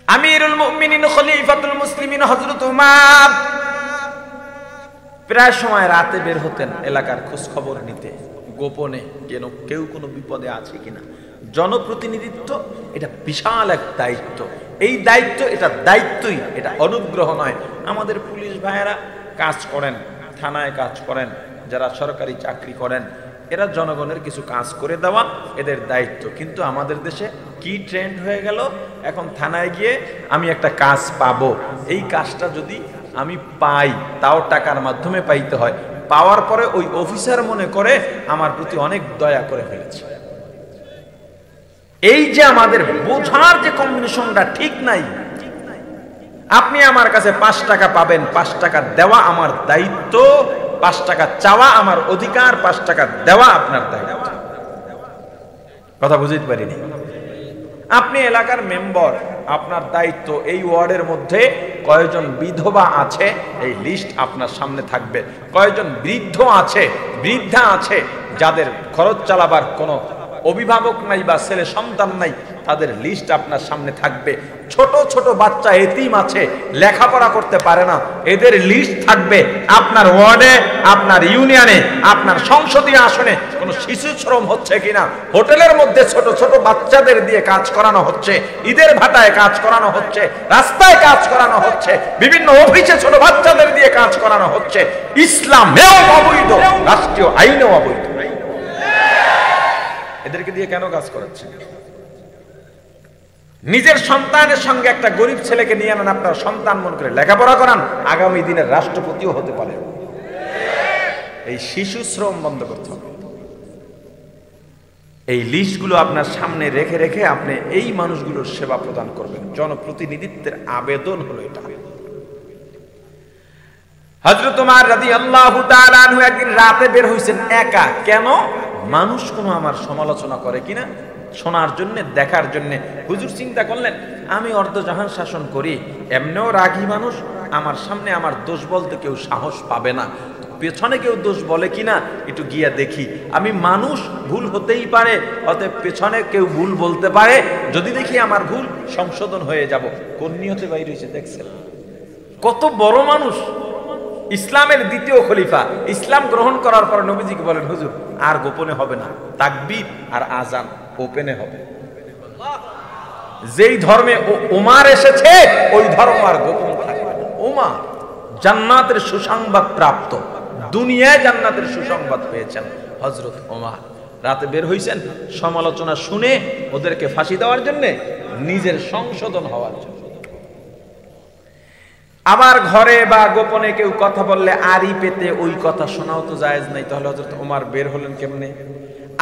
আমিরুল মুমিনিন খলিফাতুল মুসলিমিন হযরত ওমর প্রায় সময় রাতে বের হতেন এলাকার খোঁজ খবর নিতে, গোপনে, যেন কেউ কোনো বিপদে আছে কিনা। জনপ্রতিনিধিত্ব এটা বিশাল এক দায়িত্ব। এই দায়িত্ব, এটা দায়িত্বই, এটা অনুগ্রহ নয়। আমাদের পুলিশ ভাইয়েরা কাজ করেন, থানায় কাজ করেন, যারা সরকারি চাকরি করেন, এরা জনগণের কিছু কাজ করে দেওয়া এদের দায়িত্ব। কিন্তু আমাদের দেশে কি ট্রেন্ড হয়ে গেল, এখন থানায় গিয়ে আমি একটা কাজ পাবো, এই কাজটা যদি আমি পাই তাও টাকার মাধ্যমে পাইতে হয়, পাওয়ার পরে ওই অফিসার মনে করে আমার প্রতি অনেক দয়া করে ফেলেছে। এই যে আমাদের বোঝার যে কম্বিনেশনটা ঠিক নাই। আপনি আমার কাছে 5 টাকা পাবেন, 5 টাকা দেওয়া আমার দায়িত্ব, 5 টাকা চাওয়া আমার অধিকার, 5 টাকা দেওয়া আপনার দায়িত্ব। কথা বুঝতে পারিনি? আপনি এলাকার মেম্বার, আপনার দায়িত্ব এই ওয়ার্ডের মধ্যে কয়জন বিধবা আছে এই লিস্ট আপনার সামনে থাকবে, কয়জন বৃদ্ধ আছে, বৃদ্ধা আছে, যাদের খরচ চালাবার কোনো অভিভাবক নাই বা ছেলে সন্তান নাই, তাদের লিস্ট আপনার সামনে থাকবে। ছোট ছোট বাচ্চা এতিম আছে, লেখাপড়া করতে পারে না, এদের লিস্ট থাকবে। আপনার ওয়ার্ডে, আপনার ইউনিয়নে, আপনার সংসদীয় আসনে কোনো শিশু শ্রম হচ্ছে কিনা, হোটেলের মধ্যে ছোট ছোট বাচ্চাদের দিয়ে কাজ করানো হচ্ছে, ঈদের ভাটায় কাজ করানো হচ্ছে, রাস্তায় কাজ করানো হচ্ছে, বিভিন্ন অফিসে ছোট বাচ্চাদের দিয়ে কাজ করানো হচ্ছে। ইসলামেও অবৈধ, রাষ্ট্রীয় আইনেও অবৈধ। এদেরকে দিয়ে কেন কাজ করাচ্ছেন? নিজের সন্তানের সঙ্গে একটা গরিব ছেলেকে নিয়ে আনেন, আপনার সন্তান মন করে লেখাপড়া করান, আগামী দিনের রাষ্ট্রপতিও হতে পারে। এই শিশু শ্রম বন্ধ করতে হবে। এই লিস্টগুলো আপনার সামনে রেখে রেখে আপনি এই মানুষগুলোর সেবা প্রদান করবেন। জনপ্রতিনিধিত্বের আবেদন হলো এটা। হযরত ওমর রাদিয়াল্লাহু তাআলা আনহু একদিন রাতে বের হইছেন একা। কেন? মানুষ কোনো আমার সমালোচনা করে কিনা শোনার জন্য, দেখার জন্য। হুজুর চিন্তা করলেন, আমি অর্ধজাহান শাসন করি, এমনিও রাগী মানুষ, আমার সামনে আমার দোষ বলতে কেউ সাহস পাবে না। পেছনে কেউ দোষ বলে কিনা একটু গিয়া দেখি। আমি মানুষ, ভুল হতেই পারে, অতএব পেছনে কেউ ভুল বলতে পারে, যদি দেখি আমার ভুল সংশোধন হয়ে যাব। কোন নিয়তে বাইরে হয়েছে দেখছেন? কত বড় মানুষ, ইসলামের দ্বিতীয় খলিফা। ইসলাম গ্রহণ করার পর নবীজিকে বলেন, হুজুর আর গোপনে হবে না, তাকবীর আর আজান ওপেনে হবে। যেই ধর্মে ওমর এসেছে ওই ধর্ম আর গোপন থাকবে না। ওমর জান্নাতের সুসংবাদ প্রাপ্ত, দুনিয়ায় জান্নাতের সুসংবাদ পেয়েছেন হযরত ওমর। রাতে বের হইছেন সমালোচনা শুনে ওদেরকে ফাঁসি দেওয়ার জন্য, নিজের সংশোধন হওয়ার জন্য। আবার ঘরে বা গোপনে কেউ কথা বললে আড়ি পেতে ওই কথা শোনাও তো জায়েজ নাই। তাহলে হযরত ওমর বের হলেন কেমনে?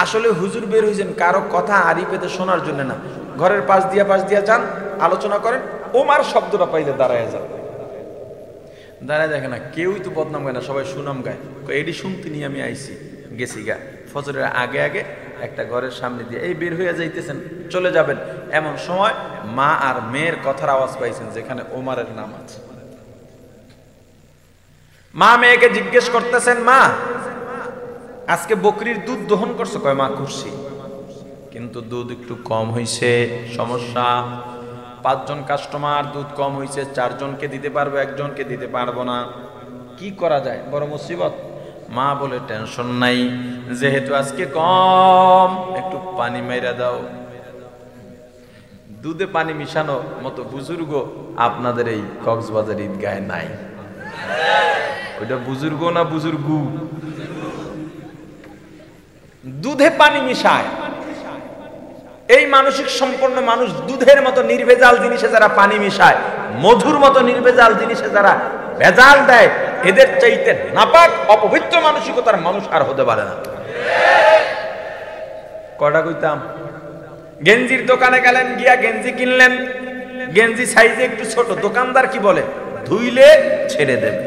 আসলে হুজুর বের হইছেন কারো কথা আড়ি পেতে শোনার জন্য না, ঘরের পাশ দিয়া যান, আলোচনা করেন, ওমর শব্দটা পাইলে দাঁড়ায় যান। দাঁড়ায় দেখে না, কেউই তো বদনাম গায় না, সবাই সুনাম গায়। এটি শুনতে নিয়ে আমি আইছি, গেছি গা ফজরের আগে আগে একটা ঘরের সামনে দিয়ে এই বের হয়ে যাইতেছেন, চলে যাবেন, এমন সময় মা আর মেয়ের কথার আওয়াজ পাইছেন যেখানে ওমরের নাম আছে। মা মেয়েকে জিজ্ঞেস করতেছেন, মা আজকে বকরির দুধ দহন করছো? কয় মা করছি, কিন্তু দুধ একটু কম হইছে, সমস্যা। 5 জন কাস্টমার, দুধ কম হইছে, 4 জনকে দিতে পারবো, 1 জনকে দিতে পারবো না, কি করা যায়? বড় মুসিবত। মা বলে, টেনশন নাই, যেহেতু আজকে কম, একটু পানি মাইরা দাও। দুধে পানি মিশানো মতো বুজুর্গ আপনাদের এই কক্সবাজার ঈদগাহে নাই। ওইটা বুজুর্গ না বুজুর্গু? দুধে পানি মিশায়। এই মানসিক সম্পন্ন মানুষ দুধের মতো নির্ভেজাল জিনিসে যারা পানি মিশায়, মধুর মতো নির্ভেজাল জিনিসে যারা ভেজাল দেয়, এদের চাইতে নাপাক অপবিত্র মানসিকতার মানুষ আর হতে পারে না। কটা কইতাম, গেঞ্জির দোকানে গেলেন, গিয়া গেঞ্জি কিনলেন, গেঞ্জি সাইজে একটু ছোট, দোকানদার কি বলে? ধুইলে ছেড়ে দেবে।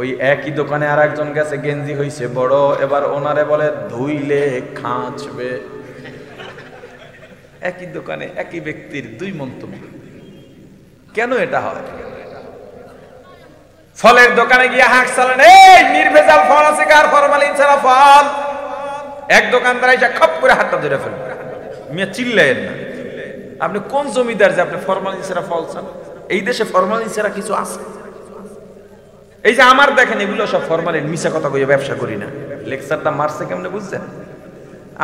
ওই একই দোকানে আর একজন গেছে, গেঞ্জি হইছে বড়, এবার ওনারে বলে ধুইলে খাঁচবে। একই দোকানে একই ব্যক্তির 2 মন্তব্য। কেন এটা হয়? ফলের দোকানে গিয়ে হাঁক চালান, এই নির্ভেজাল ফল আছে কার? ফরমালিন ছাড়া ফল। এক দোকানদার এসে খপ করে হাতটা ধরে ফেলবে। মিয়া চিল্লায়েন না, আপনি কোন জমিদার যে আপনি ফরমালিন ছাড়া ফল চান? এই দেশে ফরমালিন ছাড়া কিছু আছে? এই যে আমার দেখেন, এগুলো সব ফরমালিন, মিছা কথা কইয়া ব্যবসা করি না। লেকচারটা মারছে কেমনে বুঝছেন?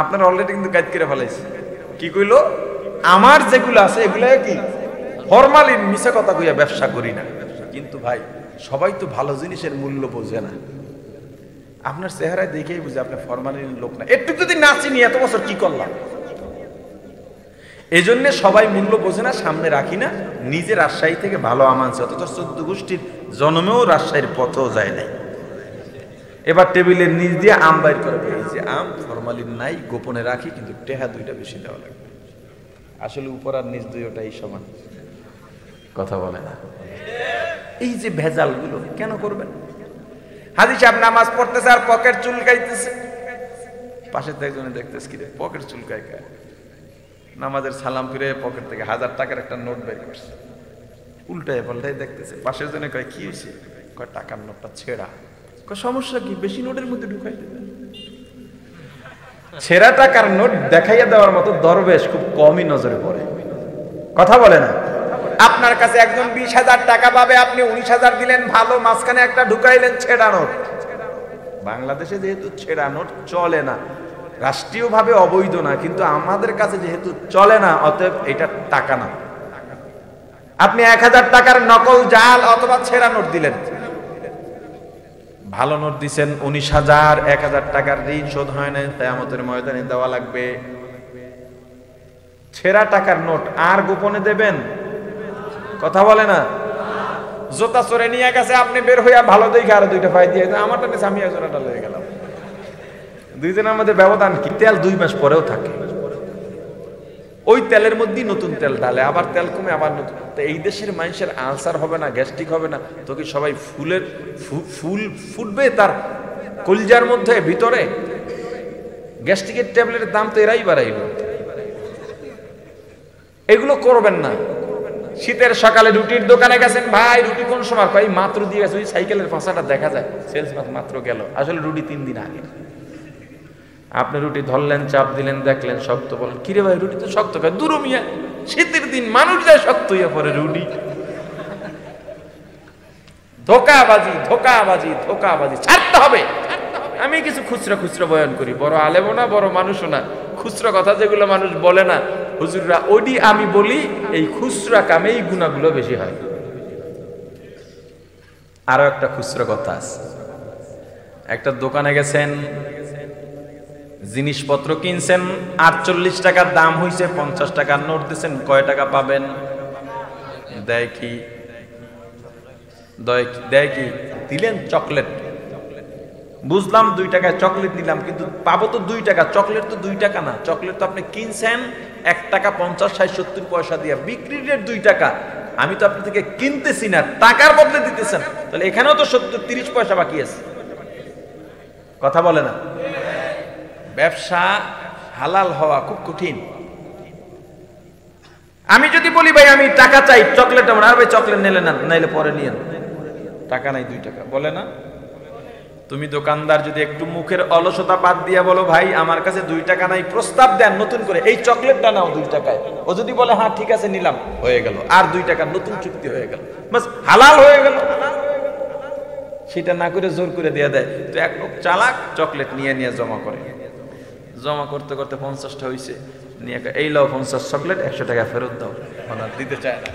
আপনারা অলরেডি কিন্তু গাইড করে ফেলাইছে। কি কইলো? আমার যেগুলো আছে এগুলো কি ফরমালিন, মিছা কথা কইয়া ব্যবসা করি না। কিন্তু ভাই, সবাই তো ভালো জিনিসের মূল্য বোঝে না। আপনার চেহারায় দেখেই বুঝে আপনি ফরমালিন লোক না। একটু যদি নাচিনি, এত বছর কি করলাম? এই জন্য সবাই মূল্য বোঝে না, সামনে রাখি না। নিজে রাজশাহী থেকে ভালো আম আনছে, অথচ 14 গোষ্ঠীর জন্মেও রাজশাহীর পথেও যায় নাই। এবার টেবিলের নিচ দিয়ে আম বাইর করে পেয়েছে, আম ফরমালিন নাই, গোপনে রাখি, কিন্তু টেহা 2টা বেশি দেওয়া লাগবে। আসলে উপর আর নিচ দুইটাই সমান, কথা বলে না। এই যে ভেজাল গুলো কেন করবেন? হাজি সাহেব নামাজ পড়তেছে আর পকেট চুলকাইতেছে, পাশে একজনে দেখতেছে, কি রে পকেট চুলকায় কে? নামাজের সালাম ফিরে পকেট থেকে 1000 টাকার একটা নোট বের করছে, উল্টায় পাল্টায় দেখতেছে। পাশের জনে কয়, কি হয়েছে? কয়, টাকার নোটটা ছেঁড়া। কয়, সমস্যা কি? বেশি নোটের মধ্যে ঢুকাই দেবে। ছেঁড়া টাকার নোট দেখাইয়া দেওয়ার মতো দরবেশ খুব কমই নজরে পড়ে, কথা বলে না। আপনার কাছে একজন 20,000 টাকা পাবে, আপনি 19,000 দিলেন, ভালো, মাঝখানে একটা ঢুকাইলেন ছেঁড়া নোট। বাংলাদেশে যেহেতু ছেঁড়া নোট চলে না, রাষ্ট্রীয়ভাবে অবৈধ না, কিন্তু আমাদের কাছে যেহেতু চলে না, অতএব এটা টাকা না। আপনি 1000 টাকার নকল, জাল অথবা ছেঁড়া নোট দিলেন, ভালো নোট দিচ্ছেন 19,000, 1000 টাকার ঋণ শোধ হয় না, কিয়ামতের ময়দানে দেওয়া লাগবে। ছেঁড়া টাকার নোট আর গোপনে দেবেন? কথা বলে না। জোতা চোরে নিয়ে গেছে, আপনি বের হইয়া ভালো দেখে আরো 2টা পাই দিয়ে, আমারটা নিয়ে আমি একজনটা লয়ে গেলাম। 2 জনের মধ্যে ব্যবধান কি? তেল 2 মাস পরেও থাকে। ওই তেলের মধ্যেই নতুন তেল ঢালে, আবার তেল কমে, আবার নতুন। তো এই দেশের মানুষের আলসার হবে না, গ্যাস্ট্রিক হবে না? তো কি সবাই ফুল ফুটবে তার কলজার মধ্যে ভিতরে? গ্যাস্ট্রিকের ট্যাবলেটের দাম তো এরাই বাড়াইল। এগুলো করবেন না। শীতের সকালে রুটির দোকানে গেছেন, ভাই রুটি কোন সময়? কই মাত্র দিয়ে গেছে, ওই সাইকেলের পাশাটা দেখা যায়, সেলসম্যান মাত্র গেল, আসলে রুটি 3 দিন আগে। আপনি রুটি ধরলেন, চাপ দিলেন, দেখলেন শক্ত, বলেন কিরে ভাই রুটি তো শক্ত, কয় দূর মিয়া, শীতের দিন মানুষ যায় শক্ত হইয়া পরে রুটি। ধোকাবাজি ধোকাবাজি ধোকাবাজি ছাড়তে হবে। আমি কিছু খুচরা খুচরা বয়ান করি, বড় আলেমও না বড় মানুষও না, খুচরা কথা যেগুলো মানুষ বলে না হুজুররা, ওডি আমি বলি। এই খুচরা কামে এই গুনাহগুলো বেশি হয়। আরো একটা খুচরা কথা আছে। একটা দোকানে গেছেন, জিনিসপত্র কিনছেন, 48 টাকার দাম হইছে, 50 টাকার নোট দিচ্ছেন, কয় টাকা পাবেন? দেয় কি? দেয় কি? দিলেন চকলেট, বুঝলাম 2 টাকায় চকলেট নিলাম, কিন্তু পাবো তো 2 টাকা। চকলেট তো 2 টাকা না, চকলেট তো আপনি কিনছেন 1 টাকা 50, 60, 70 পয়সা দিয়ে, বিক্রির রেট 2 টাকা। আমি তো আপনার থেকে কিনতেছি না, টাকার বদলে দিতেছেন, তাহলে এখানেও তো 70, 30 পয়সা বাকি আছে। কথা বলে না? ব্যবসা হালাল হওয়া খুব কঠিন। আমি যদি বলি ভাই আমি টাকা চাই, চকলেট আমার, আর ভাই চকলেট নিলে না, নাইলে পরে নিয়ে, টাকা নাই 2 টাকা, বলে না? তুমি দোকানদার যদি একটু মুখের অলসতা বাদ দিয়া বলো ভাই আমার কাছে 2 টাকা নাই, প্রস্তাব দেন নতুন করে, এই চকলেটটা নাও 2 টাকায়, ও যদি বলে হ্যাঁ ঠিক আছে নিলাম, হয়ে গেল, আর 2 টাকা নতুন চুক্তি হয়ে গেল, বাস হালাল হয়ে গেল। সেটা না করে জোর করে দিয়ে দেয়। তো এক লোক চালাক, চকলেট নিয়ে নিয়ে জমা করে, জমা করতে করতে 50টা হয়েছে, নিয়ে এই লাও 50 চকলেট, 100 টাকা ফেরত দাও, ওনার দিতে চায় না।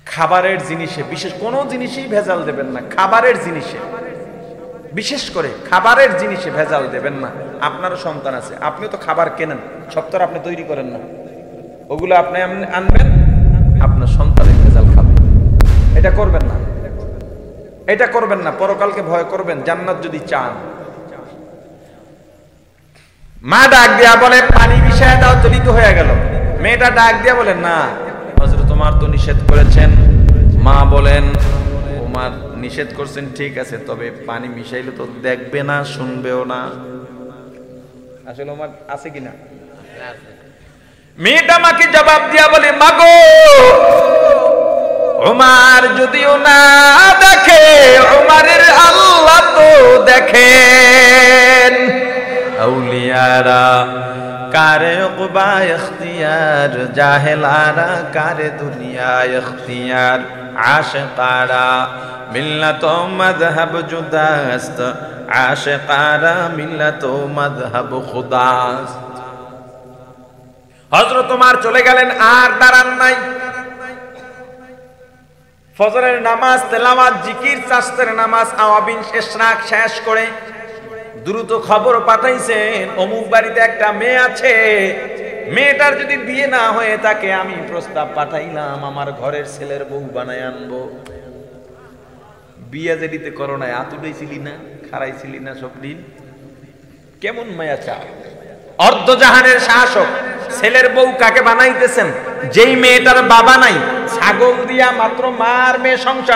খাবারের জিনিসে, বিশেষ কোনো জিনিসই ভেজাল দেবেন না। খাবারের জিনিসে, বিশেষ করে খাবারের জিনিসে ভেজাল দেবেন না। আপনারও সন্তান আছে, আপনিও তো খাবার কেনেন, সব তো আপনি তৈরি করেন না, ওগুলো আপনি আনবেন, আপনার সন্তানের ভেজাল খাবে। এটা করবেন না, এটা করবেন না। পরকালকে ভয় করবেন, জান্নাত যদি চান। মা ডাক দিয়া বলে পানি মিশায় দাও, চলিত হয়ে গেল। মেয়েটা ডাক দিয়া বলে না হযরত তোমার তো নিষেধ করেছেন। মা বলেন ওমর নিষেধ করছেন ঠিক আছে, তবে পানি মিশাইলে তো দেখবে না, শুনবেও না। আসলে ওমর আছে কিনা? মেয়েটা মাকে জবাব দিয়া বলে মাগো, ওমর যদিও না দেখে, ওমরের আল্লাহ তো দেখেন। আউলিয়ারা কারে উকবা ইখতিয়ার, জাহেলারা কারে দুনিয়া ইখতিয়ার, আশিকারা মিল্লাত ও মাযহাব জুদাস্ত, আশিকারা মিল্লাত ও মাযহাব খুদাস্ত। হযরত ওমর চলে গেলেন, আর দাঁড়ান নাই। ফজরের নামাজ, তেলাওয়াত, জিকির, চাষতের নামাজ, আওয়াবিন ইশরাক শেষ করে দ্রুত খবর পাঠাইছেন অমুক বাড়িতে একটা মেয়ে আছে, মেয়েটার যদি বিয়ে না হয়ে থাকে আমি প্রস্তাব পাঠাইলাম, আমার ঘরের ছেলের বউ বানায় আনবো। বিয়ে যেদিতে করো নাই, আতুড়াইছিলি না, খারাইছিলি না সব দিন, কেমন মায়া চা। অর্ধজাহানের শাসক, ছেলের বউ কাকে বানাইতেছেন? যেই মেয়েটার বাবা নাই, ছাগল দিয়া মাত্র মার মেয়ে সংসার